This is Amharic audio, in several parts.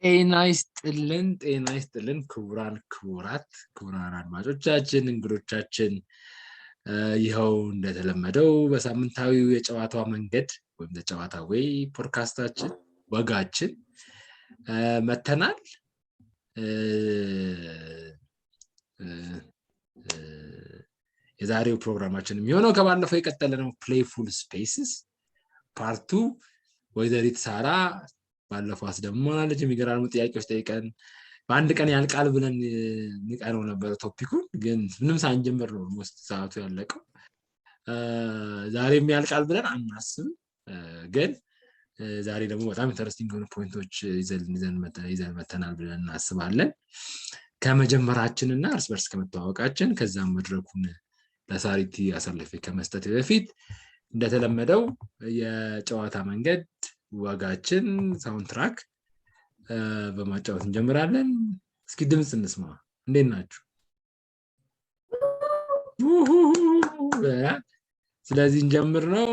ጤና ይስጥልን ክቡራን አድማጮቻችን እንግዶቻችን ይኸው እንደተለመደው በሳምንታዊው የጨዋታው መንገድ ወይም ChewataWay ፖድካስታችን ወጋችን መተናል። የዛሬው ፕሮግራማችን የሚሆነው ከባለፈው የቀጠለ ነው። Playful Spaces Part 2 ወይዘሪት ሳራ ባለፈው አስደምሞናለች። የሚገራርሙ ጥያቄዎች ጠይቀን በአንድ ቀን ያልቃል ብለን ንቀነው ነበር ቶፒኩን፣ ግን ምንም ሳንጀምር ነው ሞስት ሰዓቱ ያለቀው። ዛሬም ያልቃል ብለን አናስብም፣ ግን ዛሬ ደግሞ በጣም ኢንተረስቲንግ የሆኑ ፖይንቶች ይዘን መተናል ብለን እናስባለን። ከመጀመራችንና እርስ በርስ ከመተዋወቃችን ከዛም መድረኩን ለሳሪቲ አሳልፌ ከመስጠት በፊት እንደተለመደው የጨዋታ መንገድ ወጋችን ሳውንድትራክ በማጫወት እንጀምራለን። እስኪ ድምጽ እንስማ። እንዴት ናችሁ? ስለዚህ እንጀምር ነው።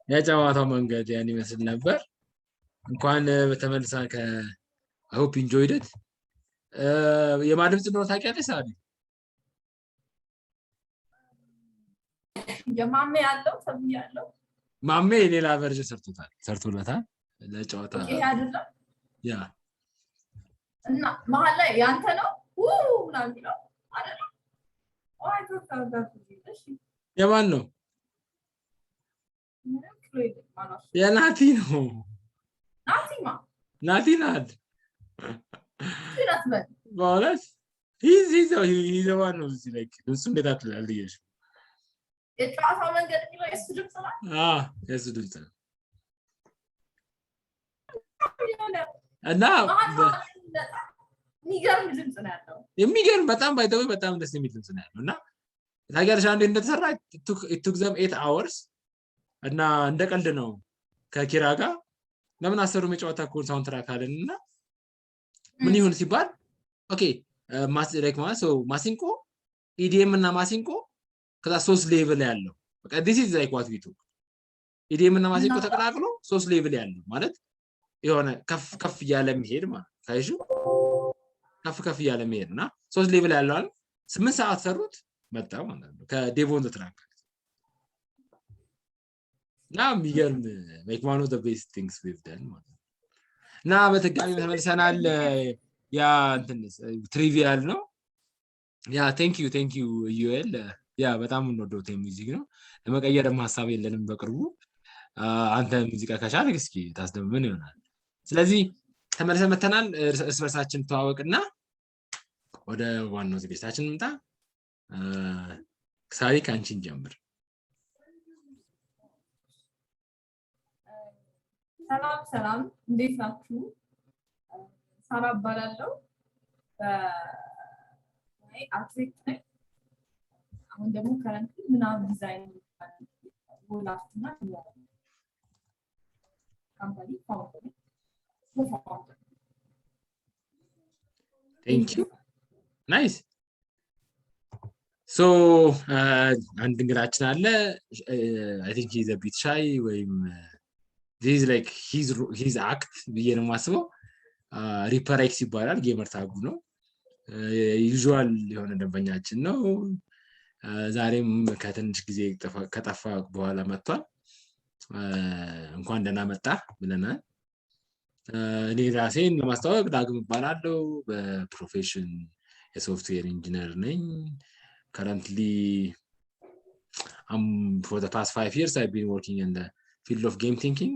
የጨዋታው መንገድ ያን ይመስል ነበር። እንኳን በተመልሳ I hope you enjoyed it። የማድምጽ ነው ታውቂያለሽ ሳቢ? የማሜ ያለው ሰብያለው ማሜ ሌላ ቨርዥን ሰርቶለታል ለጨዋታ ይሄ አይደለም ያ እና መሀል ላይ ያንተ ነው ምናምን ነው አይደለም? አይ ተሳዳችሁ። እሺ የማን ነው? የናቲ ነው። ናቲ ናት። በእውነት he's the one who's like እሱ እንዴት አትላልየሽ? የጨዋታው መንገድ የሚለው የእሱ ድምፅ ነው። የእሱ ድምፅ ነው። እና የሚገርም ድምፅ ነው ያለው። የሚገርም በጣም ባይተው በጣም ደስ የሚል ድምፅ ነው ያለው። እና ታውቂያለሽ አንዴ እንደተሰራ it took them 8 hours እና እንደቀልድ ነው ከኪራ ጋር ለምን አሰሩ የጨዋታ ኮድ ሳውንድትራክ አለንና ምን ይሁን ሲባል ኦኬ ላይክ ማሲንቆ ኢዲኤም እና ማሲንቆ ከዛ 3 ሌቭል ያለው በቃ this is like what we took ኢዲኤም እና ማሲንቆ ተቀላቅሎ 3 ሌቭል ያለው ማለት የሆነ ከፍ ያለ መሄድ ማለት ታይሹ ከፍ ያለ መሄድና 3 ሌቭል ያለው አይደል 8 ሰዓት ሰሩት መጣ ማለት ነው ከዴቮን ትራክ Now የሚገርም like one of the best things we've done ማለት ነው። እና በተጋሚ ተመልሰናል። ያ እንትንስ ትሪቪያል ነው። ያ thank you ዩኤል ያ በጣም እንወደው ሙዚክ ነው። ለመቀየር ሐሳብ የለንም በቅርቡ አንተ ሙዚቃ ከቻልክ እስኪ ታስደምመን ይሆናል። ስለዚህ ተመልሰን መተናል። እርስ በርሳችን ተዋወቅና ወደ ዋናው ዝግጅታችን እንምጣ። ሳሪ ካንቺን ጀምር። ሰላም እንዴት ናችሁ? ሳራ እባላለሁ። አርቲስት ነኝ። አሁን ደግሞ ከረንት ምናምን ዲዛይን ወላፍና ካምፓኒ ፋውንደር Thank you. Nice. So አንድ እንግዳችን አለ I think he's a bit shy ወይም this is like his act ብዬ ነው የማስበው። ሪፐር ኤክስ ይባላል። ጌመር ታጉ ነው። ዩዥዋል የሆነ ደንበኛችን ነው። ዛሬም ከትንሽ ጊዜ ከጠፋ በኋላ መጥቷል እንኳን ደህና መጣ ብለናል እኔ ራሴን ለማስተዋወቅ ዳግም እባላለሁ በፕሮፌሽን የሶፍትዌር ኢንጂነር ነኝ currently for the past 5 years I've been working in the field of game thinking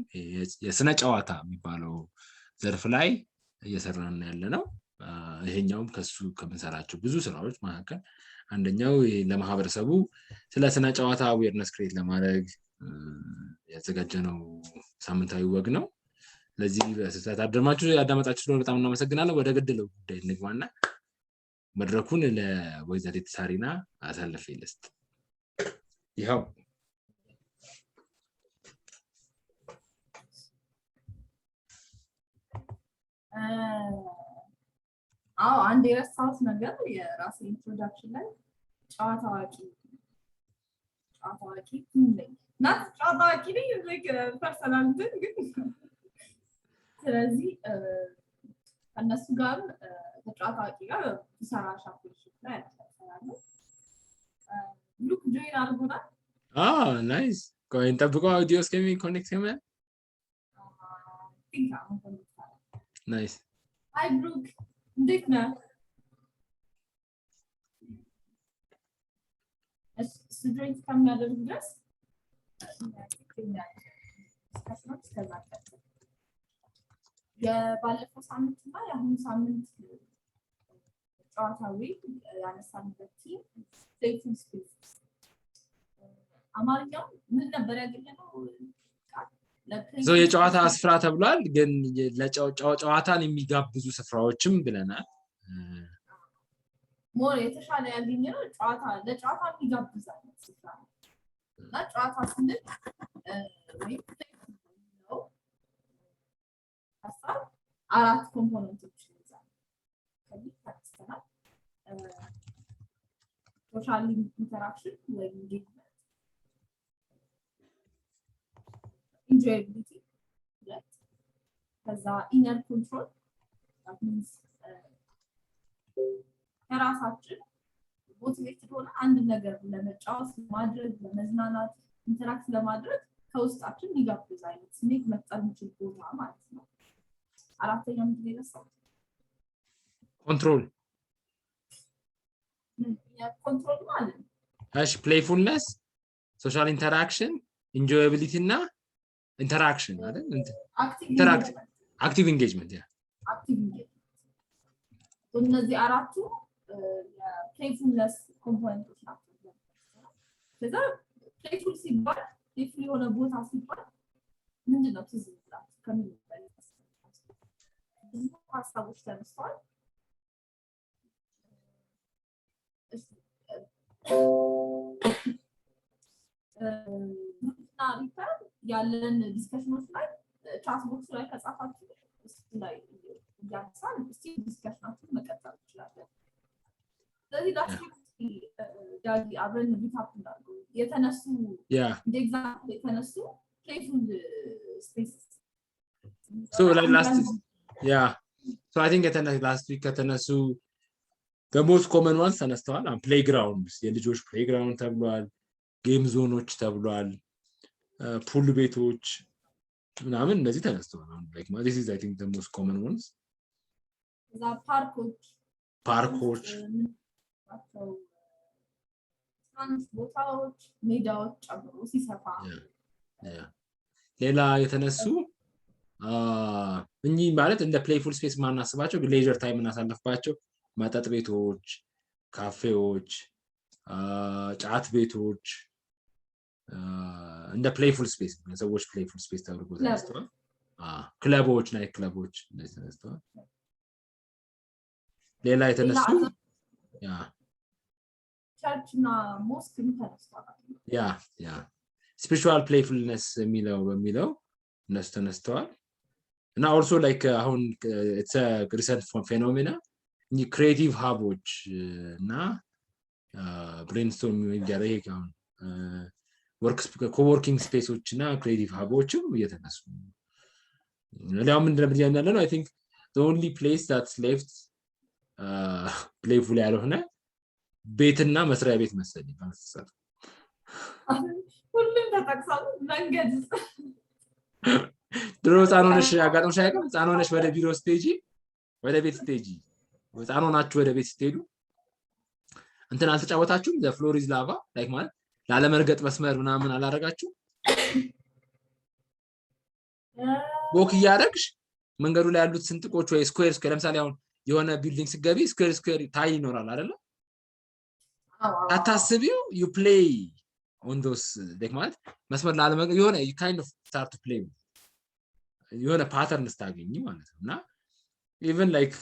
የስነ ጨዋታ የሚባለው ዘርፍ ላይ እየሰራን ያለነው ይሄኛውም ከሱ ከምንሰራቸው ብዙ ስራዎች መካከል አንደኛው ለማህበረሰቡ ስለ ስነ ጨዋታ awareness create ለማድረግ ያዘጋጀነው ሳምንታዊ ወግ ነው ለዚህ በስታታደማችሁ ያዳመጣችሁ ስለሆነ በጣም እናመሰግናለን ወደ ገደለው ጉዳይ እንግባና መድረኩን ለወይዘሪት ሳሪና አሳልፌ ልስጥ ይኸው አንድ የረሳሁት ነገር የራሴ ኢንትሮዳክሽን ላይ ጨዋታ አዋቂ ነኝ ናት ጨዋታ አዋቂ ነኝ ፐርሰናል ግን ስለዚህ እነሱ ጋር ከጨዋታ አዋቂ ጋር ሰራ ሻፕሽፕ ላይ ያተሳሰራለሁ ሉክ ጆይን አድርጎናል ናይስ ቆይ እንጠብቀው አውዲዮ እስከሚ ኮኔክት ይመጣ ናይስ ሃይ ብሩክ እንዴት ነህ ስቱደንት ከሚያደርግ ድረስ የባለፈው ሳምንትና የአሁኑ ሳምንት ChewataWay ያነሳንበት ቲም Playful Spaces አማርኛው ምን ነበር ያገኘነው የጨዋታ ስፍራ ተብሏል ግን ለጨዋታን የሚጋብዙ ስፍራዎችም ብለናል ሞር የተሻለ ያገኘነው ለጨዋታ የሚጋብዛል ስፍራ እና ጨዋታ ስንል ሀሳብ አራት ኮምፖነንቶች ይይዛል ከዚህ ተከስተናል ሶሻል ኢንተራክሽን ወይ ኢንጌጅመንት ኢንጆያቢሊቲ ከዛ ኢነር ኮንትሮል that means ከራሳችን ሞቲቬትድ ሆነ አንድ ነገር ለመጫወት ለማድረግ ለመዝናናት ኢንተራክት ለማድረግ ከውስጣችን ሊጋብዝ አይነት ስሜት መፍጠር የሚችል ቦታ ማለት ነው አራተኛው ምንድን ነው ኮንትሮል ማለት እሺ ፕሌይፉልነስ ሶሻል ኢንተራክሽን ኢንጆያቢሊቲ እና ኢንተራክሽን አይደል አክቲቭ ኢንጌጅመንት አክቲቭ ኢንጌጅመንት እነዚህ አራቱ የፕሌይፉልነስ ኮምፖነንቶች ናቸው ስለዛ ፕሌይፉል ሲባል ፕሌይፉል የሆነ ቦታ ሲባል ምንድነው ትዝ ይላል ከምን ብዙ ሀሳቦች ተነስተዋል እና ሪፐር ያለን ዲስከሽኖች ላይ ቻት ቦክስ ላይ ከጻፋችሁ ላይ ያንሳል እስቲ ዲስከሽናችን መቀጠል እንችላለን ስለዚህ ዳጊ አብረን ሪካፕ እናድርግ የተነሱ ኤግዛምፕል የተነሱ Playful Spaces so like so I think last week ከተነሱ the most common ones ተነስተዋል playgrounds የልጆች playground ተብሏል ጌም ዞኖች ተብሏል ፑል ቤቶች ምናምን እነዚህ ተነስተዋል like this is I think the most common ones the parkoች ቦታዎች ሜዳዎች ጨምሮ ሲሰፋ ሌላ የተነሱ እኚህ ማለት እንደ ፕሌይፉል ስፔስ ማናስባቸው ሌጀር ታይም እናሳልፍባቸው መጠጥ ቤቶች ካፌዎች ጫት ቤቶች እንደ ፕሌይፉል ስፔስ ሰዎች ፕሌይፉል ስፔስ ተብሎ ተነስተዋል ክለቦች ናይት ክለቦች እንደዚህ ተነስተዋል ሌላ የተነሱ ቸርችና ሞስክም ተነስተዋል spiritual playfulness በሚለው እነሱ ተነስተዋል እና also like አሁን it's a recent phenomena creative hubs እና brainstorm የሚያደርግ አሁን co-working spaces እና creative hubsም እየተነሱ ለያው ምንድነው ያለው I think the only place that's left playful ያልሆነ ቤትና መስሪያ ቤት መሰለኝ ባልተሳሳት ሁሉም ተጠቅሰው መንገድ ድሮ ህፃን ሆነሽ አጋጥሞሽ አያውቅም? ህፃን ሆነሽ ወደ ቢሮ ስትሄጂ ወደ ቤት ስትሄጂ ህፃን ሆናችሁ ወደ ቤት ስትሄዱ እንትን አልተጫወታችሁም? ዘ ፍሎር ኢዝ ላቫ ላይክ ማለት ላለመርገጥ መስመር ምናምን አላረጋችሁ? ወክ እያደረግሽ መንገዱ ላይ ያሉት ስንጥቆች ወይ ስኩዌር ለምሳሌ አሁን የሆነ ቢልዲንግ ስገቢ ስኩዌር ታይ ይኖራል አይደለ? አታስቢው you play on those like ማለት መስመር ላለመርገጥ የሆነ you kind of start to play የሆነ ፓተርን ስታገኝ ማለት ነው። እና even like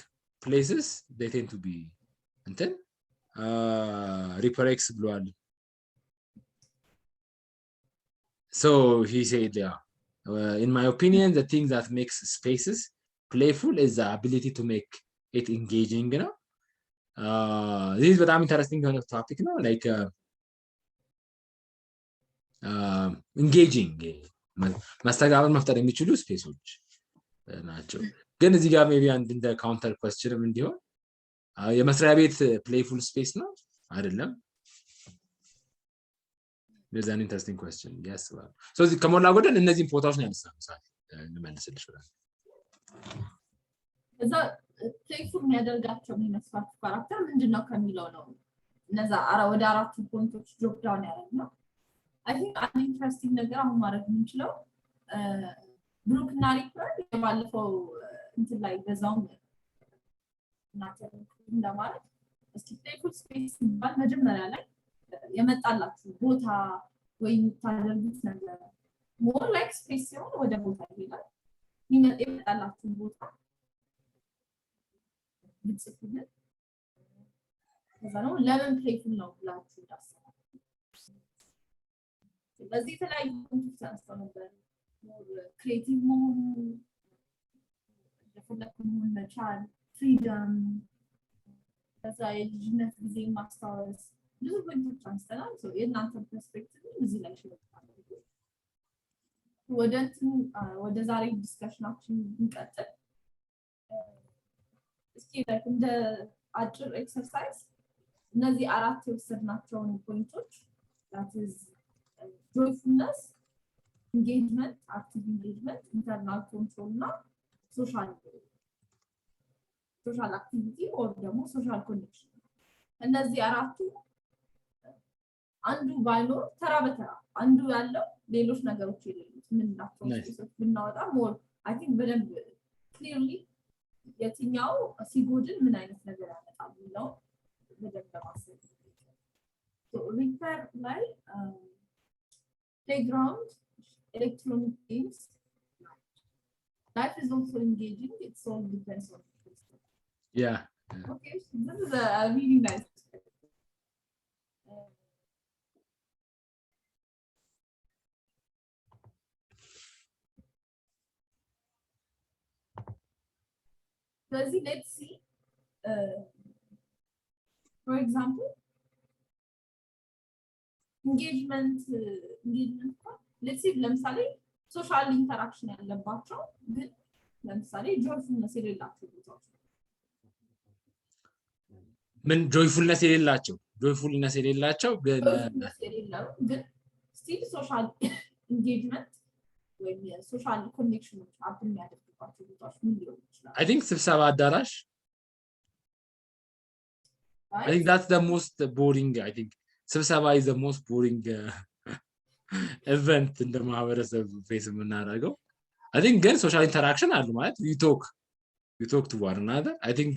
places they tend to be እንትን reparex ብሏል። So he said yeah in my opinion the thing that makes spaces playful is the ability to make it engaging, you know. This is very interesting kind of topic, you know, like engaging ማስተጋበር መፍጠር የሚችሉ ስፔሶች ናቸው። ግን እዚህ ጋር ሜቢ አንድ እንደ ካውንተር ኳስቸንም እንዲሆን የመስሪያ ቤት playful space ነው አይደለም? There's an interesting question. Yes. So ከሞላ ጎደል እነዚህን ፎቶዎች ነው ያነሳነው። ሳይ እንመልስልሽ ብለን እዛ playful የሚያደርጋቸው የሚመስላችሁ ካራክተር ምንድነው ከሚለው ነው። እነዛ ወደ አራቱ ፖይንቶች ድሮፕ ዳውን ያደረግነው። I think an interesting ነገር አሁን ማድረግ የምንችለው ብሩክ እና ሪፐር የባለፈው እንትን ላይ በዛው እንደማለት እስኪ playful space ባል መጀመሪያ ላይ የመጣላችሁ ቦታ ወይ የምታደርጉት ነገር more like space ሲሆን ወደ ቦታ ይሄዳል። የመጣላችሁ ቦታ ብትጽፉልን ከዛ ነው ለምን playful ነው ብላችሁ ታስባላችሁ። ስለዚህ የተለያዩ ኮንሰፕት ተነስተው ነበር። ክሬቲቭ መሆኑ የፈለኩ መሆን መቻል፣ ፍሪደም፣ ከዛ የልጅነት ጊዜ ማስታወስ ብዙ ኮንሰፕት አንስተናል። የእናንተ ፐርስፔክቲቭ እዚህ ላይ ሽልታል። ወደ ዛሬ ዲስከሽናችን እንቀጥል። እስኪ እንደ አጭር ኤክሰርሳይዝ እነዚህ አራት የወሰድናቸውን ፖይንቶች that is joyfulness, engagement, active engagement, internal control እና social activity or ደግሞ social connection እነዚህ አራቱ አንዱ ባይኖር ተራ በተራ አንዱ ያለው ሌሎች ነገሮች የሌሉት ምን ናቸው ብናወጣ more I think በደንብ clearly የትኛው ሲጎድል ምን አይነት ነገር ያመጣል ነው በደንብ ለማሰብ so repair ላይ playground, electronic games. Life is also engaging. It all depends on the person. Yeah. Okay, so this is a really nice. Let's see. For example, engagement let's see ለምሳሌ ሶሻል ኢንተራክሽን ያለባቸው ግን ለምሳሌ ጆይፉልነስ የሌላቸው ቦታዎች ምን ጆይፉልነስ የሌላቸው ግን ስቲል ሶሻል ኢንጌጅመንት ወይ ሶሻል ኮኔክሽኖች አፕ የሚያደርጉባቸው ቦታዎች ምን ሊሆን ይችላል? I think ስብሰባ አዳራሽ I think that's the most boring. I think ስብሰባ is the most boring event in the ማህበረሰብ ፌስ የምናደርገው I think ግን ሶሻል ኢንተራክሽን አሉ ማለት you talk to one another. I think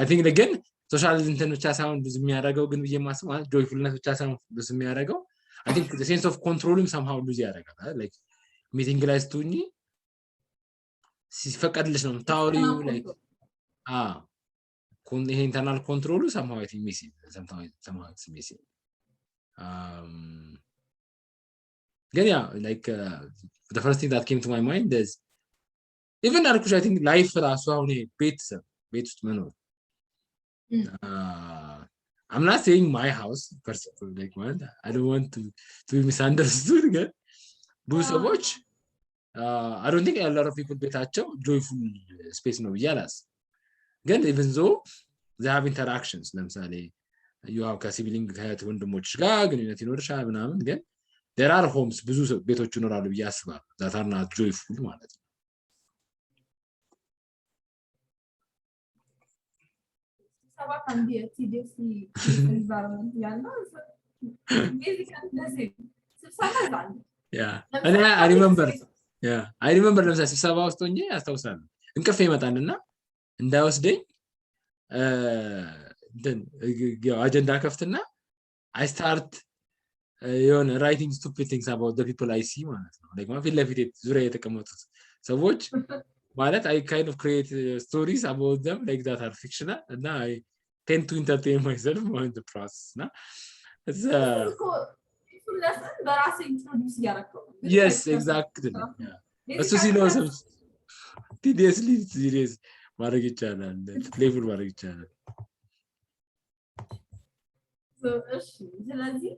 I think again ሶሻል እንትን ብቻ ሳይሆን ብዙ የሚያደርገው ግን በየማስበው ማለት ጆይፉልነስ ብቻ ሳይሆን ብዙ የሚያደርገው I think the sense of controlling somehow lose ያደርጋል like meeting ላይ ስትሆኚ ሲፈቀድልሽ ነው ታውሪው like ይሄ internal control somehow I think missing somehow it's missing ግን yeah like the first thing that came to my mind is even አልኩሽ I think life ራሱ አሁን ቤት ውስጥ መኖር I'm not saying my house personally like man I don't want to be misunderstood ግን ብዙ ሰዎች I don't think a lot of people ቤታቸው joyful space ነው ብዬ አላስብም ግን even though they have interactions ለምሳሌ you have ከሲብሊንግ ከእህት ወንድሞች ጋር ግንኙነት ይኖርሻል ምናምን ግን there are homes ብዙ ቤቶች ይኖራሉ ብዬ አስባለሁ that are not joyful ማለት ነው ስብሰባ can be a tedious environment ያለው basically ለዚህ ስብሰባ ዛል and I remember ለምሳሌ ስብሰባ ውስጥ ሆኜ አስታውሳለሁ እንቅልፍ ይመጣልና እንዳይወስደኝ then አጀንዳ ከፍትና I start writing stupid things about the people I see ማለት ነው like ፊት ለፊት ዙሪያ የተቀመጡት ሰዎች ማለት I kind of create stories about them like that are fictional and I tend to entertain myself in the process na it's yes exactly እሱ ሲለው tediously serious ማድረግ ይቻላል playful ማድረግ ይቻላል so እሺ ስለዚህ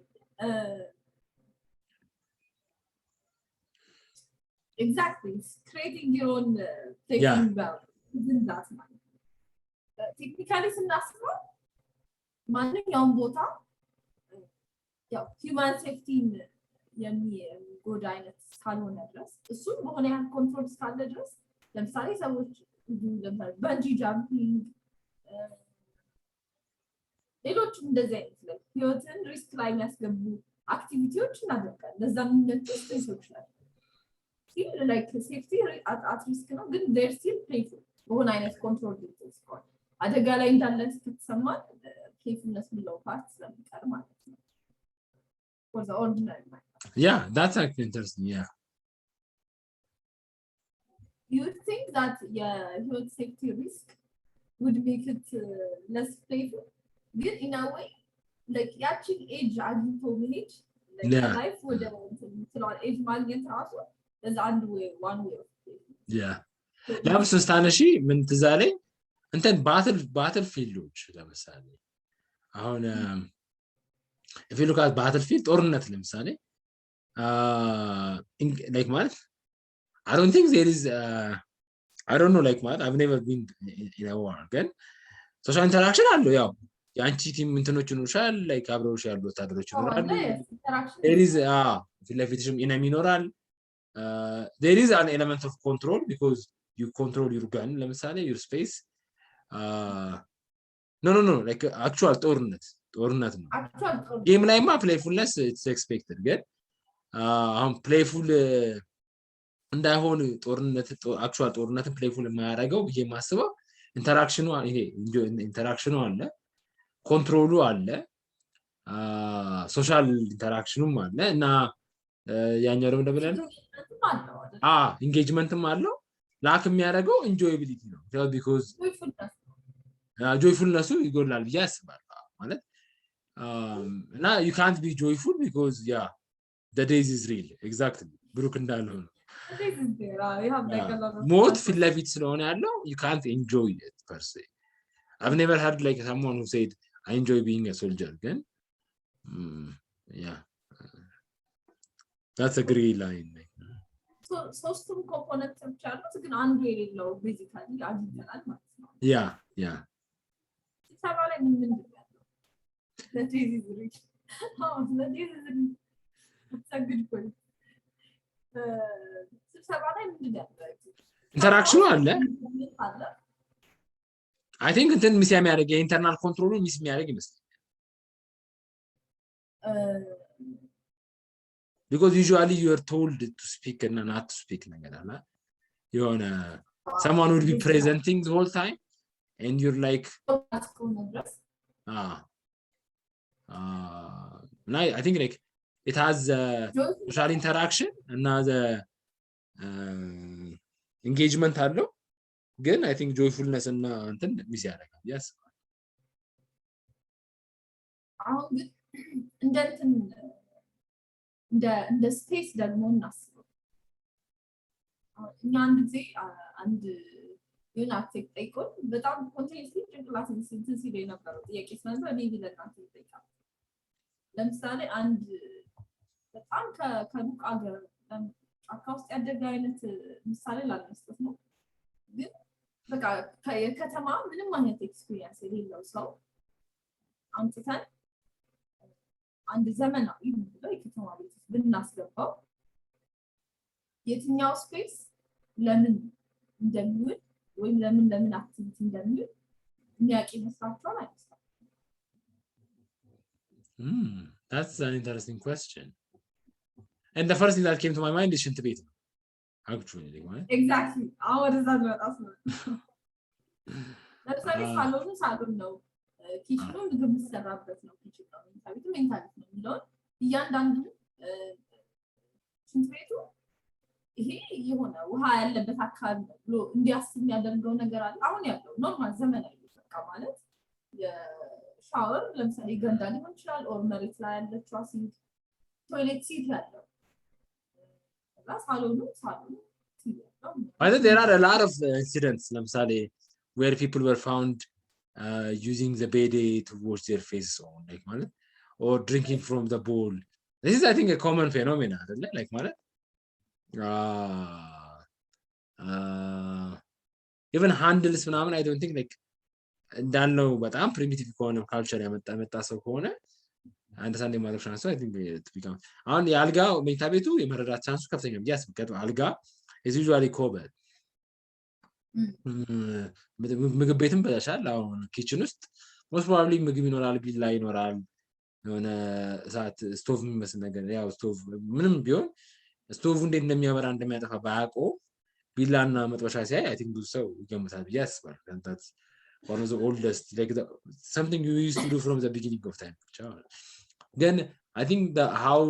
exactly creating your own playful environment isn't that much technically ስናስበው ማንኛውም ቦታ ያው human safety የሚጎዳ አይነት ካልሆነ ድረስ እሱም በሆነ ያህል ኮንትሮል እስካለ ድረስ ለምሳሌ ሰዎች በንጂ ጃምፒንግ ሌሎችም እንደዚህ አይነት ህይወትን ሪስክ ላይ የሚያስገቡ አክቲቪቲዎች እናደርጋለን ለዛ ምንነት ስፔሶች ናቸው ሲል ላይክ ሴፍቲ አት ሪስክ ነው ግን they're still playful በሆነ አይነት ኮንትሮል ይተስኳል አደጋ ላይ እንዳለ ስትሰማን playfulness የሚለው ፓርት ስለሚቀር ማለት ነው for the ordinary life. Yeah, that's actually interesting. Yeah. You think that your safety risk would make it less playful? But in a way, like actually age አግኝቶ manage like life would till age ማግኘት ራሱ is one way of playful. Yeah. ለምሳሌ ስታነሺ ምን ትዝ አለኝ እንትን ባትል ፊልዶች ለምሳሌ አሁን if you look at battlefield ጦርነት ለምሳሌ like ማለት I don't think there is I don't know like ማለት I've never been in a war ግን social interaction አለው ያው የአንቺ ቲም እንትኖች ይኖርሻል like አብረውሽ ያሉ ወታደሮች ይኖራሉ there is ፊት ለፊትሽም ኢነሚ ይኖራል there is an element of control because you control your gun ለምሳሌ your space no like actual ጦርነት ነው ጌም ላይማ playfulness it's expected ግን አሁን playful እንዳይሆን ጦርነት actual ጦርነትን playful የማያደርገው ብዬ ማስበው ኢንተራክሽኑ ይሄ ኢንተራክሽኑ አለ ኮንትሮሉ አለ ሶሻል ኢንተራክሽኑም አለ እና ያኛው ደግሞ እንደምን ኢንጌጅመንትም አለው ላክ የሚያደርገው ኢንጆያቢሊቲ ነው because joyfulness ይጎላል ብዬ አስባለሁ ማለት now you can't be joyful because the days is real exactly ብሩክ እንዳለው ነው ሞት ፊት ለፊት ስለሆነ ያለው you can't enjoy it per se I've never heard like someone who said I enjoy being a soldier again that's a great line so ሶስቱም ኮምፖነንቶች አሉት ግን አንዱ የሌለው basically አግኝተናል ማለት ነው yeah ስብሰባ ላይ ምን that is rich that is it's a good point ስብሰባ ላይ ምን ኢንተራክሽኑ አለ I think እንትን ሚስ የሚያደርግ የኢንተርናል ኮንትሮሉ ሚስ የሚያደርግ ይመስላል because usually you are told to speak and not to speak ነገር አለ የሆነ someone would be presenting the whole time and you're like and I think like it has social interaction and the engagement አለው ግን I think joyfulness እና እንትን ሚስ ያደርጋል yes አሁን እንደ ስፔስ ደግሞ እናስበው እኛ አንድ የሆነ አክቲቭ ጠይቆን በጣም ኮንቲኒስሊ ጭንቅላትን ሲል የነበረው ጥያቄ ስለነበረ እኔ ለእናንተ ይጠይቃል ለምሳሌ አንድ በጣም ከሩቅ አገር ጫካ ውስጥ ያደገ አይነት ምሳሌ ላለመስጠት ነው ግን በቃ ከከተማ ምንም አይነት ኤክስፒሪየንስ የሌለው ሰው አንተን አንድ ዘመናዊ ብለው የከተማ ቤት ውስጥ ብናስገባው የትኛው ስፔስ ለምን እንደሚውል ወይም ለምን አክቲቪቲ እንደሚውል የሚያውቅ ይመስላችኋል? አይመስላችሁም? That's an interesting question. And the first thing that came to my mind is ሽንት ቤት ነው actually ማለት exactly አሁን እዛ ልወጣስ ነው። ለምሳሌ ሳሎን ነው ኪችኑ ምግብ የሚሰራበት ነው ኪችኑ ነው መኝታ ቤት ነው የሚለውን እያንዳንዱ ሽንት ቤቱ ይሄ የሆነ ውሃ ያለበት አካባቢ ነው ብሎ እንዲያስብ የሚያደርገው ነገር አለ። አሁን ያለው ኖርማል ዘመናዊ በቃ ማለት የሻወር ለምሳሌ ገንዳ ሊሆን ይችላል ኦር መሬት ላይ ያለችው ሲንክ ቶይሌት ሲት ያለው ሳሎኑ But there are a lot of incidents ለምሳሌ where people were found using the bidet to wash their faces on like ማለት or drinking from the bowl. This is I think a common phenomenon አይደለ like ማለት even handles ምናምን I don't think like እንዳልነው በጣም primitive ከሆነ culture ያመጣ ሰው ከሆነ አንደሳንዴ ማለት ቻንስ I think it become አሁን የአልጋ መኝታ ቤቱ የመረዳት ቻንሱ ከፍተኛ ነው ያስበቀው አልጋ is usually covered ምግብ ቤትም በላሻል አሁን ኪችን ውስጥ most probably ምግብ ይኖራል ቢላ ይኖራል የሆነ እሳት ስቶቭ የሚመስል ነገር ያው ስቶቭ ምንም ቢሆን ስቶቭ እንዴት እንደሚያበራ እንደሚያጠፋ ባያቆ ቢላና መጥበሻ ሲያይ I think ብዙ ሰው ይገምታል ብዬ አስባለሁ and that's one of the oldest like something you used to do from the beginning of time then I think the how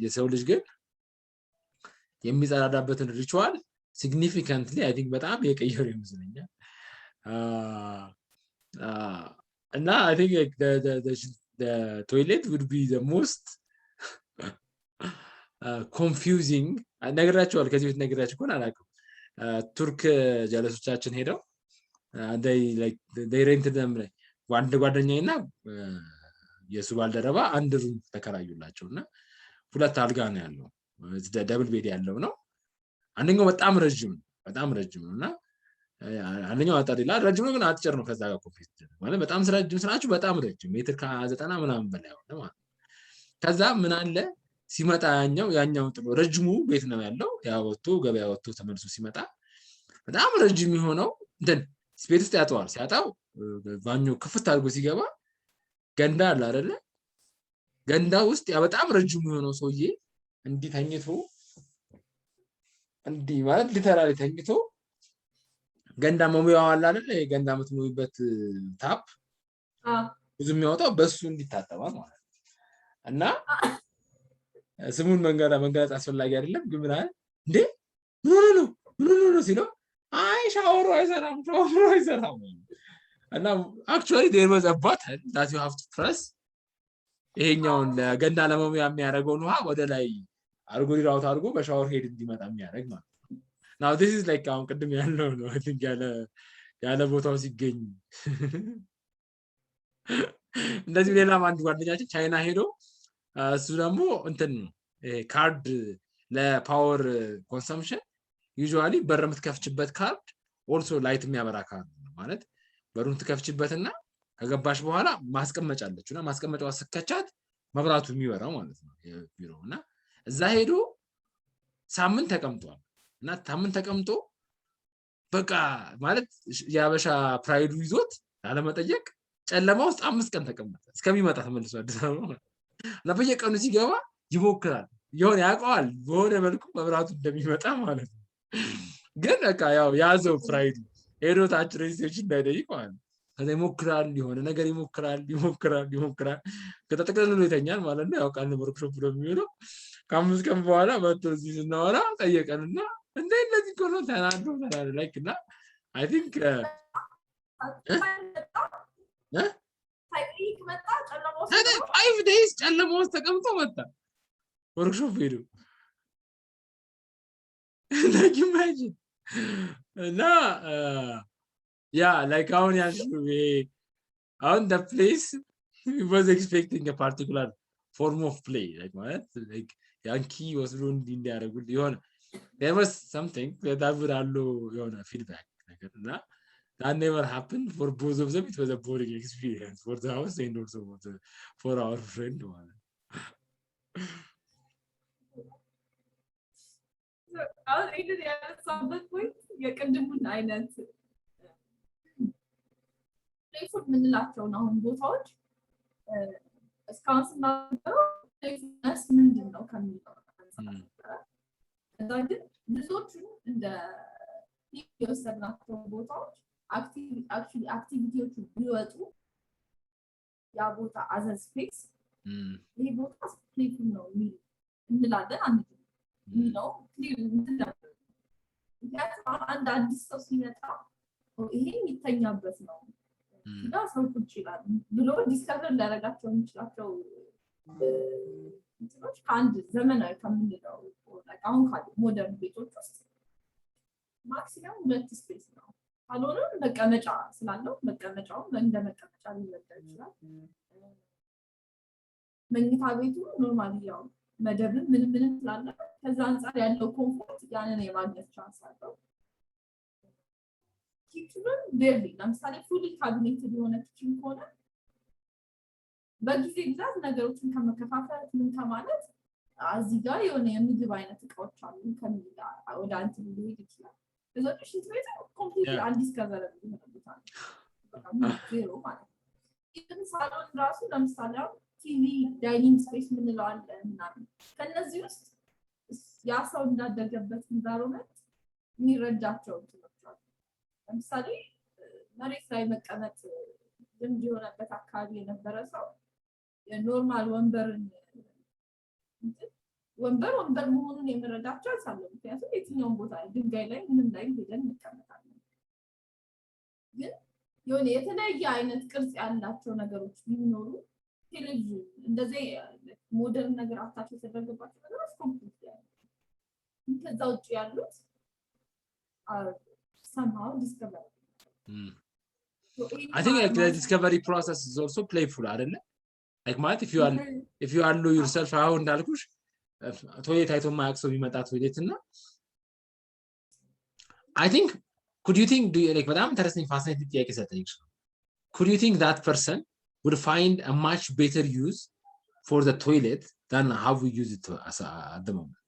የሰው ልጅ ግን የሚጸዳዳበትን ሪቹዋል significantly I think በጣም የቀየሩ ይመስለኛል and I think like the toilet would be the most confusing ነገራቸዋል ከዚህ ቤት ነገራቸው ኮን አላውቅም ቱርክ ጀለሶቻችን ሄደው they rented them like አንድ ጓደኛዬና የሱ ባልደረባ አንድ ሩም ተከራዩላቸውና ሁለት አልጋ ነው ያለው ደብል ቤድ ያለው ነው አንደኛው በጣም ረጅም ነውና አንደኛው አጣሪላ ረጅም ነው ግን አጭር ነው ከዛ ጋር ኮምፒውት ማለት በጣም ረጅም ስላችሁ በጣም ረጅም ሜትር ከ90 ምናምን በላይ ነው ማለት ከዛ ምን አለ ሲመጣ ያኛው ጥሎ ረጅሙ ቤት ነው ያለው ያወጡ ገበያ ወጥቶ ተመልሶ ሲመጣ በጣም ረጅም የሆነው እንትን ስፔስ ውስጥ ያጣዋል ሲያጣው ባኞ ክፍት አድርጎ ሲገባ ገንዳ አለ አይደለ ገንዳ ውስጥ ያ በጣም ረጅም የሆነው ሰውዬ እንዲህ ተኝቶ እንዲህ ማለት ሊተራሊ ተኝቶ ገንዳ መሙያው አለ አይደለ ገንዳ የምትሞይበት ታፕ ብዙ የሚያወጣው በሱ እንዲታጠባል ማለት እና ስሙን መንገራጣ አስፈላጊ አይደለም ግን ምን አለ እንዴ ምን ነው ሲለው አይ ሻወሩ አይሰራም እና actually there was a button that you have to press ይሄኛውን ለገንዳ ለመሙያ የሚያደርገው ውሃ ወደ ላይ አርጎ ሊራውት አርጎ በሻወር ሄድ እንዲመጣ የሚያደርግ ማለት ነው now this is like አሁን ቅድም ያለው ነው I think ያለ ቦታው ሲገኝ እንደዚህ ሌላም አንድ ጓደኛችን ቻይና ሄዶ እሱ ደግሞ እንትን ካርድ ለፓወር ኮንሰምፕሽን usually በር የምትከፍችበት ካርድ also ላይት የሚያበራ ካርድ ማለት በሩን ትከፍችበትና ከገባሽ በኋላ ማስቀመጫ አለችና ማስቀመጫው አስከቻት መብራቱ የሚበራው ማለት ነው የቢሮውና እዛ ሄዶ ሳምንት ተቀምጧል እና ሳምንት ተቀምጦ በቃ ማለት ያበሻ ፕራይዱ ይዞት አለመጠየቅ ጨለማ ውስጥ 5 ቀን ተቀመጠ እስከሚመጣ ተመልሶ አዲስ አበባ እና በየቀኑ ሲገባ ይሞክራል ይሆን ያውቀዋል በሆነ መልኩ መብራቱ እንደሚመጣ ማለት ነው ግን በቃ ያው ያዘው ፕራይዱ ሄዶ ታች ሬዚስቴሽን እንዳይጠይቅ ማለት ነው ከዛ ይሞክራል የሆነ ነገር ይሞክራል ከተጠቅለሉ ይተኛል ማለት ነው ያው ቃል ወርክሾፕ ብሎ የሚሆነው ከ5 ቀን በኋላ መጥቶ እዚህ ስናወራ ጠየቀንና እንደዚህ ኮሎ ተናዶ like እና I think ታይቅ መጣ ጨለማው 5 days ጨለማው ተቀምጦ መጣ ወርክሾፕ ሄዶ like imagine እና yeah like አሁን ያልሽው on the place he was expecting a particular form of play like ማለት like ያንኪ ወስዶ እንዲያደርጉ ይሆን there was something that would allow feedback that never happened for both of them. It was a boring experience for the house and also for our friend one. አሁን ይሄን ያነሳበት ፖይንት የቅድሙን አይነት ፕሌይፉል ምንላቸው ነው አሁን ቦታዎች እስካሁን ስናገረው ፕሌይፉልነስ ምንድን ነው ከሚለው ከዛ ግን ብዙዎቹ እንደ የወሰድናቸው ቦታዎች አክቲቪቲዎቹ ቢወጡ ያ ቦታ አዘ ስፔስ ይሄ ቦታ ፕሌይፉል ነው እንላለን አንድ ነው ምክንያቱም አንድ አዲስ ሰው ሲመጣ ይሄ የሚተኛበት ነው እና ሰው ቁጭ ይላል ብሎ ዲስከቨር ሊያደርጋቸው የሚችላቸው እንትኖች ከአንድ ዘመናዊ ከምንለው አሁን ካሉ ሞደርን ቤቶች ውስጥ ማክሲመም 2 ስፔስ ነው ካልሆነም መቀመጫ ስላለው መቀመጫውን እንደ መቀመጫ ሊወጣ ይችላል መኝታ ቤቱ ኖርማሊ ያው መደብን ምንም ስላለ ከዛ አንፃር ያለው ኮምፎርት ያንን የማግኘት ቻንስ አለው ኪችኑን ቤርሊ ለምሳሌ ፉሊ ካቢኔትድ የሆነ ኪችን ከሆነ በጊዜ ብዛት ነገሮችን ከመከፋፈል ምን ከማለት እዚህ ጋር የሆነ የምግብ አይነት እቃዎች አሉ ከሚላ ወደ አንተ ሊሄድ ይችላል እዛው ሽንት ቤት ኮምፕሊትሊ አንዲስከቨር ይሆናል ዜሮ ማለት ይሄን ሳሎን ራሱ ለምሳሌ ቲቪ ዳይኒንግ ስፔስ ምንለው አለ እና ከነዚህ ውስጥ ያ ሰው እንዳደገበት ኢንቫይሮንመንት የሚረዳቸው ትምህርቶች ለምሳሌ መሬት ላይ መቀመጥ ልምድ የሆነበት አካባቢ የነበረ ሰው የኖርማል ወንበር መሆኑን የምረዳቸው አልሳለም ምክንያቱም የትኛውን ቦታ ድንጋይ ላይ ምንም ላይ ሄደን እንቀመጣለን ግን የሆነ የተለያየ አይነት ቅርጽ ያላቸው ነገሮች ቢኖሩ ቴሌቪዥን እንደዚህ ሞደርን ነገር አታች የተደረገባቸው ነገሮች ኮምፕሊት ያሉ ከዛ ውጭ ያሉት somehow discover I think like the discovery process is also playful አይደለ like ማለት if you allow yourself አሁን እንዳልኩሽ ቶይሌት አይቶ ማያውቅ ሰው ቢመጣ ቶይሌት እና I think could you think do you like በጣም interesting fascinating ጥያቄ ሰጠኝ could you think that person would find a much better use for the toilet than how we use it at the moment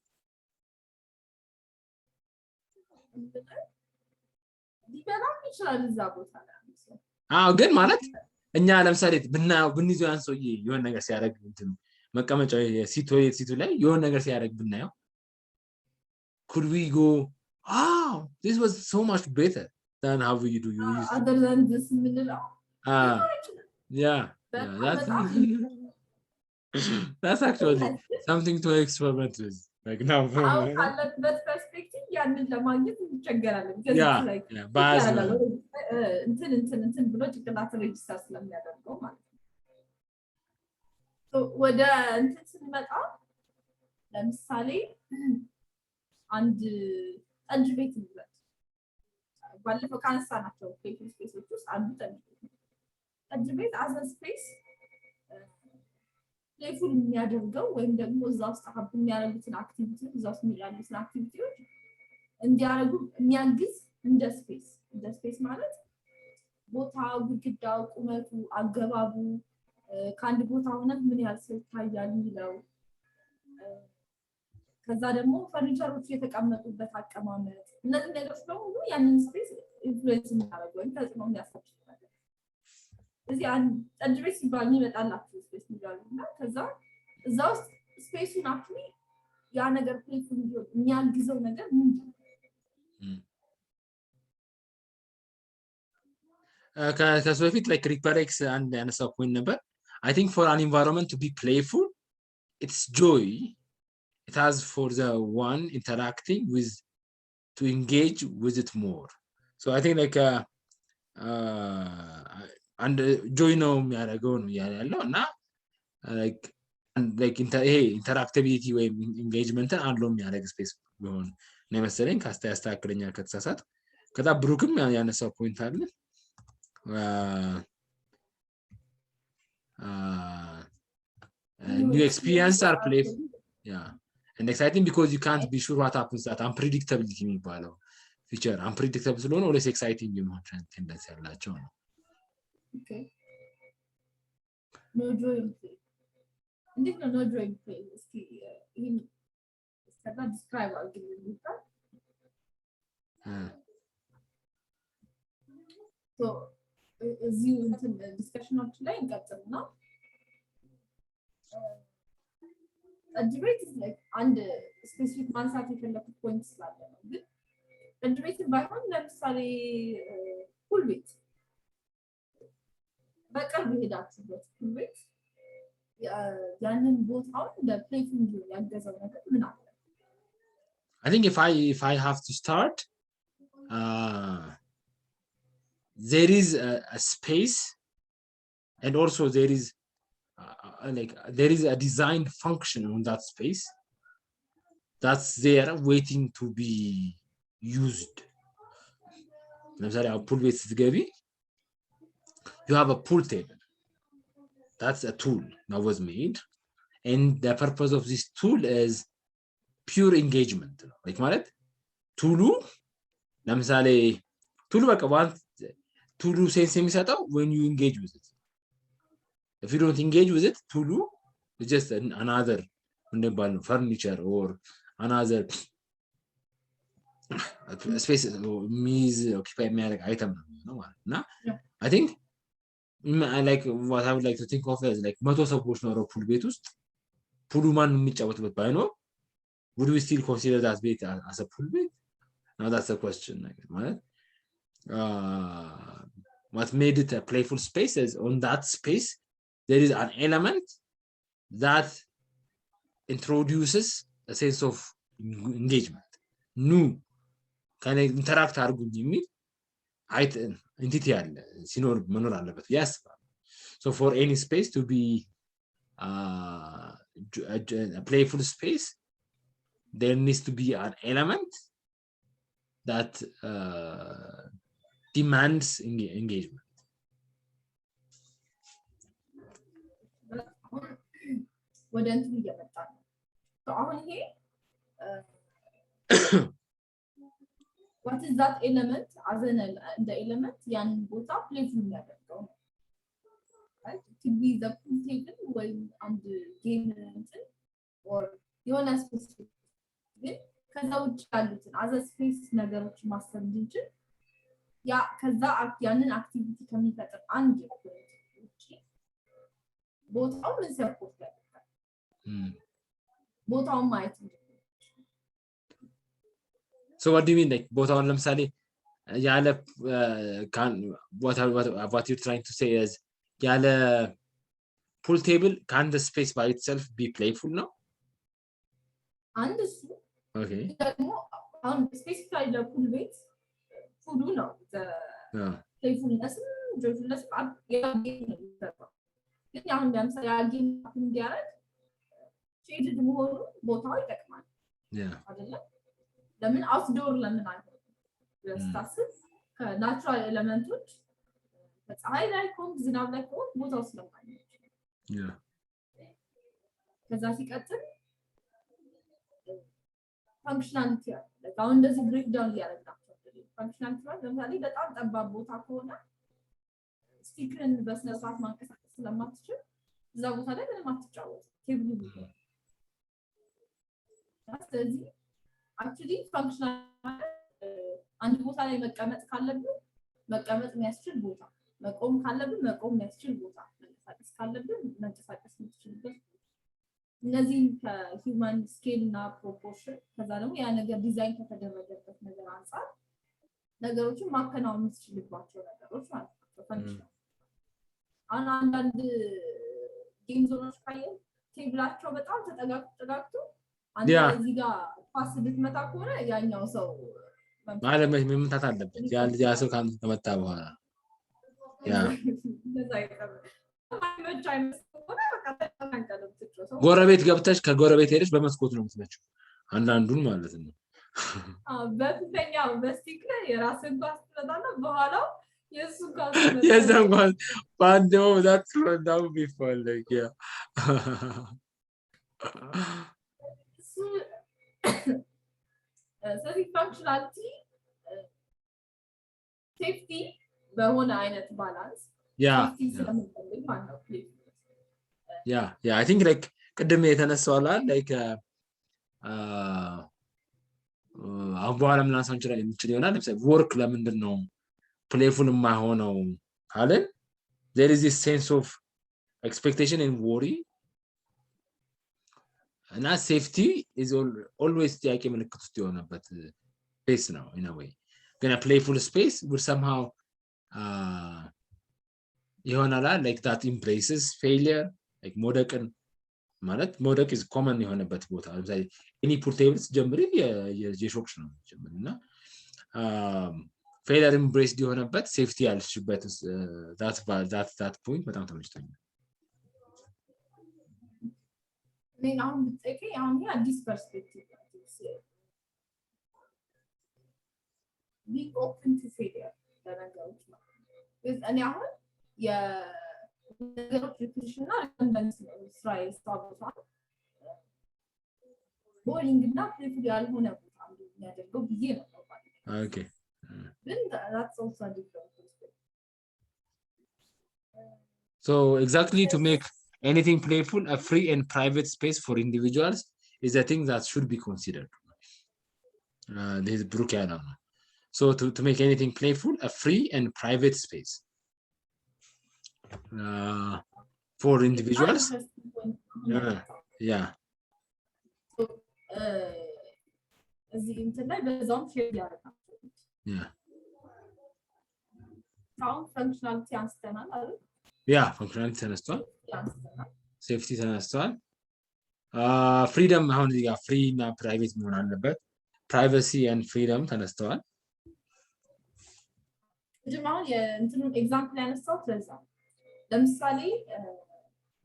ግን ማለት እኛ ለምሳሌ ብንይዘው ያን ሰውዬ የሆነ ነገር ሲያደርግ እንትን መቀመጫው ሲቱ ላይ የሆነ ነገር ሲያደርግ ብናየው could we go this was so much better than how we do you use other than this ምንለው yeah that's actually something to experiment with like now that perspective ያንን ለማግኘት እንቸገራለን እንትን ብሎ ጭቅላት ሬጅስተር ስለሚያደርገው ማለት ነው ወደ እንትን ስንመጣ ለምሳሌ አንድ ጠጅ ቤት ይላል ባለፈው ካነሳናቸው ፕሌይፉል ስፔሶች ውስጥ አንዱ ጠጅ ቤት አዘ ስፔስ ፕሌይፉል የሚያደርገው ወይም ደግሞ እዛ ውስጥ ሀብ የሚያደርጉትን አክቲቪቲ እዛ ውስጥ የሚያደርጉትን አክቲቪቲዎች እንዲያደርጉ የሚያግዝ እንደ ስፔስ ማለት ቦታው ግድግዳው ቁመቱ አገባቡ ከአንድ ቦታ ሆነ ምን ያህል ሰው ይታያል የሚለው ከዛ ደግሞ ፈርኒቸሮች የተቀመጡበት አቀማመጥ እነዚህ ነገሮች በሙሉ ያንን ስፔስ ኢንፍሉዌንስ የሚያደርጉ ወይም ተጽዕኖ የሚያሳድሩ ነገር እዚህ አንድ ጠጅ ቤት ሲባል የሚመጣላችሁ ስፔስ ይላሉና ከዛ እዛ ውስጥ ስፔሱን አክቹሊ ያ ነገር ፕሌይፉል እንዲሆን የሚያግዘው ነገር ምንድን ነው ከሱ በፊት like ሪፐሬክስ አንድ ያነሳው ፖይንት ነበር I think for an environment to be playful it's joy it has for the one interacting with to engage with it more so I think like and joy ነው የሚያደርገው ነው ያለው እና like interactivity ወይ engagement አለው የሚያደርግ ስፔስ ቢሆን ነው መሰለኝ ካስተያስተካክለኛል ከተሳሳት ከዛ ብሩክም ያነሳው ፖይንት አለ new experience are playful and exciting because you can't be sure what happens. That unpredictability የሚባለው feature unpredictable ስለሆነ always exciting የሚሆን tendency ያላቸው ነው okay no joy in play እንዴት ነው no joy in play እስኪ ይሄን እስከዛ describe አድርግልኝ so እዚሁ እንትን ዲስከሽኖች ላይ እንቀጥልና debate is like and specific ማንሳት የፈለኩት ፖይንት ስላለ ነው ግን debate ባይሆን ለምሳሌ full ቤት በቅርብ ሄዳችሁበት full ቤት ያንን ቦታውን ለፕሌይፉል ያገዘው ነገር ምን አለ I think if I have to start there is a space and also there is there is a design function on that space that's there waiting to be used. ለምሳሌ pool ቤት ስትገቢ you have a pool table. That's a tool that was made and the purpose of this tool is pure engagement. like ማለት ቱሉ ለምሳሌ ቱሉ በቃ ዋን ቱሉ ሴንስ የሚሰጠው when you engage with it. If you don't engage with it, Tulu is just another furniture or another space means occupy item. I think I like what I would like to think of as like moto support no pool ቤት ውስጥ ፑሉ ማን የሚጫወትበት ባይኖር would we still consider that ቤት as a pool ቤት? Now that's the question. What made it a playful space is on that space there is an element that introduces a sense of engagement. New kind of interact አድርጉኝ የሚል entity አለ ሲኖር መኖር አለበት yes. So for any space to be a playful space there needs to be an element that demands engagement. ወደ እንትን እየመጣ ነው አሁን ይሄ what is that element as the element ያንን ቦታ playful ያደርገው right to be the table ወይ አንድ ጌም እንትን or የሆነ specific ግን ከዛ ውጭ ያሉትን as a space ነገሮች ማሰብ እንድንችል ያ ከዛ ያንን አክቲቪቲ ከሚፈጥር አንድ ውጪ ቦታው ምን ሰፖርት ያደርጋል ቦታው ማየት So what do you mean like ቦታውን ለምሳሌ ያለ what you're trying to say is ያለ pool table can the space by itself be playful now? And okay ደግሞ አሁን ስፔሲፊካሊ ለፑል ቤት ፑሉ ነው playfulness joyfulness ያጌም ነው የሚሰራው ግን አሁን ለምሳሌ ያጌም እንዲያረግ ሼድድ መሆኑ ቦታው ይጠቅማል አይደለ ለምን አውትዶር ለምን አይሆንም ለስታስስ ከናቹራል ኤሌመንቶች በፀሐይ ላይ ኮም ዝናብ ላይ ኮም ቦታው ስለማይሆን ከዛ ሲቀጥል ፋንክሽናሊቲ አሁን እንደዚህ ብሬክ ዳውን ያደርጋቸው ፋንክሽናሊቲ ለምሳሌ በጣም ጠባብ ቦታ ከሆነ ስቲክን በስነ ስርዓት ማንቀሳቀስ ስለማትችል እዛ ቦታ ላይ ምንም አትጫወት ቴብሉ ቢሆን ስለዚህ actually functional አንድ ቦታ ላይ መቀመጥ ካለብን መቀመጥ የሚያስችል ቦታ መቆም ካለብን መቆም የሚያስችል ቦታ መንቀሳቀስ ካለብን መንቀሳቀስ የሚያስችልበት እነዚህ ከሂውማን ስኬል እና ፕሮፖርሽን ከዛ ደግሞ ያ ነገር ዲዛይን ከተደረገበት ነገር አንፃር ነገሮችን ማከናወን የሚችልባቸው ነገሮች ማለት ነው ፈንክሽናል አንዳንድ ጌም ዞኖች ካየን ቴብላቸው በጣም ተጠጋግቶ አንድ እዚህ ጋር ፓስ ብትመጣ ከሆነ ያኛው ሰው ማለት መምታት አለበት ያ ሰው ካንተ ተመታ በኋላ ጎረቤት ገብተሽ ከጎረቤት ሄደሽ በመስኮት ነው የምትመጪው አንዳንዱን ማለት ነው በፊተኛው በስቲክ ላይ የራስን ኳስ ትመጣና በኋላው የሱ ኳስ የዛን ኳስ ባንደው that's what that would be fun like ስለዚህ ፋንክሽናሊቲ ሴፍቲ በሆነ አይነት ባላንስ ሴፍቲ ስለምንፈልግ ማለት ነው I think like ቅድም የተነሳው አለ like አሁን በኋላ ምናምን እንችላለን እንችል ይሆናል ለምሳሌ ወርክ ለምንድን ነው playful የማይሆነው ካለን there is this sense of expectation and worry and safety is always ጥያቄ ምልክት ውስጥ የሆነበት space ነው in a way ግን a playful space will somehow ይሆናል like that embraces failure like መውደቅን ማለት መውደቅ is common የሆነበት ቦታ ለምሳሌ ኢኒፑል ቴብልስ ጀምሪ የሾክስ ነው ጀምሪና failure embraced የሆነበት ሴፍቲ ያልሽበት that point በጣም ተመችቶኛል now okay አሁን አዲስ ፐርስፔክቲቭ be open to failure ለነገሮች ነው እኔ አሁን የነገሮች ሪፒቲሽንና ሪደንደንሲ ስራዬ ስታብታ ቦሪንግ እና ፕሌይፉል ያልሆነ ቦታ የሚያደርገው ብዬ ነው okay then that's also a different perspective so exactly to make anything playful a free and private space for individuals is a thing that should be considered this is Brooke Adam. So to make anything playful a free and private space for individuals yeah so እዚህ እንትን ላይ በዛም ሼር ያደርጋል አሁን ፈንክሽናሊቲ አንስተናል አይደል ፈንክሽናሊቲ ተነስቷል ሴፍቲ ተነስቷል ፍሪደም አሁን እዚህ ጋር ፍሪ እና ፕራይቬት መሆን አለበት ፕራይቬሲ ኤንድ ፍሪደም ተነስተዋል ጀማው የእንትኑ ኤግዛምፕል ያነሳው ስለዛ ለምሳሌ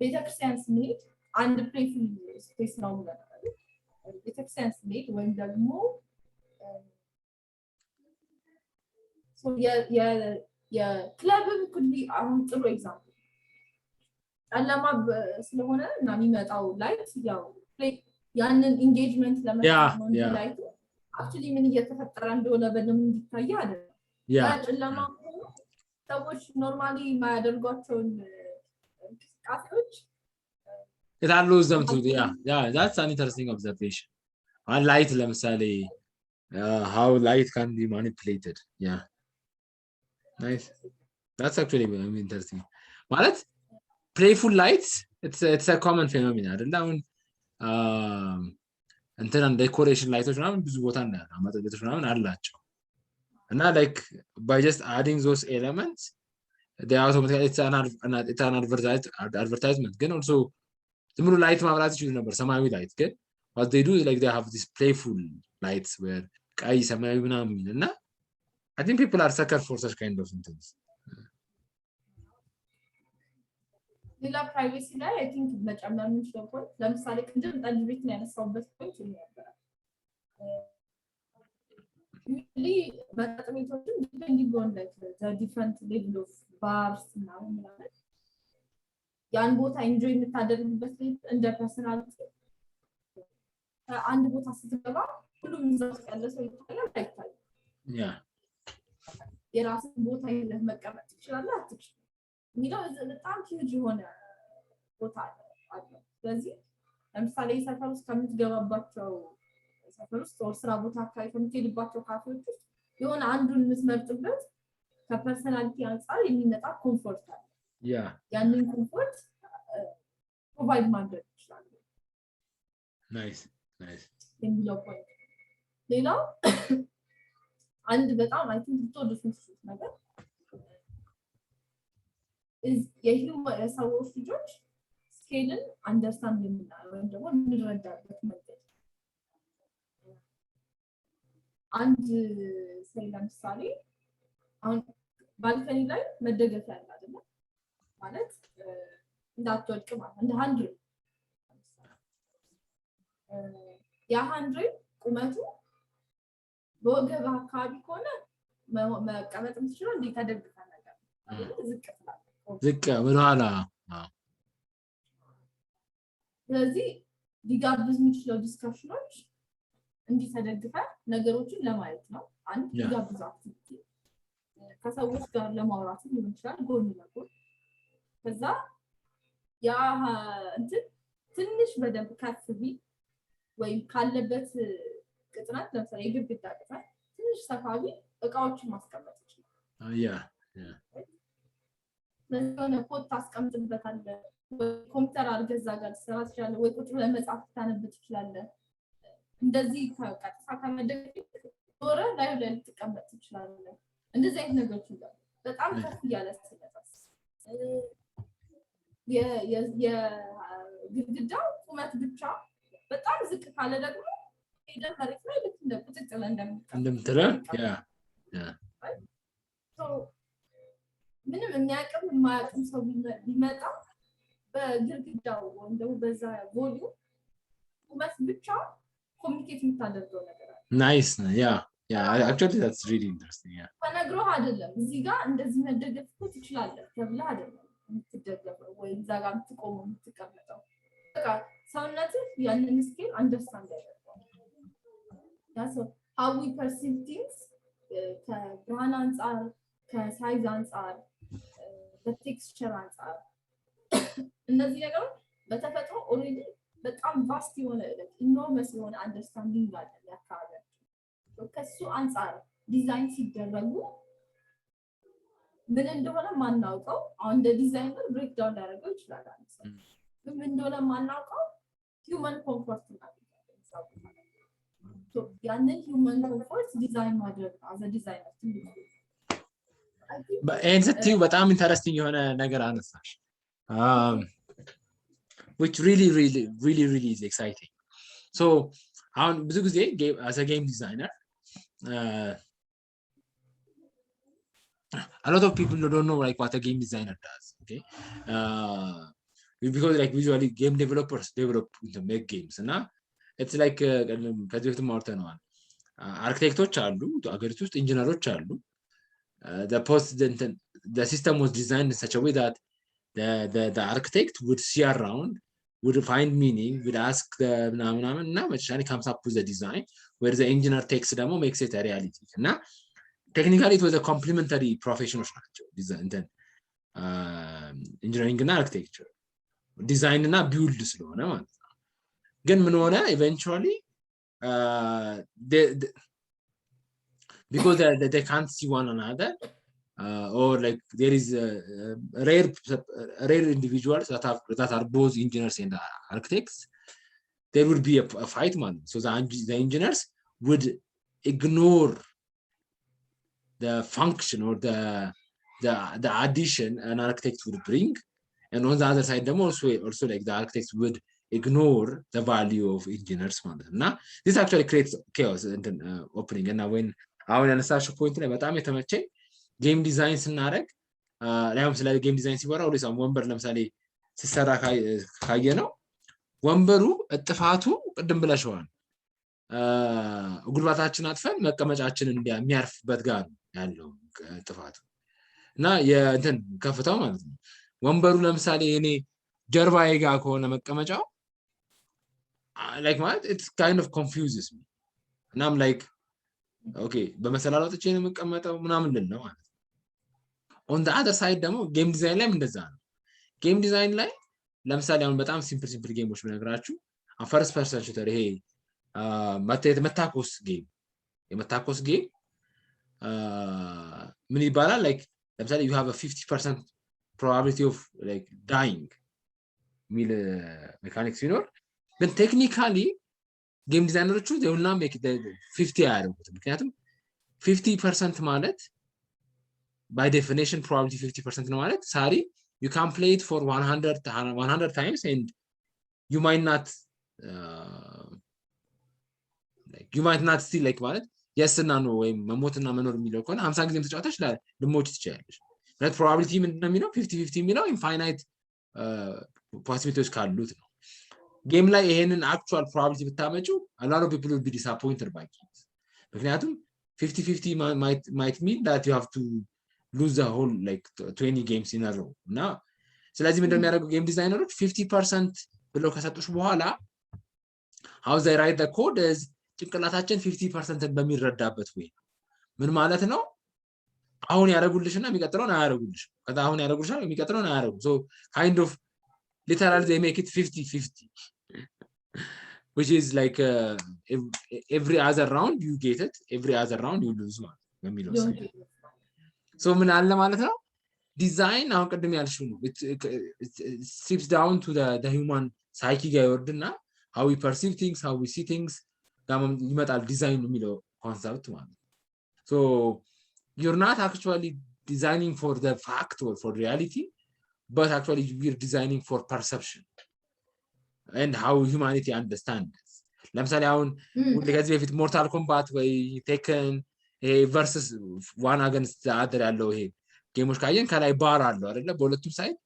ቤተክርስቲያን ስንሄድ አንድ ፕሌይፉል ስፔስ ነው ማለት ቤተክርስቲያን ስንሄድ ወይም ደግሞ የክለብም ኩሊ አሁን ጥሩ ኤግዛምፕል ጨለማ ስለሆነ እና የሚመጣው ላይት ያው ያንን ኢንጌጅመንት ለመስራት ነው ላይት አክቹሊ ምን እየተፈጠረ እንደሆነ በደንብ እንዲታይ አይደለም ያ ጨለማ ሰዎች ኖርማሊ የማያደርጓቸውን እንቅስቃሴዎች it allows them to that's an interesting observation light ለምሳሌ how light can be manipulated nice that's actually interesting ማለት playful lights it's a common phenomenon አይደል አሁን እንትን ዴኮሬሽን ላይቶች ምናምን ብዙ ቦታ እንዳለ ቤቶች ምናምን አላቸው እና like by just adding those elements they automatically it's an advertisement ግን also ዝም ብሎ ላይት ማብራት ይችላል ነበር ሰማያዊ ላይት ግን what they do is like they have this playful lights where ቀይ ሰማያዊ ምናምን እና I think people are sucker for such kind of things ሌላ ፕራይቬሲ ላይ I think መጨመር የምንችለው ፖይንት ለምሳሌ ቅድም ጠጅ ቤት ነው ያነሳውበት ፖይንት ነበር usually መጠጥ ቤቶችን depending on like the different level of bars ምናምን ማለት ያን ቦታ ኢንጆይ የምታደርግበት እንደ ፐርሰናሊቲ አንድ ቦታ ስትገባ ሁሉም እዛው ያለ ሰው ይታያል አይታይም የራስን ቦታ ይዘህ መቀመጥ ትችላለህ አትችልም የሚለው በጣም ሂውጅ የሆነ ቦታ አለ ስለዚህ ለምሳሌ ሰፈር ውስጥ ከምትገባባቸው ሰፈር ውስጥ ስራ ቦታ አካባቢ ከምትሄድባቸው ካፌዎች ውስጥ የሆነ አንዱን የምትመርጥበት ከፐርሰናሊቲ አንፃር የሚመጣ ኮምፎርት አለ ያንን ኮምፎርት ፕሮቫይድ ማድረግ ይችላል ናይስ የሚለው ፖይንት ሌላው አንድ በጣም አይ ቲንክ ተወዱት ነገር የሂውመን ሰዎች ልጆች ስኬልን አንደርስታንድ የምናደርገው ወይም ደግሞ እንረዳበት መንገድ አንድ ለምሳሌ አሁን ባልከኒ ላይ መደገፍ ያለ አይደል ማለት እንዳትወድቅ ማለት እንደ 100 ያ 100 ቁመቱ በወገብ አካባቢ ከሆነ መቀመጥ የምትችለው እንዴት ተደግፈ ነገር ዝቅ ወደኋላ ስለዚህ ሊጋብዝ የሚችለው ዲስከሽኖች እንዲተደግፈ ነገሮችን ለማየት ነው አንድ ይጋብዙ አክቲቪቲ ከሰዎች ጋር ለማውራት ሊሆን ይችላል ጎን ለጎን ከዛ ያ እንትን ትንሽ በደንብ ከፍ ቢል ወይ ካለበት ቅጥነት ለምሳሌ የግድግዳ ቅጥነት ትንሽ ሰፋቢ እቃዎችን ማስቀመጥ ይችላል ያ ለሆነ ኮት ታስቀምጥበታለህ ወይ ኮምፒውተር አድርገህ ጋር ትሰራ ትችላለህ ወይ ቁጭ ብለህ መጽሐፍ ታነብ ትችላለህ እንደዚህ ከቀጥታ ከመደገፍ ዶረ ላይ ልትቀመጥ ትችላለህ እንደዚህ አይነት ነገሮች ይላል በጣም ከፍ ያለ ስለታስ የግድግዳው ቁመት ብቻ በጣም ዝቅ ካለ ደግሞ ሄደህ መሬት ላይ ልክ እንደ ቁጥጥ ብለህ እንደምትለው ያ ምንም የሚያቅም የማያቅም ሰው ቢመጣ በግድግዳው እንደው በዛ ቮሊዩም ቁመት ብቻ ኮሚኒኬት የምታደርገው ነገር አለ ናይስ yeah actually that's really interesting yeah ተነግሮህ አይደለም እዚህ ጋር እንደዚህ መደገፍ ትችላለህ ተብለህ አይደለም የምትደገፈው ወይ እዛ ጋር የምትቆመው የምትቀመጠው በቃ ሰውነትህ ያንን ስኬል አንደርስታንድ ያደርጋል that's how we perceive things ከብርሃን አንፃር ከሳይዝ አንፃር በቴክስቸር አንፃር እነዚህ ነገሮች በተፈጥሮ ኦሬዲ በጣም ቫስት የሆነ ኢኖርመስ የሆነ አንደርስታንዲንግ አለ ያካባቢያቸው ከሱ አንፃር ዲዛይን ሲደረጉ ምን እንደሆነ ማናውቀው አሁን እንደ ዲዛይነር ብሬክ ዳውን ያደርገው ይችላል አንተ ምን እንደሆነ ማናውቀው ሂውመን ኮምፎርት ነው ያንን ሂውመን ኮምፎርት ዲዛይን ማድረግ አዘ ዲዛይነር and ስትዩ በጣም ኢንተረስቲንግ የሆነ ነገር አነሳሽ which really is exciting so አሁን ብዙ ጊዜ as a game designer a lot of people don't know like what a game designer does okay because like usually game developers develop make games እና it's like ከዚህ በፊት ማውርተነዋል አርኪቴክቶች አሉ አገሪቱ ውስጥ ኢንጂነሮች አሉ the system was designed in such a way that the architect would see around would find meaning would ask the እና መጨረሻ comes up with the design where the engineer takes demo makes it a reality እና technically it was a complementary professions ናቸው design then engineering እና architecture design እና build ስለሆነ ማለት ነው ግን ምን ሆነ eventually because they can't see one another or like there is rare individuals that are both engineers and architects there would be a fight man so the engineers would ignore the function or the addition an architect would bring and on the other side them also like the architects would ignore the value of engineers ማለት እና this actually creates chaos and opening and when አሁን ያነሳሽው ፖይንት ላይ በጣም የተመቸኝ ጌም ዲዛይን ስናደርግ ለምሳሌ ስለ ጌም ዲዛይን ሲወራ ሁሌ ወንበር ለምሳሌ ሲሰራ ካየ ነው ወንበሩ እጥፋቱ ቅድም ብለሽዋል ጉልባታችን አጥፈን መቀመጫችንን የሚያርፍበት ጋር ያለው እጥፋቱ እና የእንትን ከፍታው ማለት ነው ወንበሩ ለምሳሌ እኔ ጀርባዬ ጋር ከሆነ መቀመጫው like ማለት it kind of confuses me and I'm like okay በመሰላል ወጥቼ ነው የምቀመጠው ምናምን ነው ማለት on the other side ደግሞ ጌም ዲዛይን ላይ እንደዛ ነው ጌም ዲዛይን ላይ ለምሳሌ አሁን በጣም ሲምፕል ጌሞች ብነግራችሁ ፈርስት ፐርሰን ሹተር ይሄ የመታኮስ ጌም ምን ይባላል like ለምሳሌ you have a 50% probability of like dying ሚል ሜካኒክስ ሲኖር ግን ቴክኒካሊ ጌም ዲዛይነሮቹ they will not make it 50 ያደርጉት ምክንያቱም 50% ማለት by definition probability 50% ነው ማለት ሳሪ you can play it for 100 times and you might not see like ማለት yes እና no ወይ መሞትና መኖር የሚለው ከሆነ 50 ጊዜም ተጫውተሽ ልሞች ትችያለሽ ማለት probability ምንድነው የሚለው 50-50 የሚለው infinite possibilities ካሉት ነው ጌም ላይ ይሄንን actual probability ብታመጪው a lot of people will be disappointed by it ምክንያቱም 50-50 might mean that you have to lose the whole like 20 games in a row እና ስለዚህ ምንድነው የሚያደርጉ ጌም ዲዛይነሮች 50% ብለው ከሰጡሽ በኋላ how they write the code is ጭንቅላታችን 50% በሚረዳበት ወይ ምን ማለት ነው አሁን ያረጉልሽና የሚቀጥለውን አያረጉልሽ ከዛ አሁን ያረጉልሽና የሚቀጥለውን አያረጉ so kind of literally they make it 50-50 which is like every other round you get it every other round you lose ማለት በሚለው so ምን አለ ማለት ነው ዲዛይን አሁን ቀደም ያልሽው ነው it strips down to the human psyche ጋር ይወርድና how we perceive things how we see things ጋር ይመጣል ዲዛይን የሚለው ኮንሰፕት ማለት so you're not actually designing for the fact or for reality but actually we're designing for perception and how humanity understands ለምሳሌ አሁን ከዚህ በፊት ሞርታል ኮምባት ወይ ቴክን versus one against the other ያለው ይሄ ጌሞች ካየን ከላይ ባር አለው አይደለ በሁለቱም ሳይድ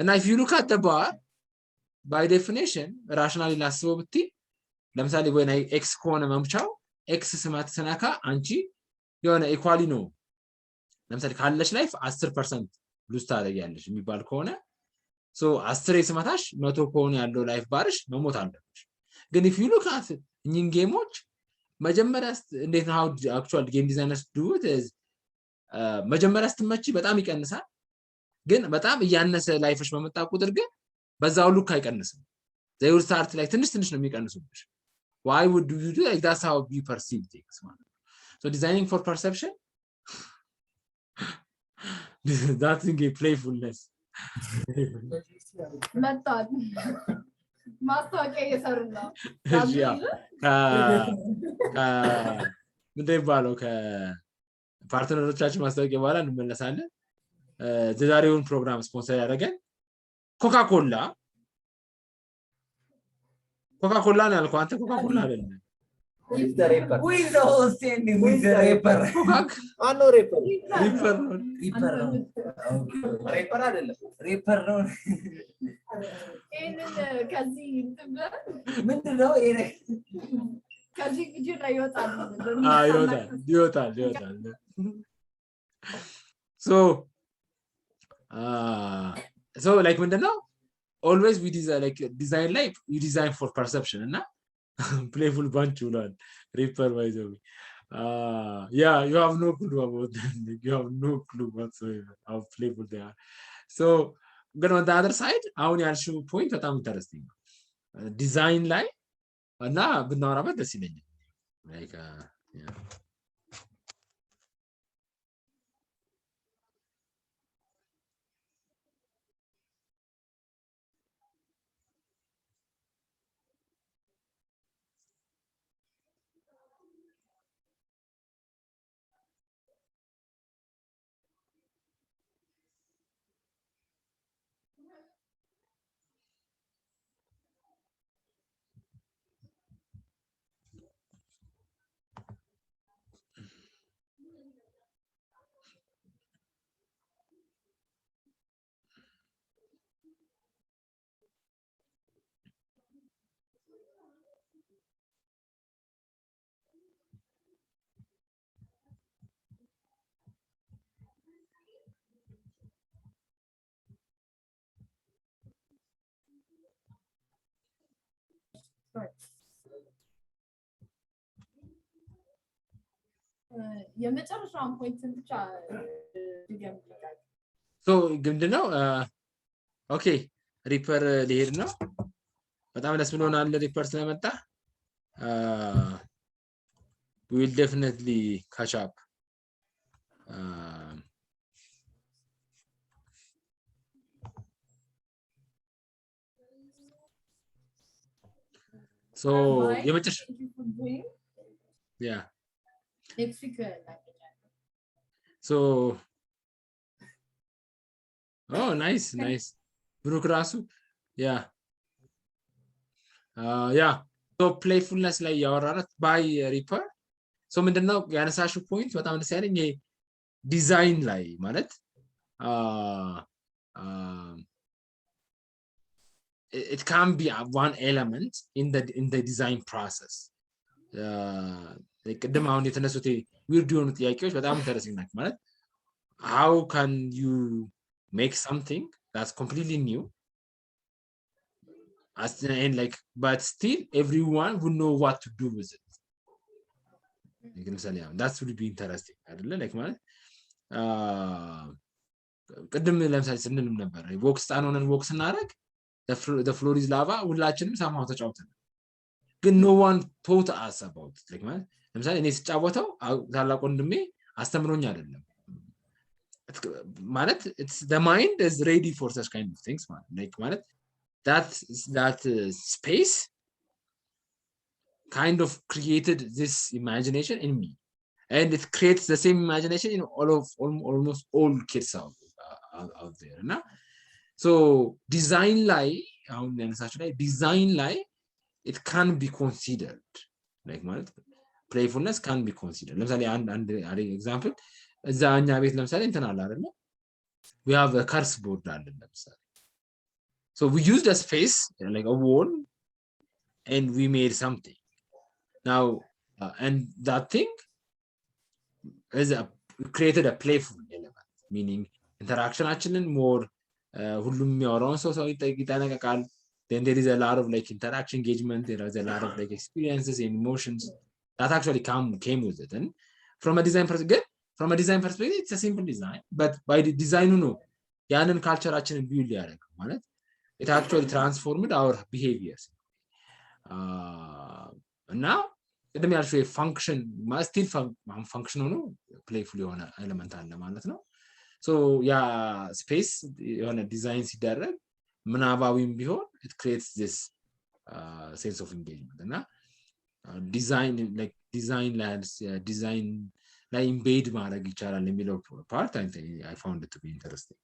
እና if you look at the bar by definition rationally ላስበው ብትይ ለምሳሌ ወይ x ከሆነ መምቻው x ስማት ሰናካ አንቺ የሆነ ኢኳሊ ነው ለምሳሌ ካለሽ ላይፍ 10% ሉዝ ታደርጊያለሽ የሚባል ከሆነ so 10 ስማታሽ 100 ከሆነ ያለው ላይፍ ባርሽ መሞት አለብሽ ግን if you look at እኚህን ጌሞች መጀመሪያ እንዴት ነው how actual game designers do it is መጀመሪያ ስትመጪ በጣም ይቀንሳል ግን በጣም እያነሰ ላይፍሽ በመጣ ቁጥር ግን በዛው ሉክ አይቀንስም they will start like ትንሽ ነው የሚቀንሱብሽ why would you do like that's how you perceive things so designing for perception that's in playfulness መጣን ማስታወቂያ እየሰሩ ነው ምንድን ባለው ከፓርትነሮቻችን ማስታወቂያ በኋላ እንመለሳለን የዛሬውን ፕሮግራም ስፖንሰር ያደረገን ኮካኮላ ነው ያልኩህ አንተ ኮካኮላ አይደለም With the rapper. Who is the host and who is the rapper? No rapper. Rapper. Rapper አይደለም rapper ነው ከዚህ ምንድነው ይሄ ከዚህ ቪዲዮ ላይ ይወጣል ይወጣል so like ምንድነው always we design like design life you design for perception እና playful bunch ብሏል rapper by the way yeah you have no clue about that you have no clue whatsoever how playful they are so ግን on the other side አሁን ያልሽው ፖይንት በጣም ኢንተረስቲንግ ነው ዲዛይን ላይ እና ብናወራበት ደስ ይለኛል like yeah የመጨረሻውን ፖይንት ብቻ ይገምታል so ምንድነው ኦኬ ሪፐር ሊሄድ ነው በጣም ደስ ብሎናል ሪፐር ስለመጣ we will definitely catch up so የመጨረሻ yeah next week so oh nice ብሩክ ራሱ yeah so playfulness ላይ ያወራናት by reaper so ምንድነው ያነሳሽው ፖይንት በጣም ደስ ያለኝ ይሄ ዲዛይን ላይ ማለት it can be one element in the design process ቅድም አሁን የተነሱት weird የሆኑ ጥያቄዎች በጣም ኢንተረስቲንግ ናቸው ማለት how can you make something that's completely new and like but still everyone would know what to do with it ለምሳሌ that would be interesting አይደለ like ማለት ቅድም ለምሳሌ ስንልም ነበር ቦክስ ጣኖነን ቦክስ እናረግ the floor is lava ሁላችንም ሳማው ተጫውተን ግን no one taught us about it like ማለት ለምሳሌ እኔ ስጫወተው ታላቅ ወንድሜ አስተምሮኝ አይደለም ማለት it's the mind is ready for such kind of things ማለት like ማለት that space kind of created this imagination in me and it creates the same imagination in almost all kids out there እና so design ላይ አሁን ያነሳችሁ ላይ design ላይ it can be considered like ማለት playfulness can be considered ለምሳሌ አንድ example እዛኛ ቤት ለምሳሌ እንትን አለ አይደል we have a curse board አለ ለምሳሌ so we used a space like a wall and we made something now and that thing is created a playful element meaning interaction actually more ሁሉም የሚያወራውን ሰው ይጠነቀቃል then there is a lot of like interaction engagement there is a lot of like experiences and emotions that actually came with it and from a design perspective it's a simple design but by the design no ያንን ካልቸራችንን ቢውል ያደርጋል ማለት it actually transformed our behaviors እና ቅድም ያልሽው function still function ነው playful የሆነ ኤሌመንት አለ ማለት ነው so ያ space የሆነ ዲዛይን ሲደረግ ምናባዊም ቢሆን it creates this sense of engagement እና design ላይ embed ማድረግ ይቻላል የሚለው part I found it to be interesting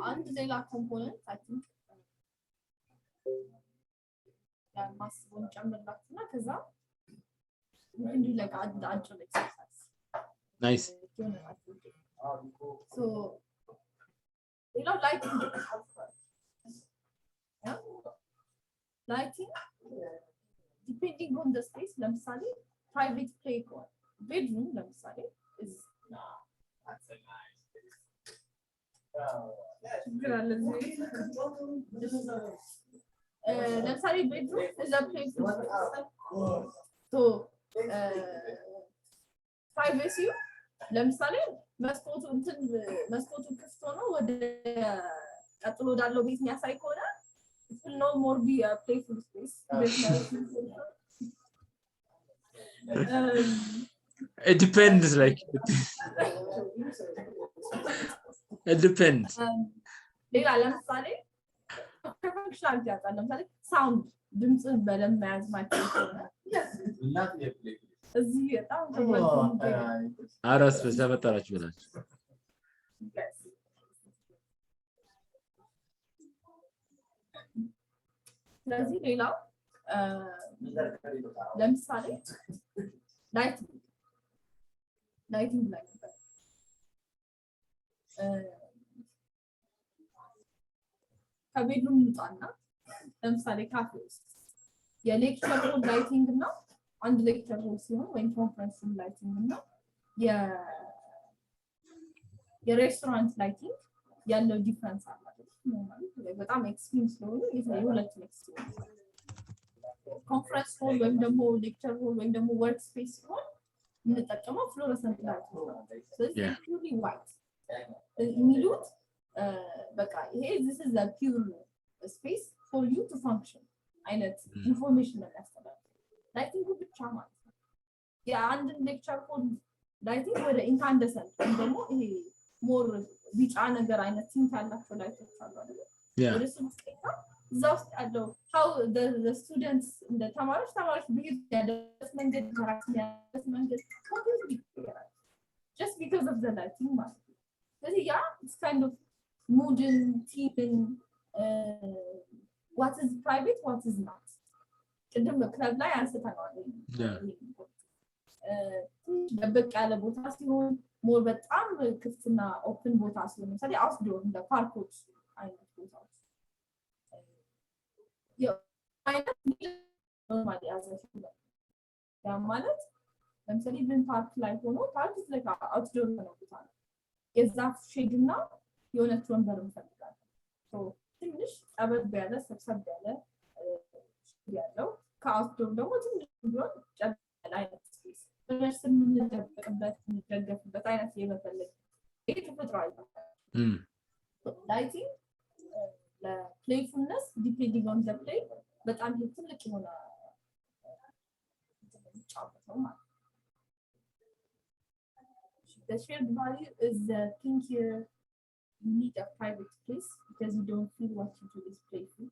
አንድ ሌላ ኮምፖነንት I think ማስቦን ጨምርላችሁና ከዛ እንዲህ like አጭር exercise nice so lighting lighting depending on the space ለምሳሌ private play bedroom ለምሳሌ is that's a nice ለምሳሌ bedroom is a playful so privacy ለምሳሌ መስኮቱ ክፍት ሆኖ ወደ ቀጥሎ ወዳለው ቤት የሚያሳይ ከሆነ it will no more be a playful space it depends like it depends ሌላ ለምሳሌ functionality ያጣል ለምሳሌ sound ድምጽ በደንብ መያዝ ማይችል ከሆነ እዚህ በጣም አራስ በተፈጠራችሁ ብላችሁ ስለዚህ ሌላው ለምሳሌ ላይቲንግ ላይ ከቤድሩም እንውጣና ለምሳሌ ካፌ ውስጥ የሌክቸር ሆል ላይቲንግ እና አንድ ሌክቸር ሆል ሲሆን ወይም ኮንፈረንስ ሩም ላይቲንግ እና የሬስቶራንት ላይቲንግ ያለው ዲፈረንስ አለ ማለት በጣም ኤክስትሪም ስለሆነ የሁለት ኤክስትሪም ኮንፈረንስ ሆል ወይም ደግሞ ሌክቸር ሆል ወይም ደግሞ ወርክ ስፔስ ሲሆን የምንጠቀመው ፍሎረሰንት ላይት ነው ስለዚህ ፒውርሊ ዋይት የሚሉት በቃ ይሄ this is a pure space for you to function አይነት ኢንፎርሜሽን ነው ያስተላልፋል ላይቲንግ ብቻ ማለት ነው የአንድ ሌክቸር ሆል ላይቲንግ ወደ ኢንካንደሰንት ደግሞ ይሄ ሞር ቢጫ ነገር አይነት ቲንት ያላቸው ላይቶች አሉ አይደል ወደ ስምስከታ እዛ ውስጥ ያለው how the students እንደ ተማሪዎች ቢሄድ ያደረስ መንገድ ያደረስ መንገድ completely just because of the lighting ማለት ነው ስለዚህ ያ it's kind of mooding teaming what is private what is not ቅድም ክለብ ላይ አንስተናል ደበቅ ያለ ቦታ ሲሆን ሞር በጣም ክፍትና ኦፕን ቦታ ሲሆን ለምሳሌ አውትዶር እንደ ፓርኮች አይነት ቦታዎች አይነት ኖርማሊ ያዘችው ያ ማለት ለምሳሌ ብን ፓርክ ላይ ሆኖ ፓርክ ላይ አውትዶር ነው ቦታ ነው የዛፍ ሼድ እና የሆነ ወንበር እንፈልጋለን ሶ ትንሽ ጠበብ ያለ ሰብሰብ ያለ ያለው ከአውትዶር ደግሞ ትንሽ ቢሆን ጨምር አይነት ስፔስ በነርስ የምንደገፍበት አይነት የመፈለግ ይሄ ተፈጥሯዊ ላይቲንግ ለፕሌይፉልነስ ዲፔንዲንግ ኦን ዘ ፕሌይ በጣም ትልቅ የሆነ ጫወተው ማለት The shared value is the thing here you need a private place because you don't feel what you do is playful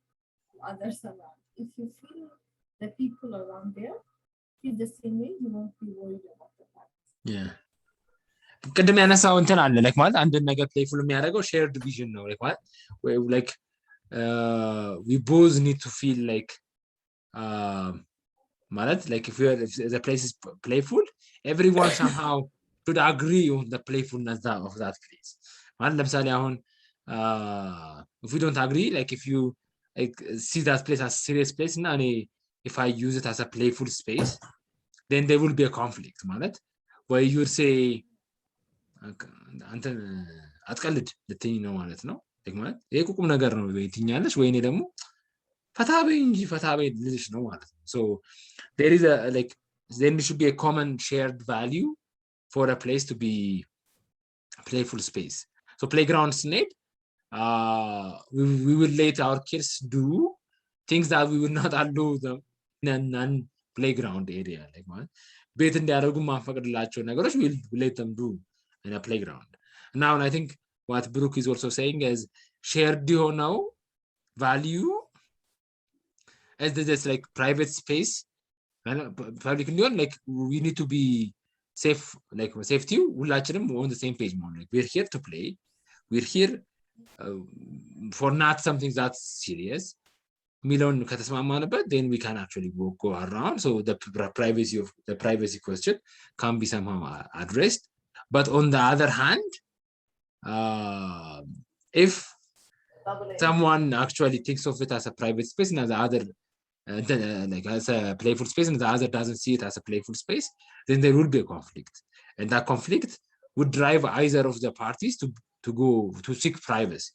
to others around. If you feel the people around there feel the same way, you won't be worried about the fact. Yeah. ቅድም ያነሳው እንትን አለ like ማለት አንድ ነገር playful የሚያደርገው shared vision ነው like we both need to feel like ማለት like if the place is playful everyone somehow should agree on the playfulness of that place ማለት ለምሳሌ አሁን if we don't agree like if you like see that place as a serious place እና እኔ if I use it as a playful space then there will be a conflict ማለት where you would say አንተ አትቀልድ ልትኝ ነው ማለት ነው ማለት ይሄ ቁም ነገር ነው ወይትኛለሽ ወይ እኔ ደግሞ ፈታበይ እንጂ ፈታበይ ልልሽ ነው ማለት ነው so there is a like then there should be a common shared value for a place to be a playful space so playgrounds need we will let our kids do things that we will not allow them in a non-playground area like ማለት ቤት እንዲያደርጉ ማፈቅድላቸው ነገሮች we will let them do in a playground now and I think what Brooke is also saying is shared now value as this like private space and public like we need to be safe like safety ሁላችንም on the same page more like we're here to play we're here for not something that's serious ሚለውን ከተስማማንበት then we can actually go around so the privacy question can be somehow addressed but on the other hand if someone actually thinks of it as a private space and the other like as a playful space and the other doesn't see it as a playful space then there will be a conflict and that conflict would drive either of the parties to go to seek privacy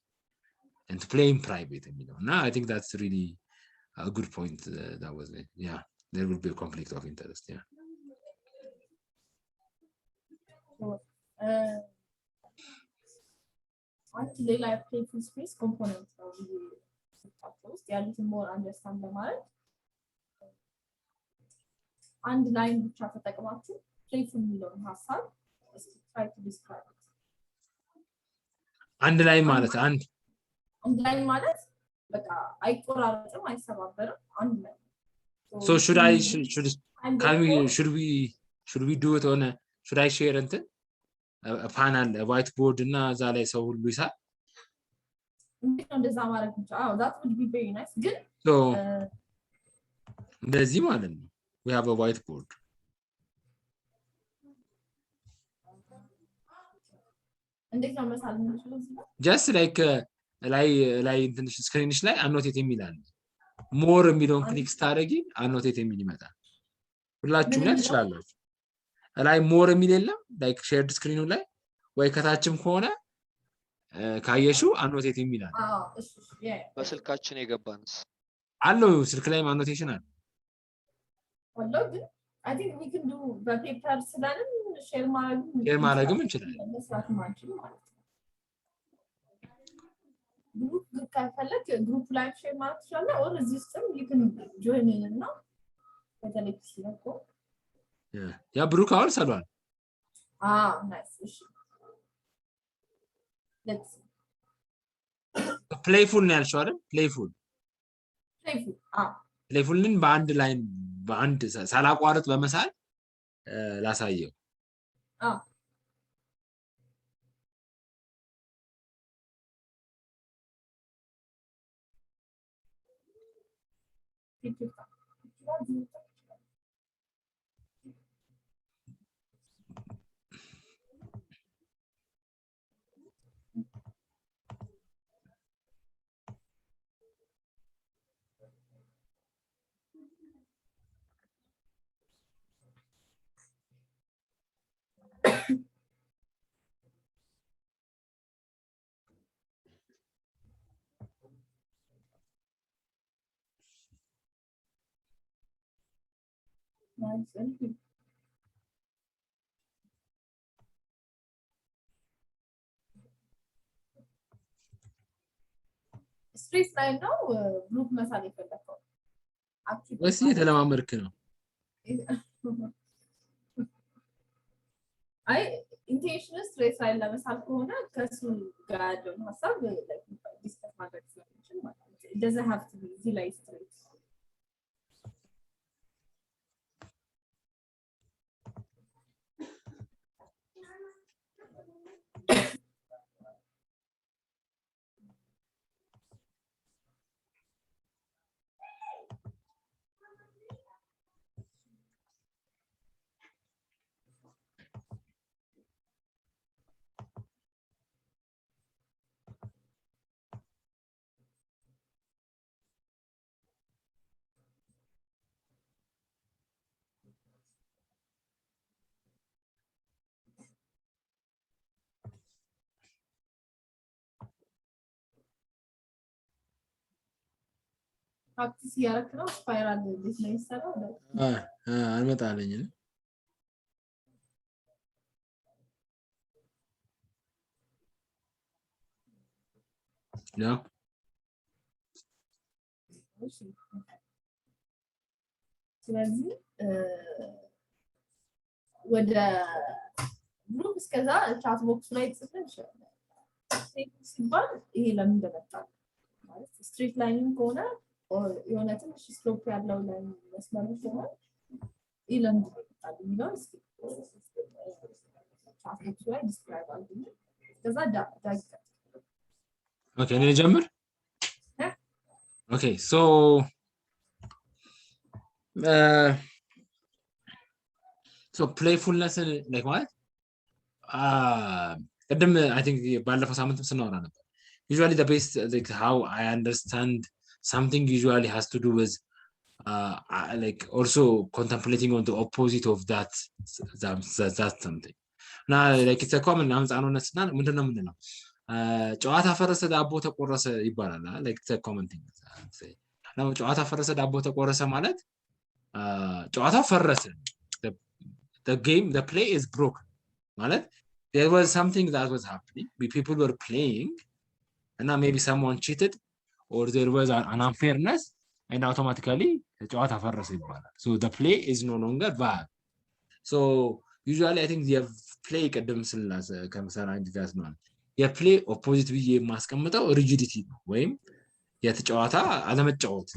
and to play in private now I think that's really a good point that was it yeah there will be a conflict of interest yeah actually like playful space component of the ያሉትን more understand በማለት አንድ ላይን ብቻ ተጠቅማችሁ playful የሚለውን ሐሳብ try to describe it አንድ ላይ ማለት አንድ ላይ ማለት በቃ አይቆራረጥም አይሰባበርም አንድ ላይ so should we do it on should I share እንትን a panel a whiteboard እና እዛ ላይ ሰው ሁሉ ይሳል እንደዛ ማድረግ ብቻ that would be very nice ግን so እንደዚህ ማለት ነው we have a whiteboard እንዴት ነው መሳል የምንችለው just like ላይ እንትንሽ ስክሪንሽ ላይ annotate የሚላል more የሚለውን ክሊክ ስታደርጊ annotate የሚል ይመጣል ሁላችሁም ላይ ትችላላችሁ ላይ more የሚል የለም like shared screen ላይ ወይ ከታችም ከሆነ ካየሽው annotate የሚል አለ እሺ በስልካችን የገባንስ አለው ስልክ ላይ annotation አለ ወላሂ ግን I think we can do the paper ስላልን ሼር ማድረግም እንችላለን መስራት ማንችል ማለት ነው ግሩፕ ከፈለክ ግሩፕ ላይ ሼር ማድረግ ትችላለህ or እዚህ ውስጥም you can join in እና በተለይ ሲለኮ ያ ብሩክ አሁን ሰሏል nice እሺ let's playful ነው ያልሽው አይደል playful playfulን በአንድ ላይ በአንድ ሳላቋርጥ በመሳል ላሳየው Nice. Thank you. Straight line now, group መሳል የፈለከው ወይስ የተለማመድክ ነው? አይ ኢንቴንሽን ስትሬት ላይን ለመሳል ከሆነ ከሱ ጋር ያለውን ሀሳብ ዲስከስ ማድረግ ስለምንችል ማለት ነው። It doesn't have to be easy like straight. ፕራክቲስ ያረክ ነው ስፓይራል እንዴት ነው የሚሰራው? አልመጣለኝም። ነው ስለዚህ ወደ ግሩፕ እስከዛ ቻት ቦክስ ላይ ጽፈን ሲባል ይሄ ለምን እንደመጣ ማለት ስትሪት ላይን ከሆነ የሆነ ትንሽ ስሎፕ ያለው ላይ መስመር ከሆነ ይሄ ለምን እንደመጣ የሚለው ቻት ቦክስ ላይ ዲስክራይብ አድርጉ። ከዛ ዳግ ኦኬ እኔ ልጀምር። ኦኬ ሶ playfulness like what ቅድም I think ባለፈው ሳምንትም ስናወራ ነበር usually the best like how I understand something usually has to do with like also contemplating on the opposite of that something now like it's a common አንጻኖነት እና ምንድነው ጨዋታ ፈረሰ ዳቦ ተቆረሰ ይባላል like it's a common thing now ጨዋታ ፈረሰ ዳቦ ተቆረሰ ማለት ጨዋታው ፈረሰ the game the play is broken ማለት there was something that was happening people were playing and now maybe someone cheated or there was an unfairness and automatically ጨዋታ ፈረሰ ይባላል so the play is no longer valid so usually I think the play ቀደም ስላሰ ከመሰራ እንዲጋስ ነው የፕሌይ ኦፖዚት ብዬ የማስቀምጠው rigidity ነው ወይም የተጨዋታ አለመጫወት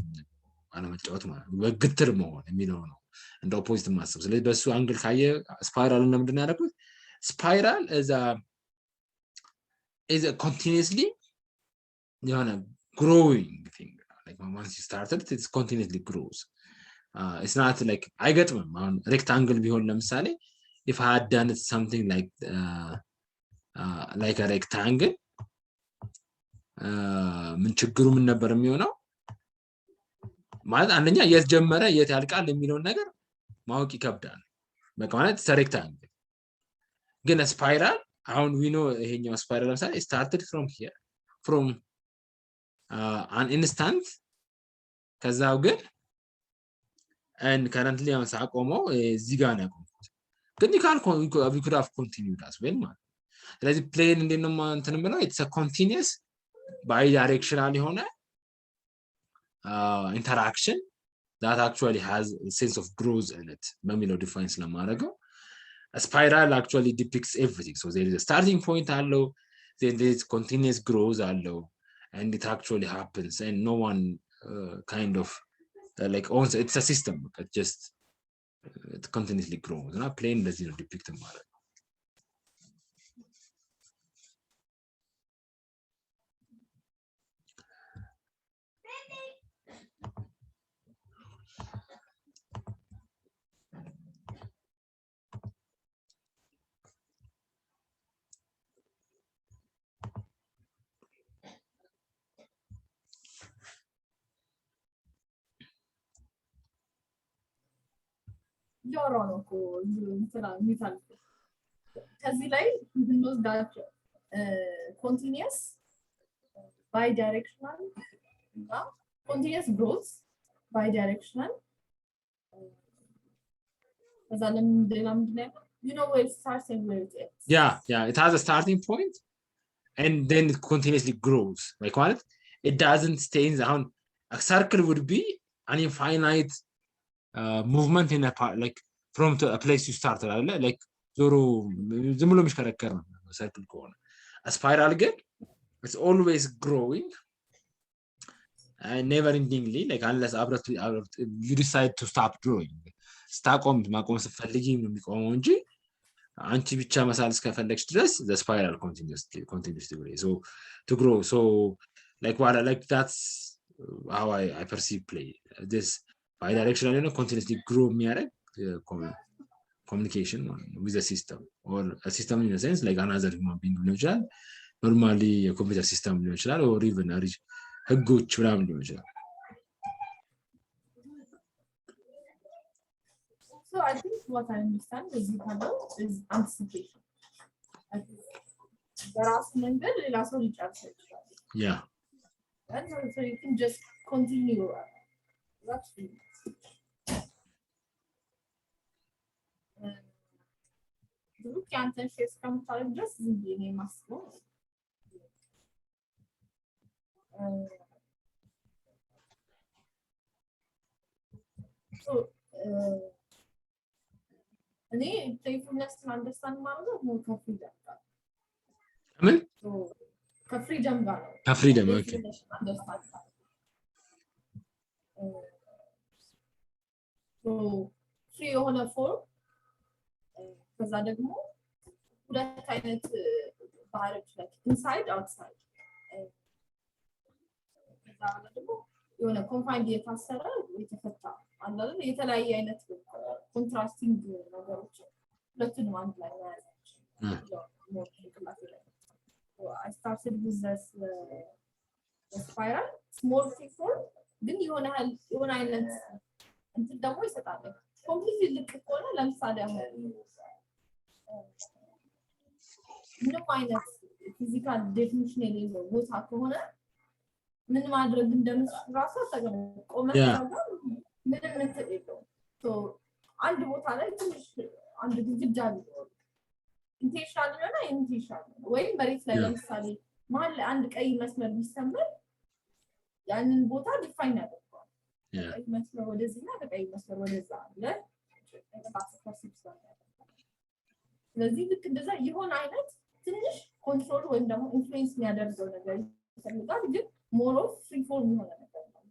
ማለት በግትር መሆን የሚለው ነው እንደ ኦፖዚት ማሰብ ስለዚህ በሱ አንግል ካየ ስፓይራል እና ምንድነው ያደረኩት ስፓይራል is a continuously የሆነ growing thing like once you started it continuously grows it's not like አይገጥምም አሁን ሬክታንግል ቢሆን ለምሳሌ if I had done something like a rectangle ምን ችግሩ ምን ነበር የሚሆነው ማለት አንደኛ የት ጀመረ የት ያልቃል የሚለው ነገር ማወቅ ይከብዳል በቃ ማለት rectangle ግን ስፓይራል አሁን we know ይሄኛው ስፓይራል ለምሳሌ started from here from an instant ከዛው ግን and currently አሁን ሳቆመው እዚህ ጋር ነው ያቆምኩት ግን we could have continued as well ማለት ስለዚህ ፕሌን እንደነው እንትን ብለው it's a continuous bi-directional የሆነ interaction that actually has a sense of growth in it በሚለው ዲፋይን ስለማደርገው a spiral actually depicts everything so there is a starting point allow then there is continuous growth allow and it actually happens and no one kind of like owns it's a system it just it continuously grows and a plane does you know depict ማለት ጆሮኖኮ እንትና ሚታል ከዚህ ላይ ምንወስዳቸው continuous bi-directional እና continuous growth bi-directional You know where it starts and where it ends. Yeah, it has a starting point and then it continuously grows. Like what? It doesn't stay in the hand. A circle would be an infinite movement in a part, like from to a place you started, like zoro ዝምሎ የሚሽከረከር ነው circle ከሆነ a spiral ግን it's always growing and never endingly, like unless you decide to stop growing. ስታቆም ማቆም ስትፈልጊ ነው የሚቆመው እንጂ አንቺ ብቻ መሳል እስከፈለግሽ ድረስ the spiral continues to grow. So to grow, so like what, like that's how I perceive play. This bidirectional, you know, continuously grow የሚያደርግ communication with the system, or a system in a sense like another human being ሊሆን ይችላል, normally a computer system ሊሆን ይችላል, or even ህጎች ምናምን ሊሆን ይችላል. So I think what I understand is anticipation. There are some Yeah. So you can just continue. That's you can't share some time just in a mask. So playfulness to understand more freedom. Amen. So freedom, okay. Understand. So free on a form. ከዛ ደግሞ ሁለት አይነት ባህሪዎች ላይ inside outside ከዛ ደግሞ የሆነ ኮንፋይንድ የታሰረ የተፈታ አንዳንድ የተለያየ አይነት ኮንትራስቲንግ ነገሮች ሁለቱንም አንድ ላይ ያያዛቸው I started with this spiral small form ግን የሆነ አይነት እንትን ደግሞ ይሰጣል ኮምፕሊትሊ ልክ ከሆነ ለምሳሌ ምንም አይነት ፊዚካል ዴፊኒሽን የሌለው ቦታ ከሆነ ምን ማድረግ እንደምትችል ራሱ ቆመን ምንም እንትን የለውም። አንድ ቦታ ላይ ትንሽ አንድ ግድግዳ አለው ኢንቴንሽናል እና ኢንቴንሽናል ወይም መሬት ላይ ለምሳሌ መሀል ላይ አንድ ቀይ መስመር ቢሰመር ያንን ቦታ ዲፋይን ያደርገዋል። ቀይ መስመር ወደዚህና ቀይ መስመር ወደዛ አለ ስለዚህ ልክ እንደዛ የሆነ አይነት ትንሽ ኮንትሮል ወይም ደግሞ ኢንፍሉዌንስ የሚያደርገው ነገር ይፈልጋል ግን ሞር ኦፍ ፍሪ ፎርም የሆነ ነገር ነው።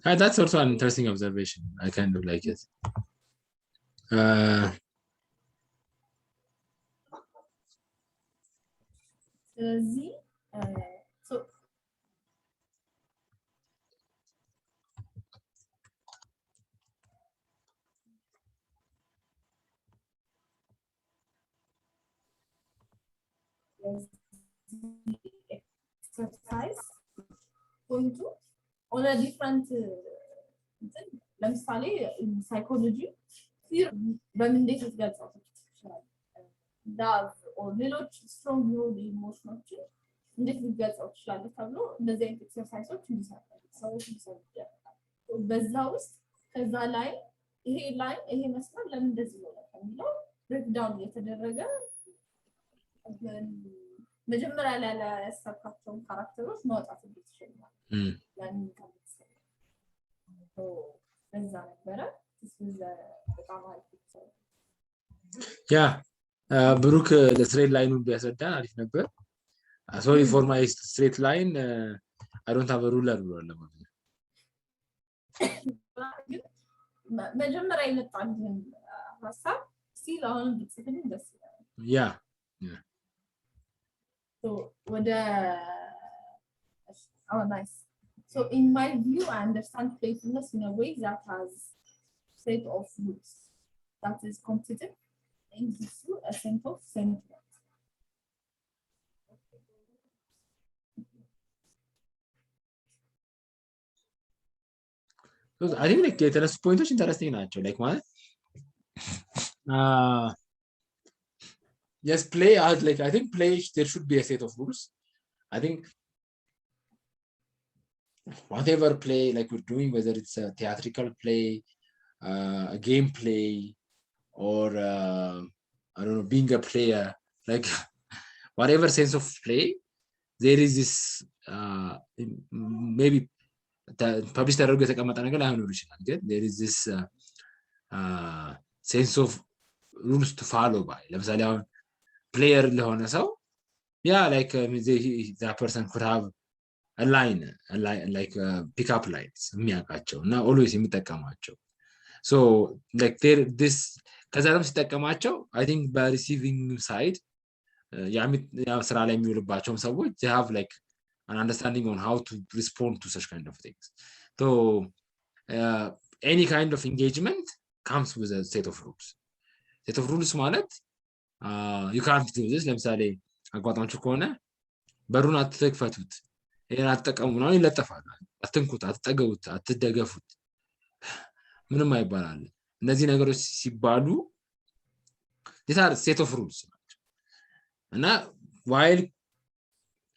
That's also an interesting observation. I kind of like it. So exercise going to on a different ለምሳሌ ሳይኮሎጂ ፊር በምንዴት ልትገልጸው ትችላለህ? ዳቭ ኦር ሌሎች ስትሮንግ የሆኑ ኢሞሽኖችን እንዴት ልትገልጸው ትችላለህ ተብሎ እንደዚህ አይነት ኤክሰርሳይሶች እንዲሰሩ ሰዎች እንዲሰሩ ይደረጋል። በዛ ውስጥ ከዛ ላይ ይሄ መስመር ለምን እንደዚህ ነው የሚለው ብሬክዳውን የተደረገ መጀመሪያ ላይ ያሳካቸውን ካራክተሮች ማውጣት እንዲችላል ያንን በዛ ነበረ በጣም አሪፍ ብሩክ ለስትሬት ላይኑን ቢያስረዳን አሪፍ ነበር። sorry for my straight line, I don't have a ruler ብሏል ማለት ነው። መጀመሪያ የመጣልኝ ሀሳብ ሲል አሁን ብትጽፍልኝ ደስ ይላል። So nice. So in my view, I understand playfulness in a way that has set of rules that is competitive and gives you a sense of sentiment. So I think like የተነሱ ፖይንቶች ኢንተረስቲንግ ናቸው። like ማለት yes, play like I think play there should be a set of rules. I think whatever play like we're doing, whether it's a theatrical play, a game play, or I don't know, being a player, like whatever sense of play, there is this maybe published ተደርጎ የተቀመጠ ነገር ላይሆን ይችላል ግን there is this sense of rules to follow by ለምሳሌ አሁን player ለሆነ ሰው like that person could have a line like pick up lines የሚያውቃቸው እና always የሚጠቀማቸው so like there this ከዛ ደግሞ ሲጠቀማቸው I think by receiving side ያ ስራ ላይ የሚውልባቸው ሰዎች they have like an understanding on how to respond to such kind of things. So any kind of engagement comes with a set of rules. Set of rules ማለት you can't do this. ለምሳሌ አጓጣንቹ ከሆነ በሩን አትክፈቱት፣ ይሄን አትጠቀሙ ነው ይለጠፋል። አትንኩት፣ አትጠገቡት፣ አትደገፉት ምንም አይባላል። እነዚህ ነገሮች ሲባሉ these are set of rules. እና while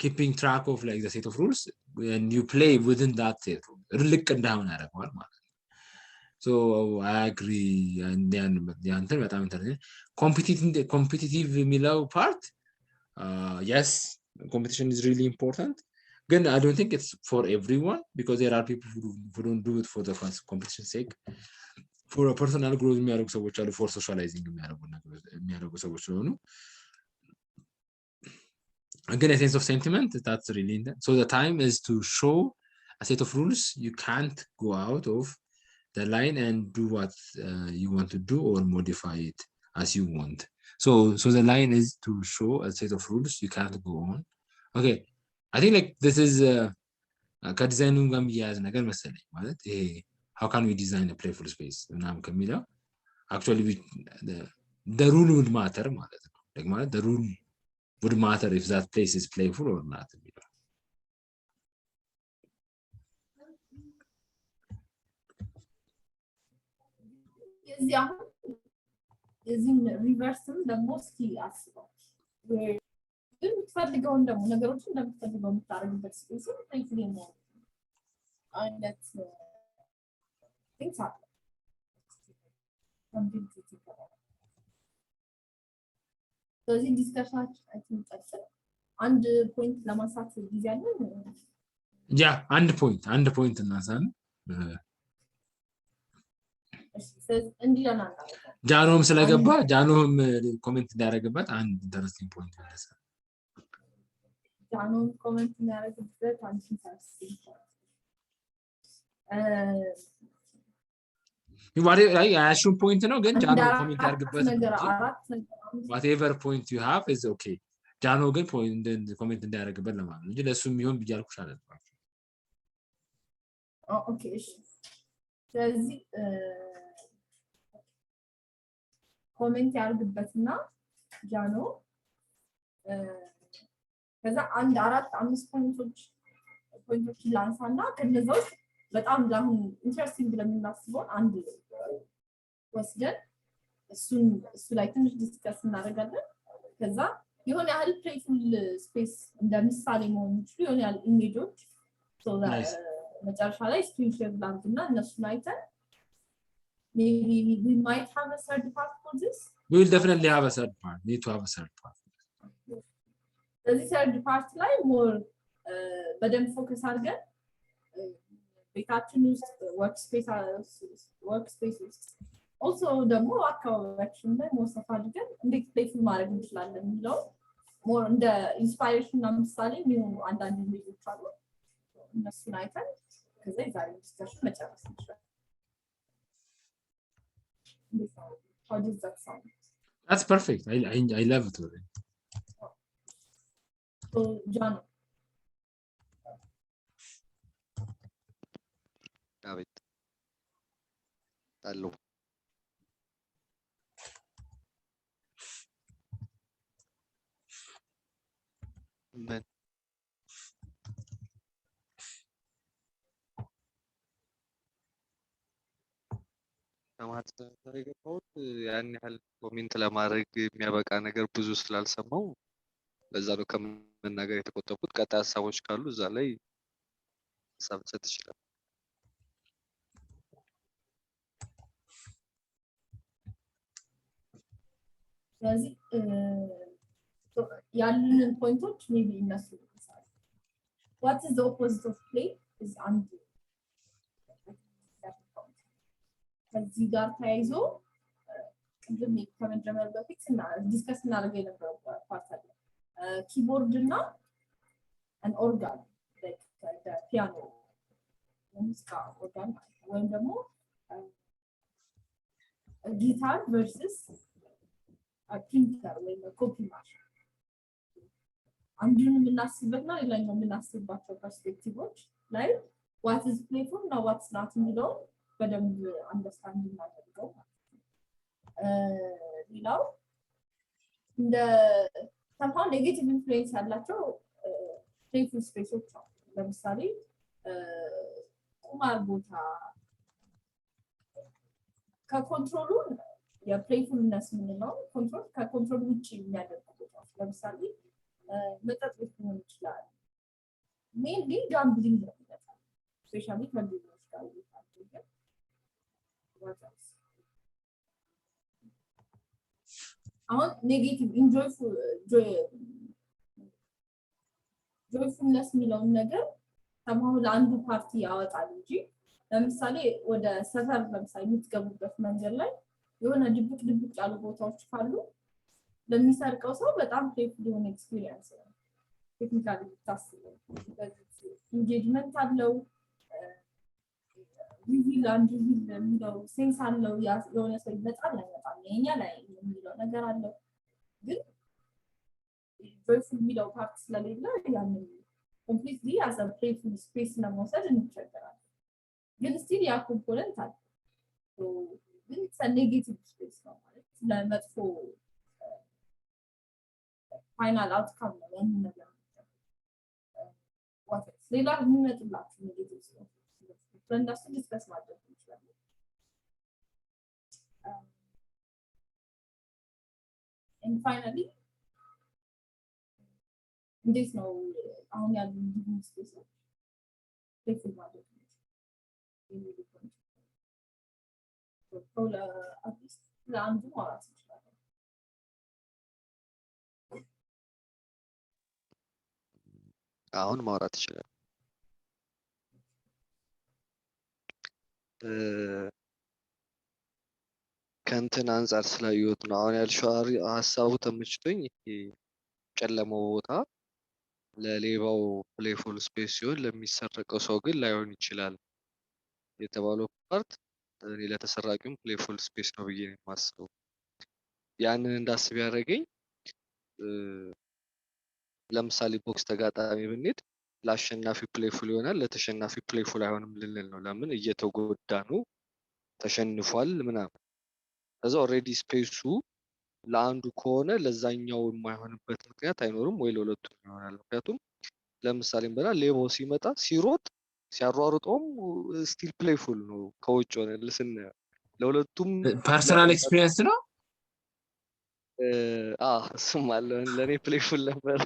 keeping track of like the set of rules when you play within that set of rules ልቅ እንዳይሆን ያደርገዋል ማለት ነው so I agree and ያንተን በጣም competitive የሚለው part yes competition is really important ግን I don't think it's for everyone because there are people who don't do it for the competition sake for a personal growth የሚያደርጉ ሰዎች አሉ for socializing የሚያደርጉ ሰዎች ስለሆኑ again a sense of sentiment that's really so the time is to show a set of rules you can't go out of the line and do what you want to do or modify it as you want so the line is to show a set of rules you can't go on okay I think like this is ከዲዛይኑ ጋር የሚያያዝ ነገር መሰለኝ ማለት how can we design a playful space ምናምን ከሚለው actually the rule would matter ማለት ነው like ማለት the rule would matter if that place is playful or not. የዚህም ሪቨርስም ደግሞ እስኪ አስበው ግን የምትፈልገውን ደግሞ ነገሮችን እንደምትፈልገው የምታደርግበት ስፔስ ፕሌይፉል ነው አይነት ቲንክስ አለ ስለዚህ ዲስከሽናችን አይተንጨርስ አንድ ፖይንት ለማንሳት ጊዜ አለን ያ አንድ ፖይንት እናሳን እንዲያና ጃኖም ስለገባ ጃኖም ኮሜንት እንዳደረገበት አንድ ኢንተረስቲንግ ፖይንት አለሰ ጃኖም ኮሜንት እንዳደረገበት አንድ ኢንተረስቲንግ አሽን ፖይንት ነው ግን ጃኖ ኮሜንት ያርግበት whatever point you have is okay ጃኖ ግን ፖይንት ኮሜንት እንዳያደርግበት ለማለት እንጂ ለሱም ይሁን ብያልኩሽ አይደል ኦኬ ስለዚህ ኮሜንት ያርግበትና ጃኖ ከዛ አንድ 4-5 ፖይንቶች ላንሳና ከነዛው በጣም ለምን ኢንተረስቲንግ ለምናስበው አንድ ወስደን እሱ ላይ ትንሽ ዲስከስ እናደርጋለን ከዛ የሆነ ያህል ፕሌይፉል ስፔስ እንደምሳሌ መሆን ይችላል የሆነ ያህል ኢሜጆች መጨረሻ ላይ ስክሪን ሼር ላድርግና እነሱን አይተን maybe we might have a third part for this we will definitely have a third part need to have a third part this third part ላይ more በደንብ ፎከስ አድርገን ቤታችን ውስጥ workspace ውስጥ also ደግሞ አካባቢያችን ላይ ሞሰፍ አድርገን እንዴት ፕሌይፉል ማድረግ እንችላለን የሚለው more እንደ ኢንስፓይሬሽን እና ምሳሌ የሚሆኑ አንዳንድ ኢሜጆች አሉ እነሱን አይተን ከዛ የዛሬ ዲስከሽን መጨረስ እንችላለን How does that sound? That's perfect. I love it already. So, John. David. Hello. Man. የገባሁት ያን ያህል ኮሜንት ለማድረግ የሚያበቃ ነገር ብዙ ስላልሰማው ለዛ ነው ከመናገር የተቆጠብኩት ቀጣይ ሀሳቦች ካሉ እዛ ላይ ሀሳብ ልሰጥ ይችላል። ስለዚህ ያሉንን ፖይንቶች ሜቢ እነሱ ይመስላል። what is the opposite of play is undo ከዚህ ጋር ተያይዞ ቅድም ከመጀመር በፊት እና ዲስከስ እናደርግ የነበረው ፓርት አለ ኪቦርድ እና an organ like the piano ሙዚቃ ኦርጋን ወይም ደግሞ ጊታር versus ፕሪንተር ወይም ኮፒ ማሽን አንዱን የምናስብበትና ሌላኛው የምናስብባቸው ፐርስፔክቲቮች ላይ what is playful እና what's not የሚለው በደንብ አንደርስታንድ እናደርገው ማለት ነው። ሌላው እንደ somehow ኔጌቲቭ ኢንፍሉዌንስ ያላቸው playful spaces አሉ። ለምሳሌ ቁማር ቦታ ከኮንትሮሉ የፕሌይፉልነስ ምንለው ኮንትሮል ከኮንትሮል ውጪ የሚያደርጉ ቦታዎች ለምሳሌ መጠጥ ቤት ሊሆን ይችላል። ሜንሊ ጋምብሊንግ ነው የሚመጣው ስፔሻሊ ከልጆች ጋር ይታደርጋል። አሁን ኔጌቲቭ ጆይፉልነስ የሚለውን ነገር ሰማሁ ለአንዱ ፓርቲ ያወጣል እንጂ ለምሳሌ ወደ ሰፈር ለምሳሌ የምትገቡበት መንገድ ላይ የሆነ ድብቅ ያሉ ቦታዎች ካሉ ለሚሰርቀው ሰው በጣም ፕሌይፉል የሆነ ኤክስፒሪየንስ ነው። ቴክኒካሊ ታስበው ኢንጌጅመንት አለው ሪቪል የሚለው ሴንስ አለው የሆነ ሰው ይመጣል አይመጣም የኛ ላይ የሚለው ነገር አለው ግን ጆይፉል የሚለው ፓርት ስለሌለ ያንን ኮምፕሊትሊ አስ አ ፕሌይፉል ስፔስ ለመውሰድ እንቸገራለን። ግን ስቲል ያ ኮምፖነንት አለ ግን ኔጌቲቭ ስፔስ ነው ማለት ለመጥፎ ፋይናል አውትካም ነው ያንን ነገር ሌላ የሚመጡላችሁ ኔጌቲቭ ስፔስ በእነሱ ዲስከስ ማድረግ እንችላለን። and finally እንዴት ነው አሁን ያሉ ሊቪንግ ስፔሶች ፕሌይፉል ማድረግ አትሊስት ለአንዱ ማውራት እንችላለን። አሁን ማውራት ይችላል። ከእንትን አንጻር ስላየሁት ነው አሁን ያልሽው ሀሳቡ ተመችቶኝ። ይሄ ጨለማው ቦታ ለሌባው ፕሌይፉል ስፔስ ሲሆን ለሚሰረቀው ሰው ግን ላይሆን ይችላል የተባለው ፓርት እኔ ለተሰራቂውም ፕሌይፉል ስፔስ ነው ብዬ ነው የማስበው። ያንን እንዳስብ ያደረገኝ ለምሳሌ ቦክስ ተጋጣሚ ብንሄድ ለአሸናፊው ፕሌይፉል ይሆናል ለተሸናፊ ፕሌይፉል አይሆንም ልንል ነው። ለምን እየተጎዳ ነው ተሸንፏል ምናምን። ከዛ ኦልሬዲ ስፔሱ ለአንዱ ከሆነ ለዛኛው የማይሆንበት ምክንያት አይኖርም ወይ ለሁለቱም ይሆናል። ምክንያቱም ለምሳሌ በላ ሌባው ሲመጣ ሲሮጥ ሲያሯሩጠውም ስቲል ፕሌይፉል ነው ከውጭ ሆነ ስናየው ለሁለቱም ፐርሰናል ኤክስፒሪየንስ ነው። እሱም አለ ለእኔ ፕሌይፉል ነበር።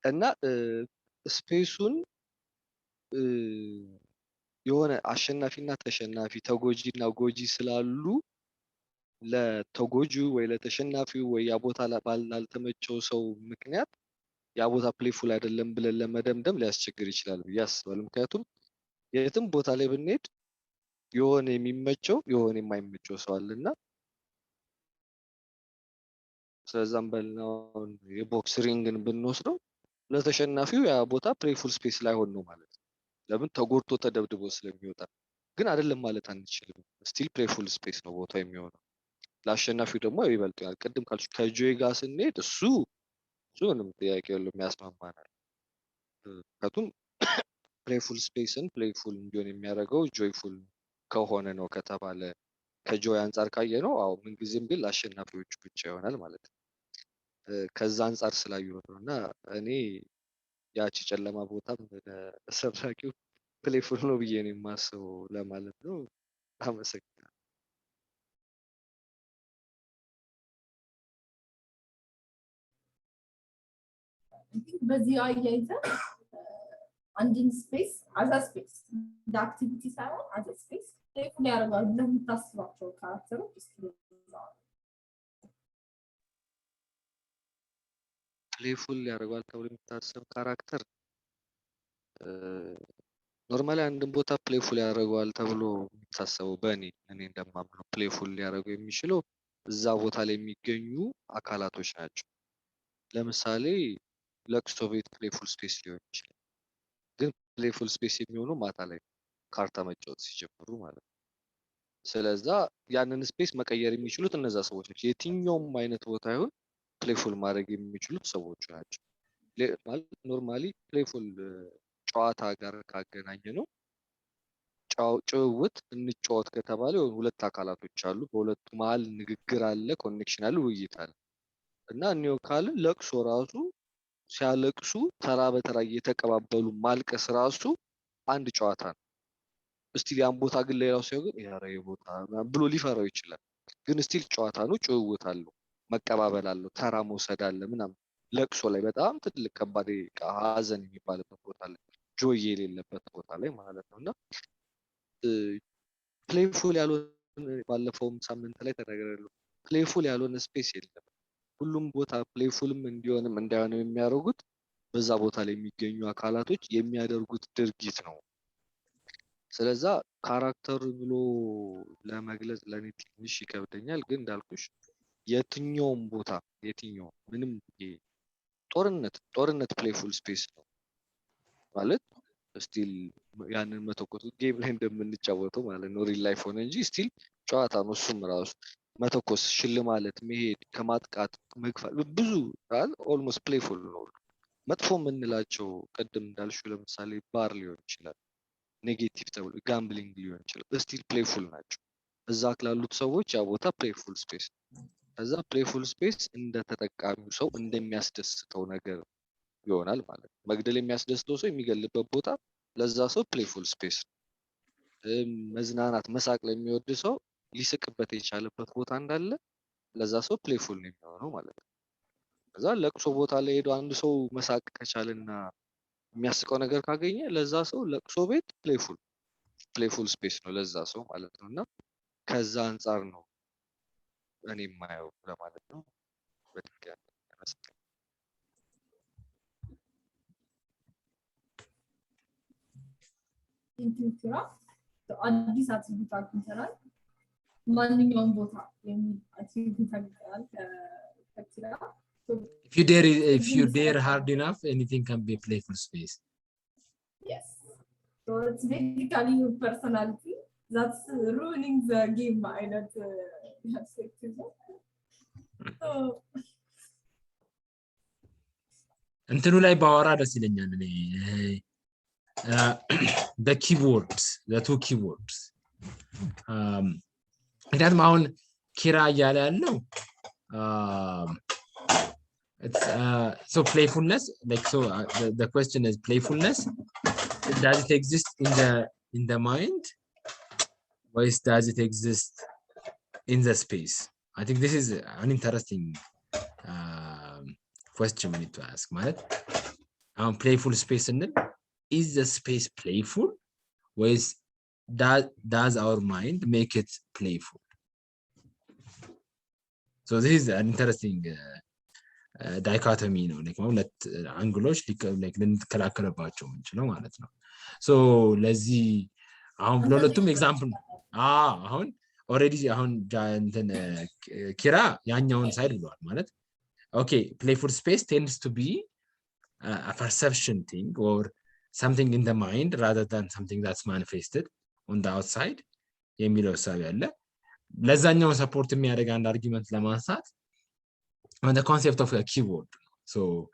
እና ስፔሱን የሆነ አሸናፊና ተሸናፊ ተጎጂና ጎጂ ስላሉ ለተጎጂው ወይ ለተሸናፊው ወይ ያ ቦታ ላልተመቸው ሰው ምክንያት ያ ቦታ ፕሌይፉል አይደለም ብለን ለመደምደም ሊያስቸግር ይችላል ብዬ አስባለሁ። ምክንያቱም የትም ቦታ ላይ ብንሄድ የሆነ የሚመቸው የሆነ የማይመቸው ሰው አለና ስለዛም በልናውን የቦክስ ሪንግን ብንወስደው ለተሸናፊው ያ ቦታ ፕሌይፉል ስፔስ ላይሆን ነው ማለት ነው። ለምን ተጎድቶ ተደብድቦ ስለሚወጣ። ግን አይደለም ማለት አንችልም። ስቲል ፕሌይፉል ስፔስ ነው ቦታው የሚሆነው። ለአሸናፊው ደግሞ ይበልጣል። ቅድም ካልሽ ከጆይ ጋር ስንሄድ እሱ ምንም ጥያቄ የለውም ያስማማናል። ምክንያቱም ፕሌይፉል ስፔስን ፕሌይፉል እንዲሆን የሚያደርገው ጆይፉል ከሆነ ነው ከተባለ ከጆይ አንጻር ካየ ነው አዎ ምንጊዜም ግን ለአሸናፊዎቹ ብቻ ይሆናል ማለት ነው። ከዛ አንጻር ስላየሁት ነው። እና እኔ ያቺ ጨለማ ቦታም ለተሰራቂው ፕሌይፉል ነው ብዬ ነው የማስበው ለማለት ነው። አመሰግናለሁ። በዚህ አያይዘ አንድን ስፔስ as a space the activity ሳይሆን as a space ፕሌይፉል ያደርጋሉ ለምታስባቸው ካራክተሮች እስኪ ፕሌይፉል ያደርጋል ተብሎ የሚታሰብ ካራክተር ኖርማሊ አንድን ቦታ ፕሌይፉል ያደርጋል ተብሎ የሚታሰበው እኔ እንደማምነው ፕሌይፉል ሊያደርገው የሚችለው እዛ ቦታ ላይ የሚገኙ አካላቶች ናቸው። ለምሳሌ ለቅሶ ቤት ፕሌይፉል ስፔስ ሊሆን ይችላል። ግን ፕሌይፉል ስፔስ የሚሆነው ማታ ላይ ካርታ መጫወት ሲጀምሩ ማለት ነው። ስለዛ ያንን ስፔስ መቀየር የሚችሉት እነዛ ሰዎች ናቸው። የትኛውም አይነት ቦታ ይሁን ፕሌይፉል ማድረግ የሚችሉት ሰዎች ናቸው። ማለት ኖርማሊ ፕሌይፉል ጨዋታ ጋር ካገናኘ ነው ጭውውት እንጫወት ከተባለ ሁለት አካላቶች አሉ። በሁለቱ መሀል ንግግር አለ፣ ኮኔክሽን አለ፣ ውይይት አለ እና እኒው ካለ ለቅሶ ራሱ ሲያለቅሱ ተራ በተራ እየተቀባበሉ ማልቀስ ራሱ አንድ ጨዋታ ነው። ስቲል ያን ቦታ ግን ሌላው ሰው ግን ያረ ቦታ ብሎ ሊፈራው ይችላል። ግን ስቲል ጨዋታ ነው፣ ጭውውት አለው፣ መቀባበል አለው፣ ተራ መውሰድ አለ ምናምን። ለቅሶ ላይ በጣም ትልቅ ከባድ ሀዘን የሚባልበት ቦታ ላይ ጆይ የሌለበት ቦታ ላይ ማለት ነው እና ፕሌይፉል ያልሆነ ባለፈውም ሳምንት ላይ ተነግሬያለሁ። ፕሌይፉል ያልሆነ ስፔስ የለም። ሁሉም ቦታ ፕሌይፉልም እንዲሆንም እንዳይሆንም የሚያደርጉት በዛ ቦታ ላይ የሚገኙ አካላቶች የሚያደርጉት ድርጊት ነው። ስለዛ ካራክተር ብሎ ለመግለጽ ለኔ ትንሽ ይከብደኛል። ግን እንዳልኩሽ የትኛውም ቦታ የትኛው ምንም ጦርነት ፕሌይፉል ስፔስ ነው ማለት ስቲል ያንን መተኮስ ጌም ላይ እንደምንጫወተው ማለት ነው። ሪል ላይፍ ሆነ እንጂ ስቲል ጨዋታ ነው። እሱም ራሱ መተኮስ፣ ሽልማለት፣ መሄድ፣ ከማጥቃት መግፋት ብዙ ኦልሞስት ፕሌይፉል ነው። መጥፎ የምንላቸው ቅድም እንዳልሽው ለምሳሌ ባር ሊሆን ይችላል፣ ኔጌቲቭ ተብሎ ጋምብሊንግ ሊሆን ይችላል። ስቲል ፕሌይፉል ናቸው። እዛ ላሉት ሰዎች ያ ቦታ ፕሌይፉል ስፔስ ነው። ከዛ ፕሌይፉል ስፔስ እንደ ተጠቃሚው ሰው እንደሚያስደስተው ነገር ይሆናል ማለት ነው። መግደል የሚያስደስተው ሰው የሚገልበት ቦታ ለዛ ሰው ፕሌይፉል ስፔስ ነው። መዝናናት መሳቅ ለሚወድ ሰው ሊስቅበት የቻለበት ቦታ እንዳለ ለዛ ሰው ፕሌይፉል ነው የሚሆነው ማለት ነው። ከዛ ለቅሶ ቦታ ላይ ሄዶ አንድ ሰው መሳቅ ከቻለና የሚያስቀው ነገር ካገኘ ለዛ ሰው ለቅሶ ቤት ፕሌይፉል ስፔስ ነው ለዛ ሰው ማለት ነው። እና ከዛ አንጻር ነው እኔ የማየው ለማለት ነው። በድጋሚ ኢንቲዩቲቭ አዲስ አትሪቢዩት አግኝተናል። ማንኛውም ቦታ የሚል አትሪቢዩት አግኝተናል ከክራ if you dare hard enough, anything can be a playful space. Yes. So it's basically your personality that's ruining the game አይነት perspective. So እንትኑ ላይ ባወራ ደስ ይለኛል እኔ the keywords, the two keywords. ምክንያቱም አሁን ኪራ እያለ ያለው it's so playfulness like so the question is playfulness, does it exist in the mind or does it exist in the space? I think this is an interesting question we need to ask. ማለት አሁን playful space እንል is the space playful or does our mind make it playful? So this is an interesting dichotomy ነው like ሁለት አንግሎች ልንከላከለባቸው እንችላለን ማለት ነው። ሶ ለዚህ አሁን ለሁለቱም ኤግዛምፕል አሁን ኦሬዲ አሁን እንትን ኪራ ያኛውን ሳይድ ብለዋል ማለት ኦኬ playful space tends to be a perception thing or something in the mind rather than something that's manifested on the outside የሚለው ሐሳብ ያለ ለዛኛው ሰፖርት የሚያደርግ አንድ አርጊመንት ለማንሳት on the concept of a keyboard. So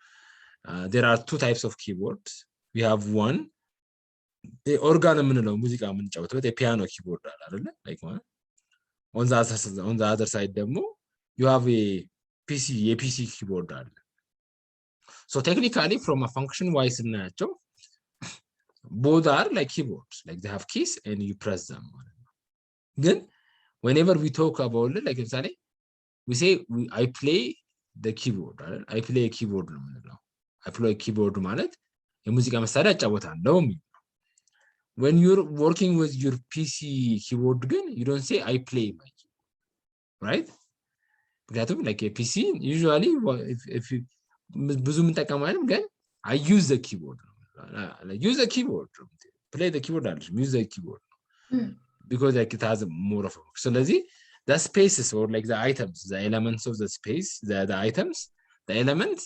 there are two types of keyboards. We have one the organ የምንለው ሙዚቃ የምንጫወትበት የፒያኖ ኪቦርድ አለ አይደል? like on the other side ደግሞ you have a PC keyboard አለ. So technically from a function wise እናያቸው both are like keyboards, like they have keys and you press them. ግን whenever we talk about it, like example we say I play the keyboard, right? I play a keyboard ነው የምንለው I play keyboard ማለት የሙዚቃ መሳሪያ እጫወታለሁ when you're working with your PC keyboard ግን you don't say I play my keyboard, right? ምክንያቱም like a PC usually if you ብዙ የምንጠቀማለን ግን I use the keyboard like use the keyboard play the keyboard use the keyboard because like it has more of a so the spaces or like the items the elements of the space the items the elements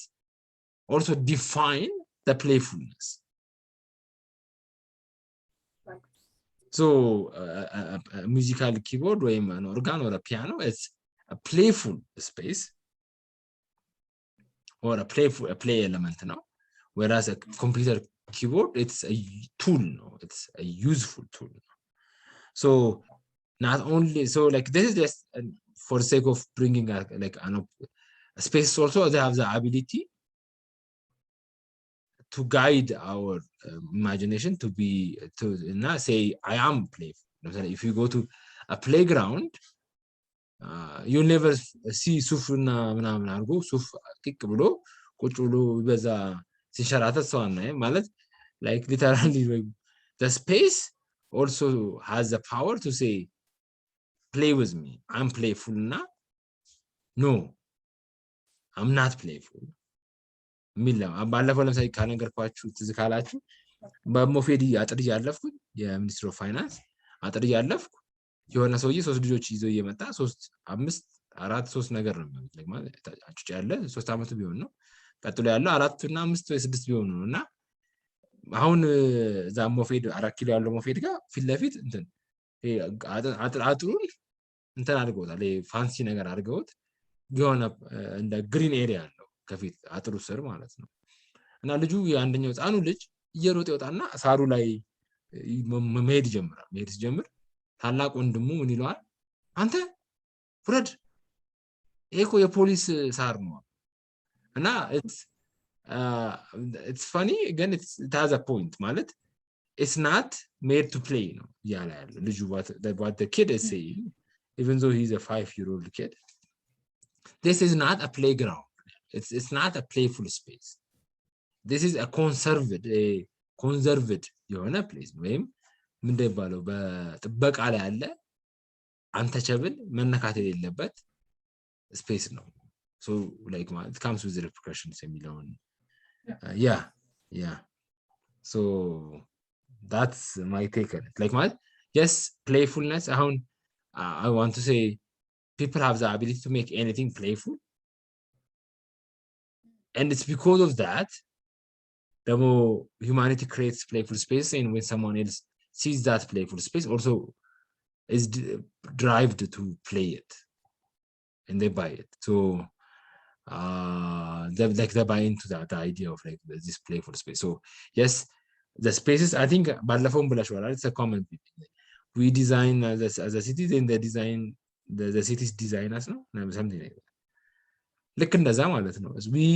also define the playfulness. So a musical keyboard or an organ or a piano is a playful space or a play element now, whereas a computer keyboard it's a tool, no? It's a useful tool. So not only so like this is just for the sake of bringing a space also they have the ability to guide our imagination to be to not say I am playful. If you go to a playground you'll never see ሱፍና ምናምን አርጎ ሱፍ ጥቅ ብሎ ቁጭ ብሎ በዛ ሲንሸራተት ሰው አናይ ማለት like literally the space also has the power to say play with me I'm playful na no I'm not playful ሚለው ባለፈው ለምሳሌ ካነገርኳችሁ ትዝ ካላችሁ በሞፌዲ አጥር ያለፍኩ የሚኒስትር ኦፍ ፋይናንስ አጥር ያለፍኩ የሆነ ሰውዬ 3 ልጆች ይዞ እየመጣ 3 5 4 3 ነገር ነው ማለት ማለት አጭጭ ያለ 3 አመት ቢሆን ነው ቀጥሎ ያለው 4 እና 5 ወይ 6 ቢሆን ነውና አሁን ዛ ሞፌድ 4 ኪሎ ያለው ሞፌድ ጋር ፊት ለፊት እንትን አጥሩን እንትን አድርገውታል ፋንሲ ነገር አድርገውት የሆነ እንደ ግሪን ኤሪያ አለው ከፊት አጥሩ ስር ማለት ነው እና ልጁ የአንደኛው ህፃኑ ልጅ እየሮጠ ይወጣና ሳሩ ላይ መሄድ ሲጀምር ታላቅ ወንድሙ ምን ይለዋል አንተ ፍረድ ኤኮ የፖሊስ ሳር ነው እና it's funny again it has a point ማለት it's not made to play ነው ያለ ያለው ልጁ what the kid is saying even though he's a 5-year-old kid this is not a playground. It's not a playful space. This is a conserved የሆነ place ወይም ምንድነው ባለው በጥበቃ ላይ ያለ untouchable መነካት የሌለበት space ነው. So like it comes with the repercussions የሚለውን yeah so that's my take on it. Like yes playfulness I want to say people have the ability to make anything playful. And it's because of that the more humanity creates playful space and when someone else sees that playful space also is driven to play it and they buy it so they buy into that the idea of like this playful space so yes the spaces I think balafon bulashwala it's a common thing we design as a city then they design the cities designers no something like that ልክ እንደዛ ማለት ነው we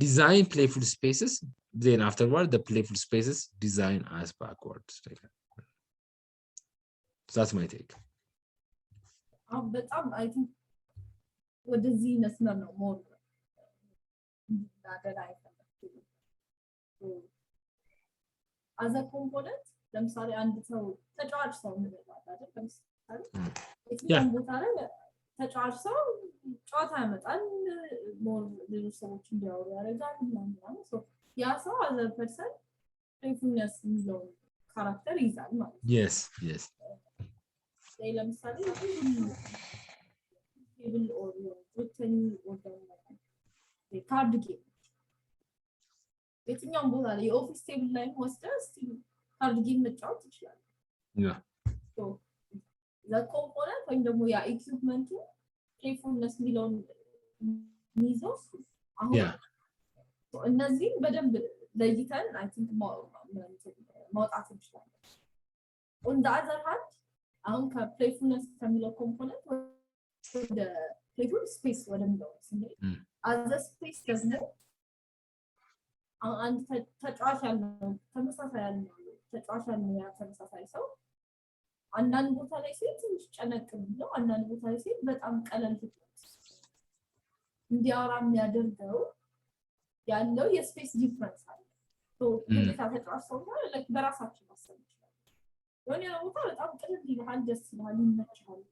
design playful spaces then afterward the playful spaces design us backwards like that. That's my take በጣም I think ወደዚህ መስመር ነው more that I as a component ለምሳሌ አንድ ሰው ተጫዋች ሰው እንደማለት አይደል ለምሳሌ የትኛውም ቦታ ላይ ተጫዋች ሰው ጨዋታ ያመጣል ሞር ሌሎች ሰዎች እንዲያወሩ ያደርጋል ምናምን so ያ ሰው as a person playfulness የሚለው ካራክተር ይዛል ማለት ነው yes ለምሳሌ ቴብል ኦር ሩተን ኦር ካርድ ጌም የትኛውም ቦታ ላይ የኦፊስ ቴብል ላይ ወስደህ ካርድ ጌም መጫወት ይችላል so the component ወይም ደግሞ ያ ኢኩዊፕመንቱ playfulness የሚለውን ሚዘው አሁን እነዚህ በደንብ ለይተን I think ማውጣት እንችላለን on the other hand አሁን ከplayfulness ከሚለው component ወደ playful space ወደሚለው ስንሄድ as a space ደግሞ አንድ ተጫዋች ያለው ተመሳሳይ ያለው ተጫዋች ያለው ተመሳሳይ ሰው አንዳንድ ቦታ ላይ ትንሽ ጨነቅ ብለው አንዳንድ ቦታ ላይ በጣም ቀለል ብለው እንዲያወራ የሚያደርገው ያለው የስፔስ ዲፍረንስ አለ ሶ ግዴታ ተጫውተው ማለት በራሳችን ማሰብ ይችላል የሆነ ቦታ በጣም ቅልል ይላል ደስ ይላል ይመቻል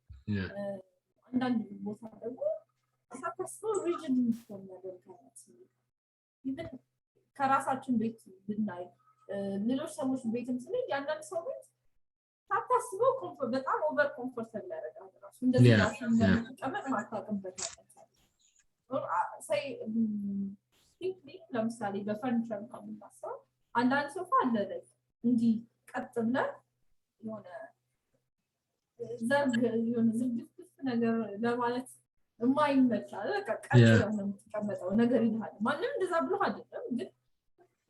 አንዳንድ ቦታ ደግሞ ሳታስበው ሪጅን የሚሆን ነገር ካለት ይሄን ከራሳችን ቤት ብናይ ሌሎች ሰዎች ቤትም ስለዚህ አንዳንድ ሰዎች ሳታስበው ኮምፎርት በጣም ኦቨር ኮምፎርታብል ያደርጋል ራሱ እንደዚህ ራስን እንደምትቀመጥ ማታውቅበት ነገር ሳይ ሲምፕሊ ለምሳሌ በፈርኒቸር ከምናስበው አንዳንድ ሶፋ አለ ላይ እንዲህ ቀጥ ብለን የሆነ ዘርግ የሆነ ዝግጅት ነገር ለማለት የማይመች አለ ቀጥ ብለን የምትቀመጠው ነገር ይላል ማንም እንደዛ ብሎ አይደለም ግን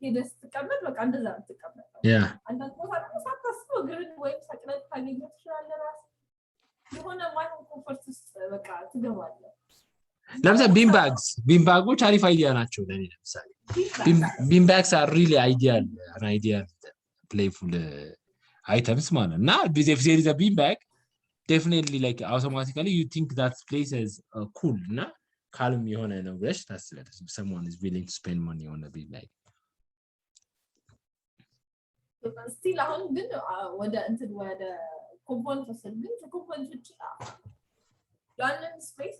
ሄደስ ተቀመጥ በቃ እንደዛ ተቀመጠው አንዳንድ ቦታ ደግሞ ሳታስበው ግርን ወይም ሰቅለት ታገኘው ትችላለህ ራስ የሆነ ማይሆን ኮምፎርት ውስጥ በቃ ትገባለህ ለምሳሌ ቢምባጎች አሪፍ አይዲያ ናቸው ለኔ ለምሳሌ ቢምባግስ are really ideal playful items ማለት እና if there is a beanbag definitely like automatically you think that place is cool እና calm የሆነ ነው ብለሽ ታስባለሽ someone is willing to spend money on a beanbag still አሁን ግን ወደ እንትን ወደ ኮምፖነንት ግን ኮምፖነንቶች ያለን ስፔስ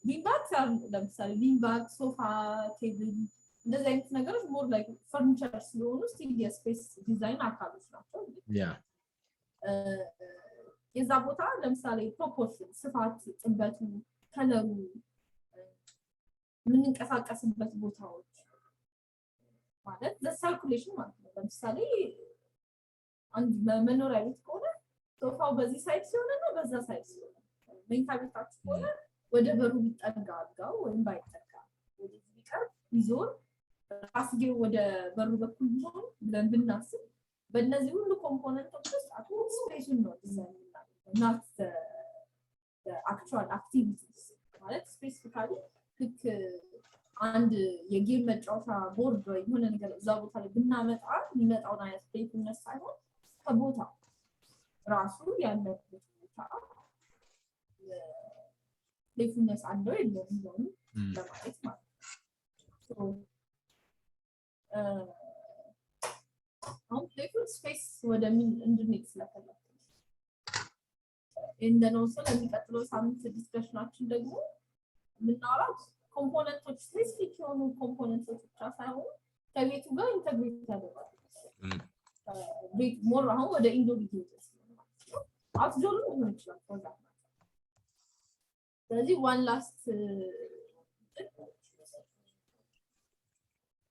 ቢንባግስ ለምሳሌ ቢንባግ ሶፋ ቴብል እንደዚህ አይነት ነገሮች ሞር ላይክ ፈርኒቸር ስለሆኑ ስቲል የስፔስ ዲዛይን አካሎች ናቸው የዛ ቦታ ለምሳሌ ፕሮፖርሽን ስፋት ጥበቱ ከለሩ ምንንቀሳቀስበት ቦታዎች ማለት ለሰርኩሌሽን ማለት ነው ለምሳሌ አንድ መኖሪያ ቤት ከሆነ ሶፋው በዚህ ሳይድ ሲሆንና በዛ ሳይድ ሲሆን መኝታ ቤታችሁ ከሆነ ወደ በሩ ቢጠጋ አድርገው ወይም ባይጠጋ ወደዚህ ቢቀርብ ቢዞር ራስጌው ወደ በሩ በኩል ቢሆን ብለን ብናስብ በእነዚህ ሁሉ ኮምፖነንቶች ውስጥ አቶ ስፔሱን ነው ዲዛይን እናደርጋለን not the actual activities ማለት ስፔሲፊካሊ ልክ አንድ የጌም መጫወቻ ቦርድ ወይ የሆነ ነገር እዛ ቦታ ላይ ብናመጣ የሚመጣውን አይነት ፕሌይፉልነስ ሳይሆን ከቦታ ራሱ ያለበት ቦታ ፕሌይፉልነስ አለው የለውም ለማለት ማለት ነው አሁን ፕሌይፉል ስፔስ ወደሚል እንድንሄድ ስለፈለኩ እንደነው ስለሚቀጥለው ሳምንት ዲስከሽናችን ደግሞ ምናወራው ኮምፖነንቶች ስፔሲፊክ የሆኑ ኮምፖነንቶች ብቻ ሳይሆን ከቤቱ ጋር ኢንተግሬት ያደርጋሉ ቤት ሞር አሁን ወደ ኢንዶር ዩዘርስ አውትዶር ሊሆን ይችላል ፕሮዳክት ስለዚህ ዋን ላስት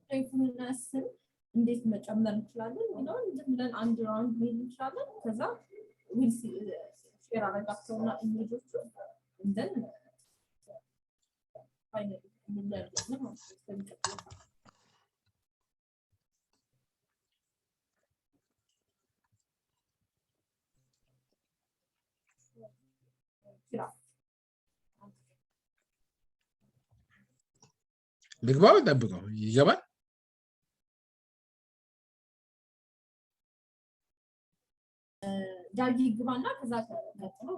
ፕሌይፉልነስ እንዴት መጨመር እንችላለን ነው ዝም ብለን አንድ ራውንድ ሜል እንችላለን ከዛ ዊል ሼር አደረጋቸውና ኢሜጆቹ እንደን finally ልግባው ጠብቀው ይገባል ዳጊ ግባና ከዛ ቀጥሎ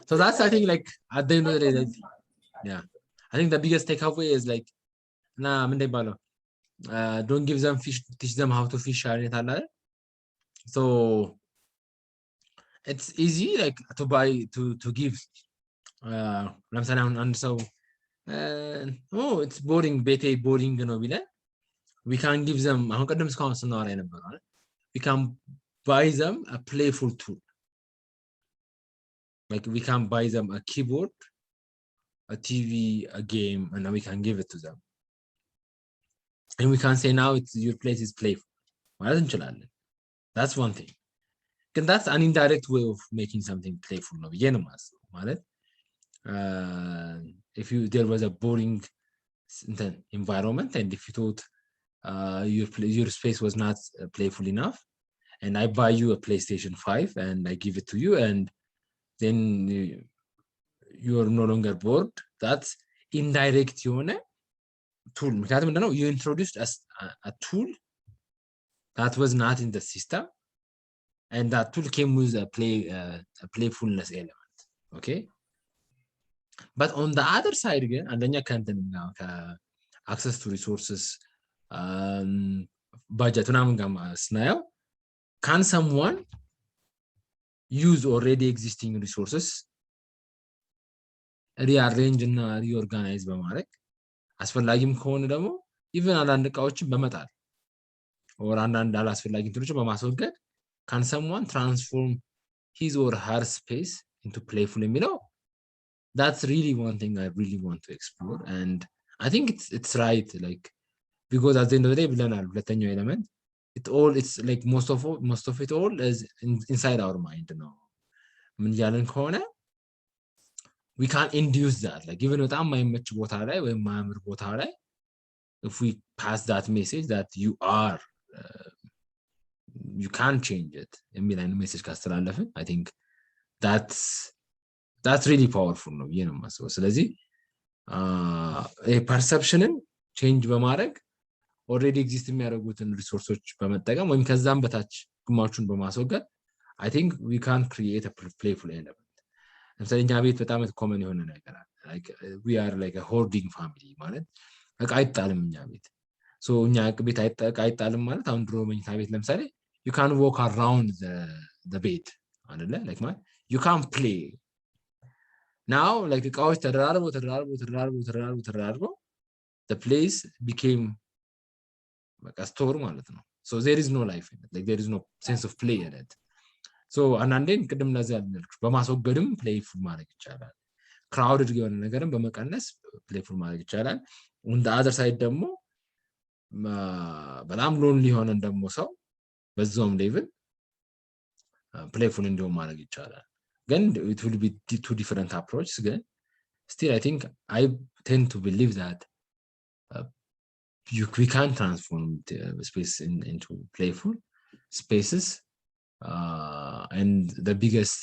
so that's I think like at the end of the day yeah I think the biggest takeaway is like na ምንድን ይባላል don't give them fish teach them how to fish አይነት አለ so it's easy like to buy to give ለምሳሌ አሁን አንድ ሰው oh it's boring ቤቴ boring ነው ቢለ we can give them አሁን ቀደም እስካሁን ስናወራ የነበረው አይደል we can buy them a playful tool like we can buy them a keyboard a TV a game and we can give it to them and we can say now it's your place is playful ማለት እንችላለን that's one thing ግን that's an indirect way of making something playful ነው ብዬ ነው የማስበው ማለት if there was a boring environment and if you thought your space was not playful enough and I buy you a PlayStation 5 and I give it to you and then you are no longer bored that's indirect የሆነ tool ምክንያቱም ምንድነው you introduced a tool that was not in the system and that tool came with a playfulness element okay but on the other side ግን አንደኛ ከእንትና access to resources budget ምናምን ጋር ስናየው can someone use already existing resources rearrange እና reorganize በማድረግ አስፈላጊም ከሆነ ደግሞ even አንዳንድ እቃዎችን በመጣል or አንዳንድ አላስፈላጊ እንትኖችን በማስወገድ can someone transform his or her space into playful የሚለው that's really one thing I really want to explore and I think it's right like because at the end of the day ብለናል ሁለተኛው ኤሌመንት it's like most of it all is inside our mind ነው ምን ያለን ከሆነ we can't induce that like even በጣም ማይመች ቦታ ላይ ወይ ማያምር ቦታ ላይ if we pass that message that you are you can't change it የሚል አይነት ሜሴጅ ካስተላለፍን I think that's really powerful ነው you know ማሰው ስለዚህ perceptionን change በማድረግ already exist የሚያደርጉትን ሪሶርሶች በመጠቀም ወይም ከዛም በታች ግማሹን በማስወገድ I think we can create a playful element ለምሳሌ እኛ ቤት በጣም ኮመን የሆነ ነገር አለ like we are like a hoarding family ማለት እቃ አይጣልም እኛ ቤት so እኛ ቤት እቃ አይጣልም ማለት አሁን ድሮ መኝታ ቤት ለምሳሌ you can walk around the bed አይደለ like ማለት you can't play now like እቃዎች ተደራርበው the place became like a store ማለት ነው so there is no life in it like there is no sense of play in it so አንዳንዴን ቅድም ለዚህ አልነልኩ በማስወገድም playful ማድረግ ይቻላል crowded የሆነ ነገርን በመቀነስ playful ማድረግ ይቻላል on the other side ደግሞ በጣም ሎንሊ ሆነን ደግሞ ሰው በዛውም ሌቭል playful እንዲሆን ማድረግ ይቻላል ግን it will be two different approaches ግን still I think I tend to believe that we can transform the space into playful spaces and the biggest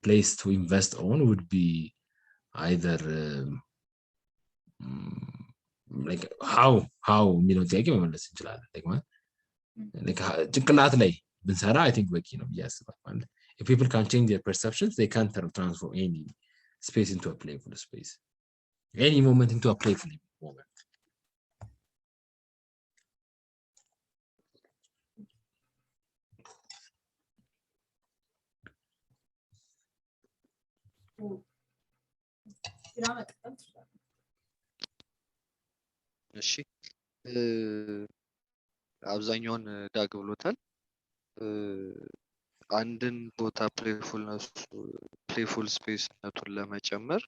place to invest on would be either like how የሚለው ጥያቄ መመለስ እንችላለን like ጭንቅላት ላይ ብንሰራ I think በቂ ነው ያስባል ማለት if people can change their perceptions they can transform any space into a playful space any moment into a playful moment እሺ አብዛኛውን ዳግ ብሎታል አንድን ቦታ playful ስፔስነቱን ለመጨመር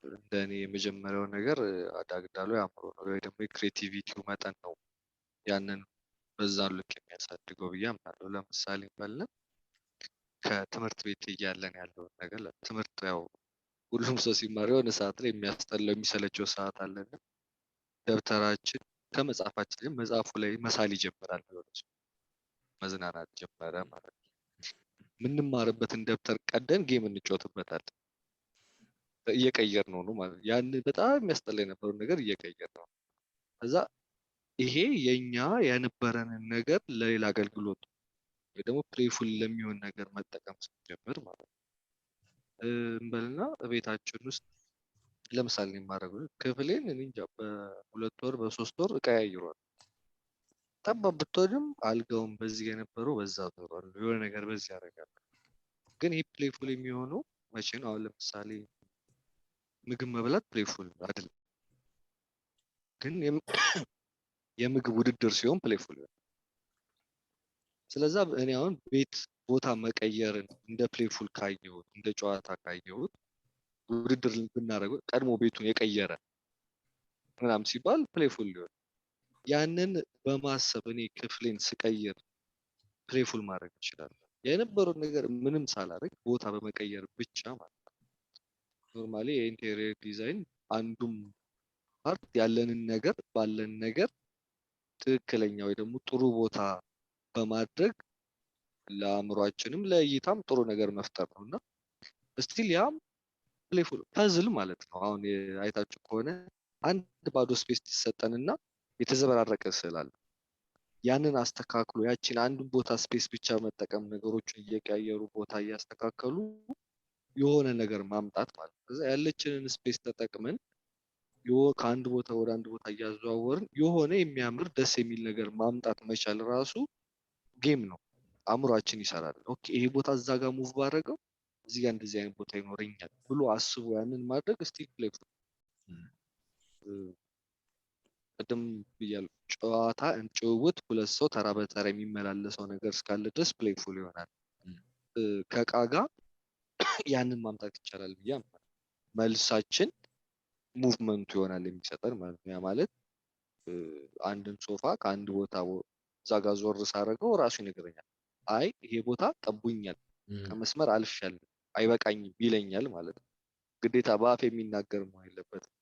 እንደኔ የመጀመሪያው ነገር አዳግዳሉ ያምሮ ነው ወይ ደግሞ የክሬቲቪቲው መጠን ነው ያንን በዛ ልክ የሚያሳድገው ብዬ አምናለሁ ለምሳሌ ባልና ከትምህርት ቤት እያለን ያለው ነገር ለትምህርት ያው ሁሉም ሰው ሲማር የሆነ ሰዓት ላይ የሚያስጠላው የሚሰለቸው ሰዓት አለና ደብተራችን ከመጻፋችን መጻፉ ላይ መሳል ይጀምራል ማለት ነው መዝናናት ጀመረ ማለት ነው ምንማርበትን ደብተር ቀደን ጌም እንጫወትበታለን እየቀየር ነው ማለት ያን በጣም የሚያስጠላ የነበረው ነገር እየቀየር ነው ከዛ ይሄ የኛ የነበረንን ነገር ለሌላ አገልግሎት ወይ ደግሞ playful ለሚሆን ነገር መጠቀም ስንጀምር ማለት ነው እንበልና ቤታችን ውስጥ ለምሳሌ የማደርገው ክፍሌን እኔ እንጃ በ2 ወር በ3 ወር እቀያይሯል ጠባብ ብትሆንም አልጋውን በዚህ የነበረው በዛ ዞሯል የሆነ ነገር በዚህ ያደርጋል ግን ይሄ playful የሚሆነው መቼ ነው አሁን ለምሳሌ ምግብ መብላት playful አይደለም ግን የምግብ ውድድር ሲሆን playful ስለዚህ እኔ አሁን ቤት ቦታ መቀየርን እንደ playful ካየሁት እንደ ጨዋታ ካየሁት ውድድር ብናደርገው ቀድሞ ቤቱን የቀየረ ምናምን ሲባል playful ሊሆን ያንን በማሰብ እኔ ክፍሌን ስቀይር playful ማድረግ ይችላል የነበረው ነገር ምንም ሳላደርግ ቦታ በመቀየር ብቻ ማለት ነው ኖርማሊ የኢንቴሪየር ዲዛይን አንዱም ፓርት ያለንን ነገር ባለን ነገር ትክክለኛ ወይ ደግሞ ጥሩ ቦታ በማድረግ ለአእምሮአችንም ለእይታም ጥሩ ነገር መፍጠር ነውና ስቲል ያም playful ፐዝል ማለት ነው አሁን አይታችሁ ከሆነ አንድ ባዶ ስፔስ ተሰጠንና የተዘበራረቀ ስዕል አለ ያንን አስተካክሎ ያቺን አንዱን ቦታ ስፔስ ብቻ መጠቀም ነገሮችን እየቀያየሩ ቦታ እያስተካከሉ የሆነ ነገር ማምጣት ማለት ነው። ከዛ ያለችንን ስፔስ ተጠቅመን ከአንድ ቦታ ወደ አንድ ቦታ እያዘዋወርን የሆነ የሚያምር ደስ የሚል ነገር ማምጣት መቻል ራሱ ጌም ነው። አእምሯችን ይሰራል። ኦኬ ይሄ ቦታ እዛ ጋር ሙቭ ባደረገው እዚህ ጋር እንደዚህ አይነት ቦታ ይኖረኛል ብሎ አስቦ ያንን ማድረግ ስቲል ፕሌይፉል ቅድም ብያለሁ። ጭውውት ሁለት ሰው ተራ በተራ የሚመላለሰው ነገር እስካለ ድረስ ፕሌይፉል ይሆናል። ከዕቃ ጋር ያንን ማምጣት ይቻላል ብዬ አምናለሁ። መልሳችን ሙቭመንቱ ይሆናል የሚሰጠን ማለት ነው። ያ ማለት አንድን ሶፋ ከአንድ ቦታ እዛ ጋር ዞር ሳደርገው ራሱ ይነግረኛል። አይ ይሄ ቦታ ጠቡኛል፣ ከመስመር አልፌያለሁ፣ አይበቃኝም ይለኛል ማለት ነው። ግዴታ በአፍ የሚናገር መሆን የለበትም።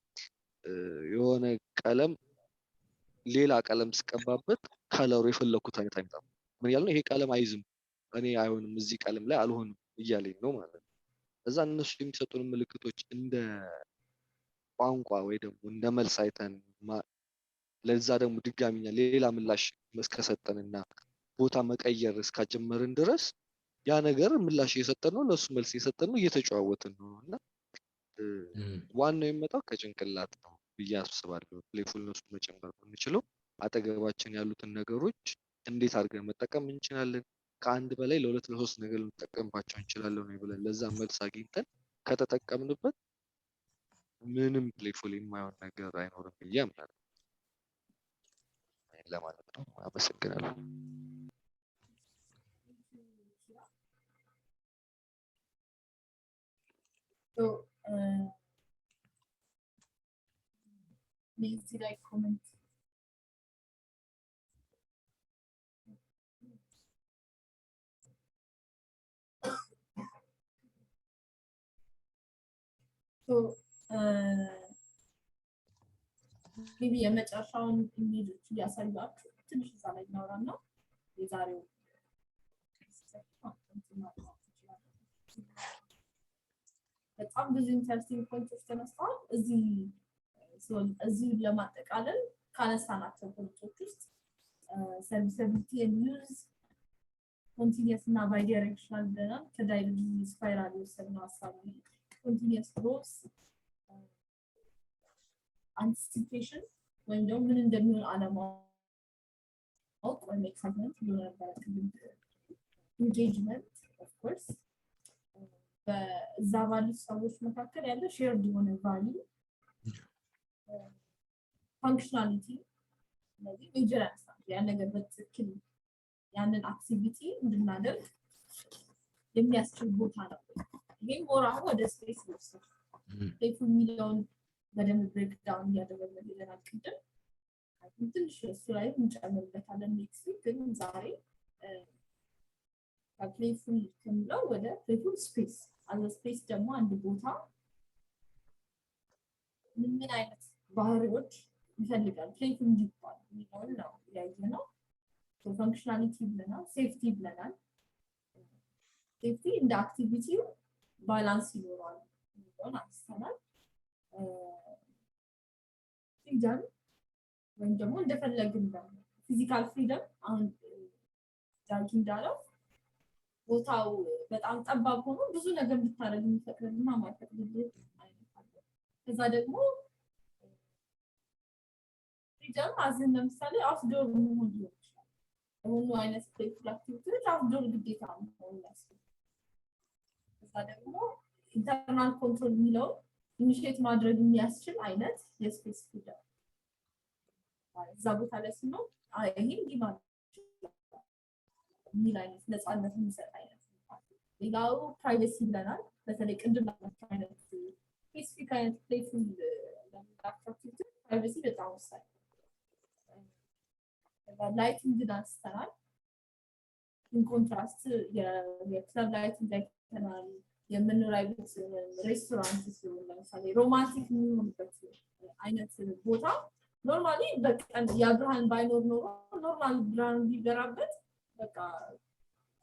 የሆነ ቀለም ሌላ ቀለም ስቀባበት ከለሩ የፈለኩት አይነት አይመጣም። ምን ያለው ይሄ ቀለም አይዝም፣ እኔ አይሆንም፣ እዚህ ቀለም ላይ አልሆንም እያለኝ ነው ማለት ነው። እዛ እነሱ የሚሰጡን ምልክቶች እንደ ቋንቋ ወይ ደግሞ እንደ መልስ አይተን ለዛ ደግሞ ድጋሚኛ ሌላ ምላሽ እስከሰጠንና ቦታ መቀየር እስካጀመርን ድረስ ያ ነገር ምላሽ እየሰጠን ነው፣ ለሱ መልስ እየሰጠን ነው፣ እየተጨዋወትን ነው እና ዋናው የሚመጣው ከጭንቅላት ነው ብዬ አስባለሁ። ፕሌይፉልነሱን መጨመር የምንችለው አጠገባችን ያሉትን ነገሮች እንዴት አድርገን መጠቀም እንችላለን፣ ከአንድ በላይ ለሁለት ለሶስት ነገር ልንጠቀምባቸው እንችላለን ወይ ብለን ለዛ መልስ አግኝተን ከተጠቀምንበት ምንም ፕሌይፉል የማይሆን ነገር አይኖርም ብዬ አምናለሁ። ለማለት ነው። አመሰግናለሁ። Please like comment. So maybe የመጨረሻውን ኢሜጆች እያሳያችሁ ትንሽ እዛ ላይ እናወራና የዛሬው በጣም ብዙ ኢንተረስቲንግ ፖይንቶች ተነስተዋል። እዚህ ለማጠቃለል ካነሳናቸው ፖይንቶች ውስጥ ሰርቪሳቢሊቲ ኤንድ ዩዝ ኮንቲኒየስ እና ባይዳይሬክሽናል ብለናል። ከዳይሬክሽን ስፓይራል የወሰድነው ሀሳብ ኮንቲኒየስ ግሮስ አንቲሲፔሽን ወይም ደግሞ ምን እንደሚሆን አለማወቅ ወይም ኤክሳይትመንት ሊሆን ነበር። ኢንጌጅመንት ኦፍ ኮርስ በዛ ባሉት ሰዎች መካከል ያለ ሼርድ የሆነ ቫልዩ ፋንክሽናሊቲ ስለዚህ ሜጀር አንስታንድ ያን ነገር በትክክል ያንን አክቲቪቲ እንድናደርግ የሚያስችል ቦታ ነው። ይሄ ሞራው ወደ ስፔስ ወስዶ ፕሌይፉል ሚሊዮን በደንብ ብሬክ ዳውን እያደረግን ይለናል። ቅድም ትንሽ እሱ ላይ እንጨምርበታለን ኔክስት ዊክ። ግን ዛሬ ፕሌይፉል ከምለው ወደ ፕሌይፉል ስፔስ አዘ ስፔስ ደግሞ አንድ ቦታ ምን አይነት ባህሪዎች ይፈልጋል ፕሌይፉል እንዲባል የሚለውን ነው ያየነው። ፋንክሽናሊቲ ብለናል፣ ሴፍቲ ብለናል። ሴፍቲ እንደ አክቲቪቲው ባላንስ ይኖረዋል የሚለውን አንስተናል። ፍሪደም ወይም ደግሞ እንደፈለግን ደግሞ ፊዚካል ፍሪደም አሁን ዳርክ እንዳለው ቦታው በጣም ጠባብ ሆኖ ብዙ ነገር እንድታደርግ የሚፈቅድና የማይፈቅድልህ አይነት አለ። ከዛ ደግሞ ፍሪደም አዝን ለምሳሌ አውትዶር መሆን ሊሆን ይችላል። የሆኑ አይነት ፕሌይፉል አክቲቪቲዎች አውትዶር ግዴታ መሆን ያስፈልጋል። ከዛ ደግሞ ኢንተርናል ኮንትሮል የሚለው ኢኒሼት ማድረግ የሚያስችል አይነት የስፔስ ፍሪደም እዛ ቦታ ላይ ሲኖር ይሄ እንዲማር የሚል አይነት ነፃነት የሚሰጥ አይነት። ሌላው ፕራይቬሲ ብለናል። በተለይ ቅድም ላልናቸው አይነት ስፔሲፊክ አይነት ፕሌይፉል ለምንላቸው ፕራይቬሲ በጣም ወሳኝ። ላይቲንግ አንስተናል። ኢንኮንትራስት የክለብ ላይቲንግ አይተናል። የመኖሪያ ቤት ሬስቶራንት ሲሆን ለምሳሌ ሮማንቲክ የሚሆንበት አይነት ቦታ ኖርማሊ በቀን የብርሃን ባይኖር ኖሮ ኖርማል ብርሃን ቢበራበት በቃ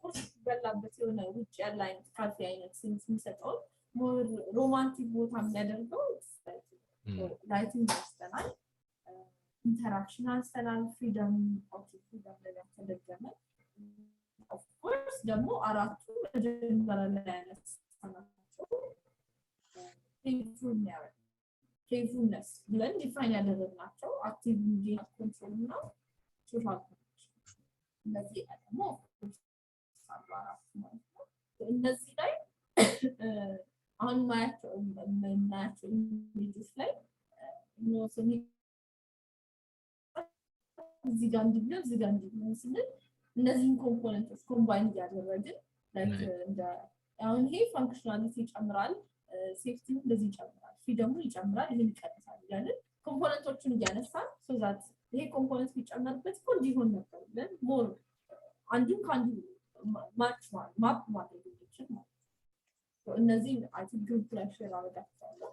ቁርስ በላበት የሆነ ውጭ ያለ አይነት ካፌ አይነት የሚሰጠው ሮማንቲክ ቦታ የሚያደርገው ላይቲንግ አንስተናል። ኢንተራክሽን አንስተናል። ፍሪደም ኦፍ ፍሪደም ላይ ተደገመ። ኦፍ ኮርስ ደግሞ አራቱ መጀመሪያ ላይ ያነሳናቸው playfulness ብለን ዲፋይን ያደረግናቸው active immediate control እና social control እነዚህ ደግሞ አባራት ማለት ነው እነዚህ ላይ አሁን ማያቸው ኢሜጅስ ላይ ነው ሰሚ እዚህ ጋር እንዲብለ እዚህ ጋር እንዲብለ ስንል እነዚህን ኮምፖነንቶች ኮምባይን ያደረግን ላይክ እንደ አሁን ይሄ ፋንክሽናሊቲ ይጨምራል ሴፍቲ እንደዚህ ይጨምራል ፍሪደሙ ይጨምራል ይሄን ይቀንሳል ያለን ኮምፖነንቶችን እያነሳን so that ይሄ ኮምፖነንት ቢጨመርበት እኮ እንዲሆን ነበር ብለን ሞር አንዱን ካንዱ ማፕ ማድረግ ይችላል so እነዚህ አይ ቲንክ ግሩፕ ላይ ሼር አደርጋቸዋለሁ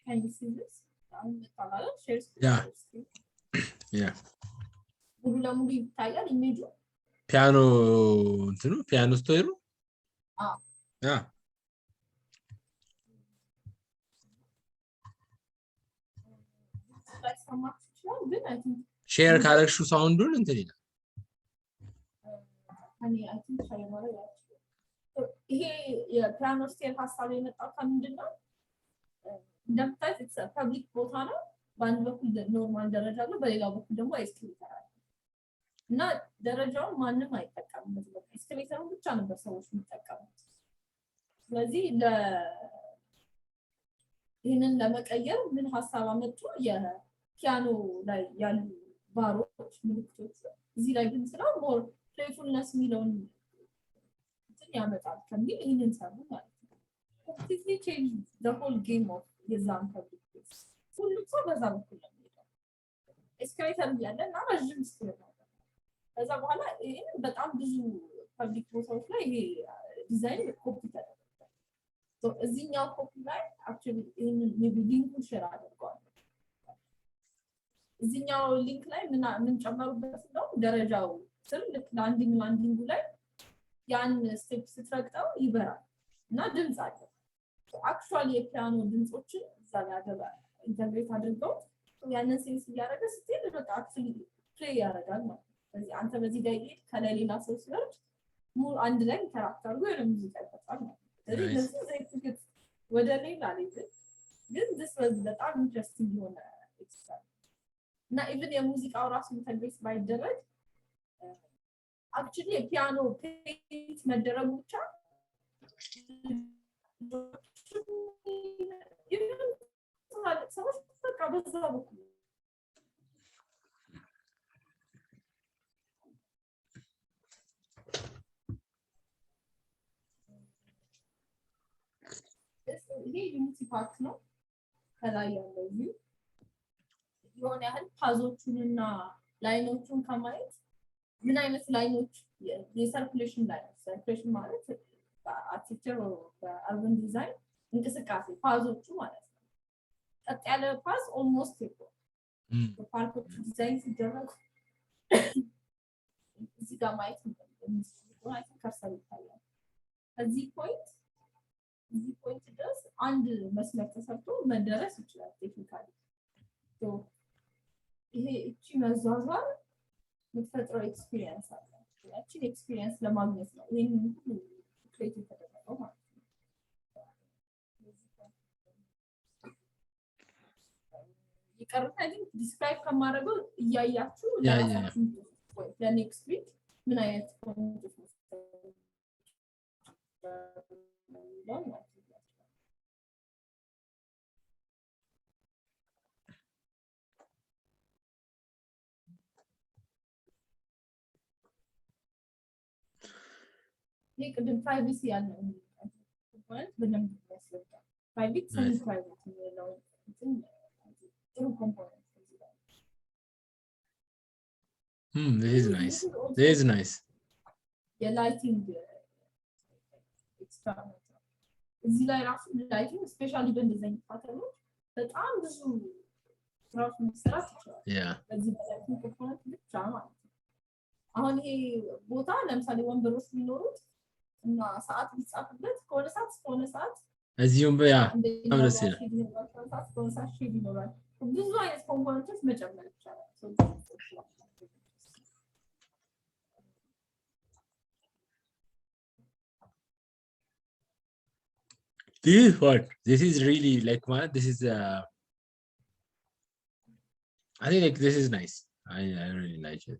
Can you see this? Yeah. ሙሉ ለሙሉ ይታያል ኢሜጁ ፒያኖ እንትኑ ፒያኖ ስቶይሩ ሼር ካረግሹ ሳውንዱን እንትን ይላል I think ይሄ የፒያኖ ስቴር ሀሳብ የመጣው ከምንድነው እንደምታዩት it's a public ቦታ ነው በአንድ በኩል ኖርማል ደረጃ አለ በሌላ በኩል ደግሞ ኤስኬሌተር አለ እና ደረጃው ማንም አይጠቀምም ኤስኬሌተሩ ብቻ ነበር ሰዎች የሚጠቀሙት ስለዚህ ይሄንን ለመቀየር ምን ሀሳብ አመጡ የፒያኖ ላይ ያሉ ባሮች ምልክቶች እዚህ ላይ ግን ስራ ሞር playfulness የሚለውን ያመጣል ከሚል ይሄንን ሰሩ ማለት ነው completely change the whole game of የዛን ፐብሊክ ስፔስ ሁሉም ሰው በዛ በኩል ነው የሚሄደው ኤስኬሌተር ያለና ረጅም ስቴር ነው ከዛ በኋላ ይሄን በጣም ብዙ ፐብሊክ ቦታዎች ላይ ይሄ ዲዛይን ኮፒ ተደረገ so እዚህኛው ኮፒ ላይ actually ይሄንን ሊንኩን ሼር አድርገዋል እዚህኛው ሊንክ ላይ ምን ጨመሩበት ነው ደረጃው ስር ላንዲንጉ ላይ ያን ስቴፕ ስትረግጠው ይበራል እና ድምጽ አለ actually የፒያኖ ድምጾችን እዛ ላይ ኢንተግሬት አድርገው ያንን ሴንስ ያደረገ ስትል በቃ actually ፕሌይ ያደርጋል ማለት ነው ስለዚህ አንተ በዚህ ጋር ከሌላ ሰው ሲወርድ ሙሉ አንድ ላይ ኢንተራክት አድርጎ የሆነ ሙዚቃ ይፈጥራል ማለት ነው ስለዚህ ለዚህ ዘይት ወደ ሌላ ሌቭል ግን this was በጣም ኢንትረስቲንግ የሆነ ኤክስፐሪመንት እና ኢቭን የሙዚቃው ራሱ ኢንተግሬት ባይደረግ actually የፒያኖ ፔይንት መደረጉ ብቻ ሰዎች በቃ በዛ በኩል ይሄ ዩኒቲ ፓርክ ነው ከላይ ያለው ቪው የሆነ ያህል ፓዞቹንና ላይኖቹን ከማየት ምን አይነት ላይኖች የሰርኩሌሽን ማለት በአርኪቴክቸር በአርባን ዲዛይን እንቅስቃሴ ፓዞቹ ማለት ነው ቀጥ ያለ ፓዝ ኦልሞስት ይቆም በፓርኮች ዲዛይን ሲደረግ እዚህ ጋር ማየት እንደምትችሉ አይተ ከርሰር ይታያል እዚህ ፖይንት ድረስ አንድ መስመር ተሰርቶ መደረስ ይችላል ቴክኒካሊ ሶ ይሄ እቺ መዟዟር የምትፈጥረው ኤክስፒሪየንስ አለ ያቺን ኤክስፒሪየንስ ለማግኘት ነው ይሄንን ሁሉ ክሬት የተደረገው ማለት ነው ይቀርታ ግን ዲስክራይብ ከማድረገው እያያችሁ ለራሳችሁ ወይ ለኔክስት ዊክ ምን አይነት ኮንቴንት ነው ቅድም ፕራይቬሲ ያለው ማለት በደንብ ያስፈልጋል ፕራይቬት ሰሚ ፕራይቬት ነው ጥሩ ኮምፖነንት this is nice የላይቲንግ ኤክስፐሪመንት እዚህ ላይ ራሱ ላይቲንግ ስፔሻሊ በእንደዚህ ፓተርኖች በጣም ብዙ ስራዎች መስራት ይችላል በዚህ ላይቲንግ ኮምፖነንት ብቻ ማለት ነው አሁን ይሄ ቦታ ለምሳሌ ወንበሮች ቢኖሩት እና ሰዓት ቢጻፍበት ከሆነ ሰዓት እዚሁም በያ አምረስ ብዙ አይነት ኮምፖነንቶች መጨመር ይቻላል። This is really like what this is I think like this is nice. I really like it.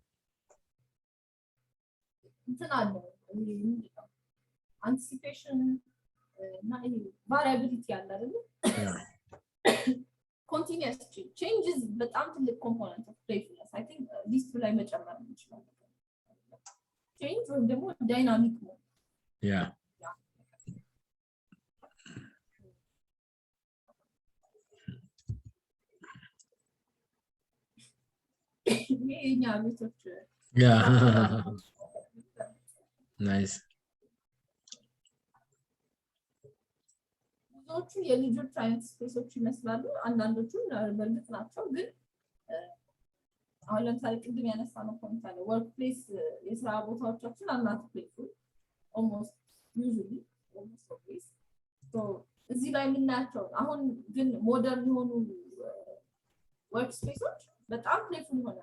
Anticipation variability አለ አይደል? Continuous change is በጣም ትልቅ component of playfulness. I think these two ላይ መጨመር እንችላለን። Change ወይም ደግሞ dynamic mode. Yeah. Yeah. Nice. ብዙዎቹ የልጆች አይነት ስፔሶች ይመስላሉ። አንዳንዶቹ በእርግጥ ናቸው ግን አሁን ለምሳሌ ቅድም ያነሳነው ፖይንት አለ ወርክ ፕሌስ የስራ ቦታዎቻችን አናት ፕሌይፉል almost usually almost always so እዚህ ላይ የምናያቸው አሁን ግን ሞደርን የሆኑ ወርክ ስፔሶች በጣም ፕሌይፉል ሆነ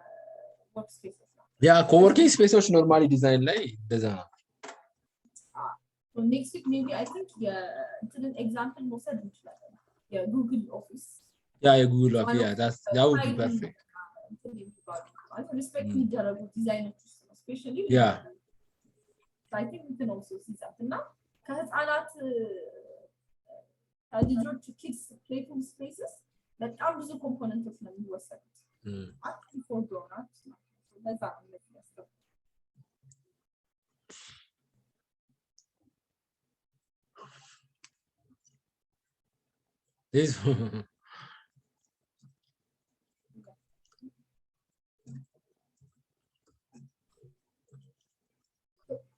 ወርክ ስፔሶች ያ ኮወርኪንግ ስፔሶች ኖርማሊ ዲዛይን ላይ እንደዛ ነው። So next week maybe I think an example መውሰድ እንችላለን የጉግል ኦፊስ የጉግል ኦፊስ that would be perfect. Respect የሚደረጉ ዲዛይኖች especially I think we can also see that እና ከህፃናት ልጆች kids playful spaces በጣም ብዙ ኮምፖነንቶች ነው የሚወሰዱት actually for grown-ups ለዛ ነው የሚያስፈልገው This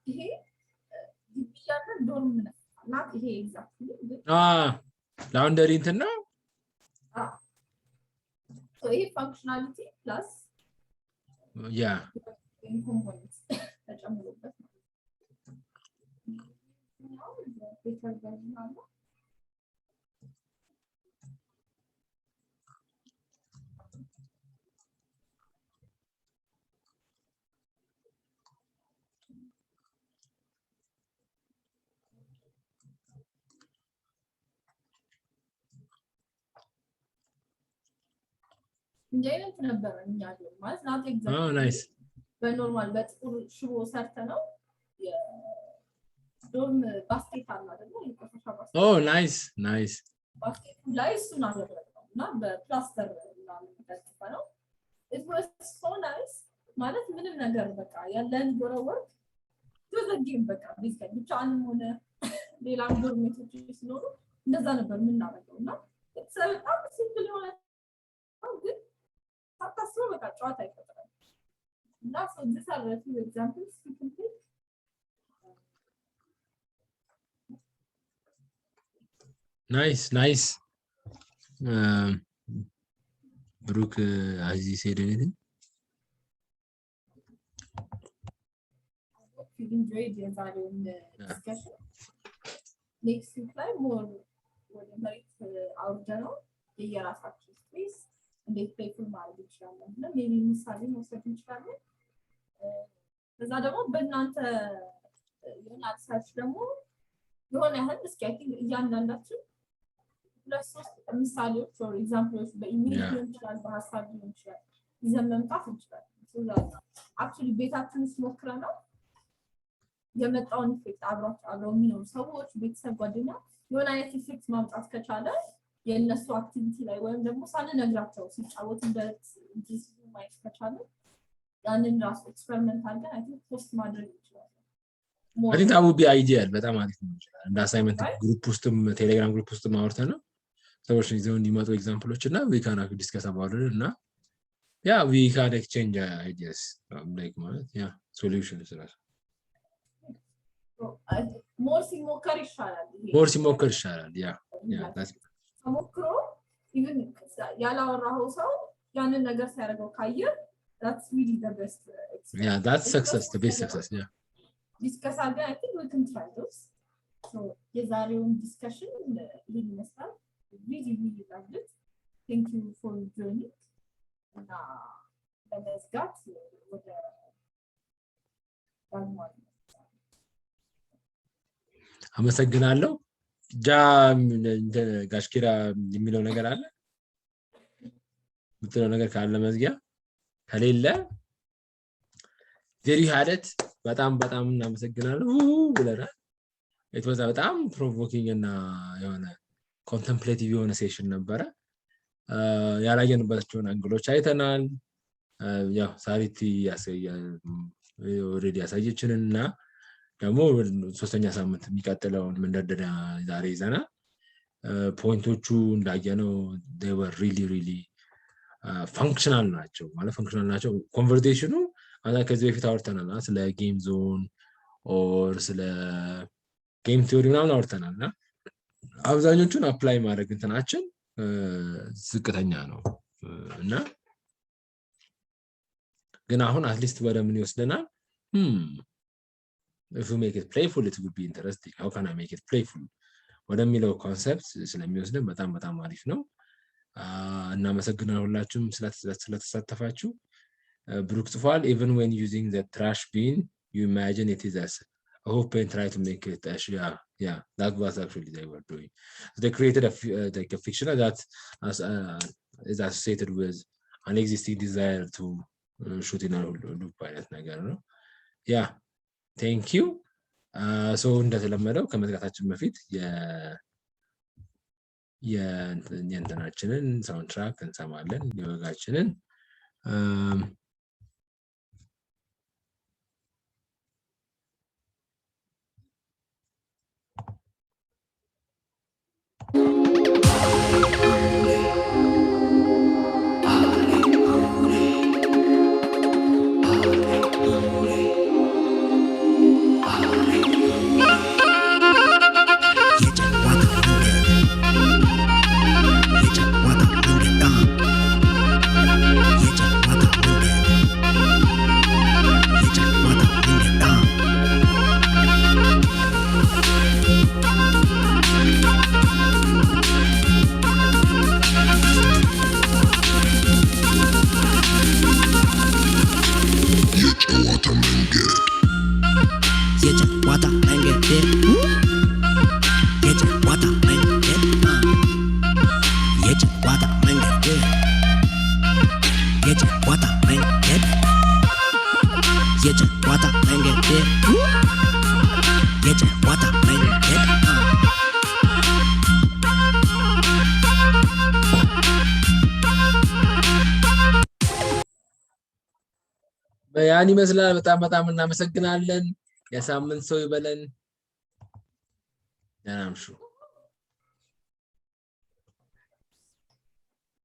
ይሄ ይያለ ዶርም ነው not ይሄ exactly ላውንደሪ እንትን ነው so ይሄ functionality plus components ተጨምሮበት ነው better version አለ እንጀት ነበር እኛ ደግሞ ማለት not exactly oh nice በኖርማል በጥቁር ሽቦ ሰርተነው የዶርም ባስኬት አለ አይደል የቆሻሻ ባስኬት oh nice ባስኬት ላይ እሱን አደረግነው እና በፕላስተር ምናምን ተጠቅመነው it was so nice ማለት ምንም ነገር በቃ ያለን ጎረወር ተዘግይም በቃ ብቻንም ሆነ ሌላም ዶርሜቶች ሲኖሩ እንደዛ ነበር የምናደርገውና በጣም ሲምፕል የሆነ ግን ታታስበ በቃ ጨዋታ ይፈጥራል እና so these are a few examples you can take nice Brooke has he said anything? I hope you enjoyed the discussion. Next week more our journal የራሳችን ስፔስ እንዴት ፕሌይፉል ማድረግ ይችላል እና ሜቢ ምሳሌ መውሰድ እንችላለን ከዛ ደግሞ በእናንተ የሆነ አሳች ደግሞ የሆነ ያህል እስኪ አይ ቲንክ እያንዳንዳችን ለሶስት ምሳሌዎች ኦር ኤግዛምፕሎች በኢሜል ሊሆን ይችላል በሀሳብ ሊሆን ይችላል ይዘን መምጣት እንችላለን ስለዚህ አክቹሊ ቤታችን ውስጥ ሞክረናል የመጣውን ኢፌክት አብረው የሚኖሩ ሰዎች ቤተሰብ ጓደኛ የሆነ አይነት ኢፌክት ማምጣት ከቻለ የነሱ አክቲቪቲ ላይ ወይም ደግሞ ሳንነግራቸው ሲጫወቱበት ዲስፕሊን ማይክ ከቻለ ያንን ራሱ ኤክስፐሪመንት አድርገን አይ ቲንክ ፖስት ማድረግ ይችላል I think that would be ideal በጣም አሪፍ ነው እንደ አሳይመንት ግሩፕ ውስጥም ቴሌግራም ግሩፕ ውስጥም አወርተን ነው ሰዎች ይዘው እንዲመጡ ኤግዛምፕሎች እና we can discuss about it እና we can exchange ideas like ማለት solutions ራሱ more ሲሞከር ይሻላል that's ሞክሮ even ያላወራው ሰው ያንን ነገር ሲያደርገው ካየ that's really the best experience that's success the best success discuss again I think we can try those so የዛሬውን discussion ይመስላል really loved it Thank you for joining. እና ለመዝጋት ወደ ዳግማዊ አመሰግናለሁ። ጋሽኪራ የሚለው ነገር አለ ምትለው ነገር ካለ መዝጊያ ከሌለ ዜሪ ሀደት በጣም እናመሰግናለሁ ብለናል። የተወዛ በጣም ፕሮቮኪንግ እና የሆነ ኮንተምፕሌቲቭ የሆነ ሴሽን ነበረ። ያላየንባቸውን አንግሎች አይተናል። ያው ሳሪቲ ኦሬዲ ያሳየችንና ደግሞ ሶስተኛ ሳምንት የሚቀጥለውን መንደርደሪያ ዛሬ ይዘናል። ፖይንቶቹ እንዳየነው they were really functional ናቸው ማለት functional ናቸው። ኮንቨርሴሽኑ ከዚህ በፊት አውርተናል ስለ ጌም ዞን ኦር ስለ ጌም ቲዮሪ ምናምን አውርተናልና አብዛኞቹን አፕላይ ማድረግ እንትናችን ዝቅተኛ ነው እና ግን አሁን አትሊስት ወደ ምን ይወስደናል? If you make it playful, it would be interesting. How can I make it playful? ወደሚለው ኮንሰፕት ስለሚወስደን በጣም አሪፍ ነው። እናመሰግናለን ሁላችሁም ስለተሳተፋችሁ። ብሩክ ጽፏል even when using the trash bin you imagine it is as a hope and try to make it as yeah that was actually they were doing. So they created like a fiction that is associated with an existing desire to shoot in a loop አይነት ነገር ነው። yeah thank you. so እንደተለመደው ከመዝጋታችን በፊት የእንትናችንን ሳውንድ ትራክ እንሰማለን የወጋችንን ያን ይመስላል። በጣም እናመሰግናለን። የሳምንት ሰው ይበለን። ደህና አምሹ።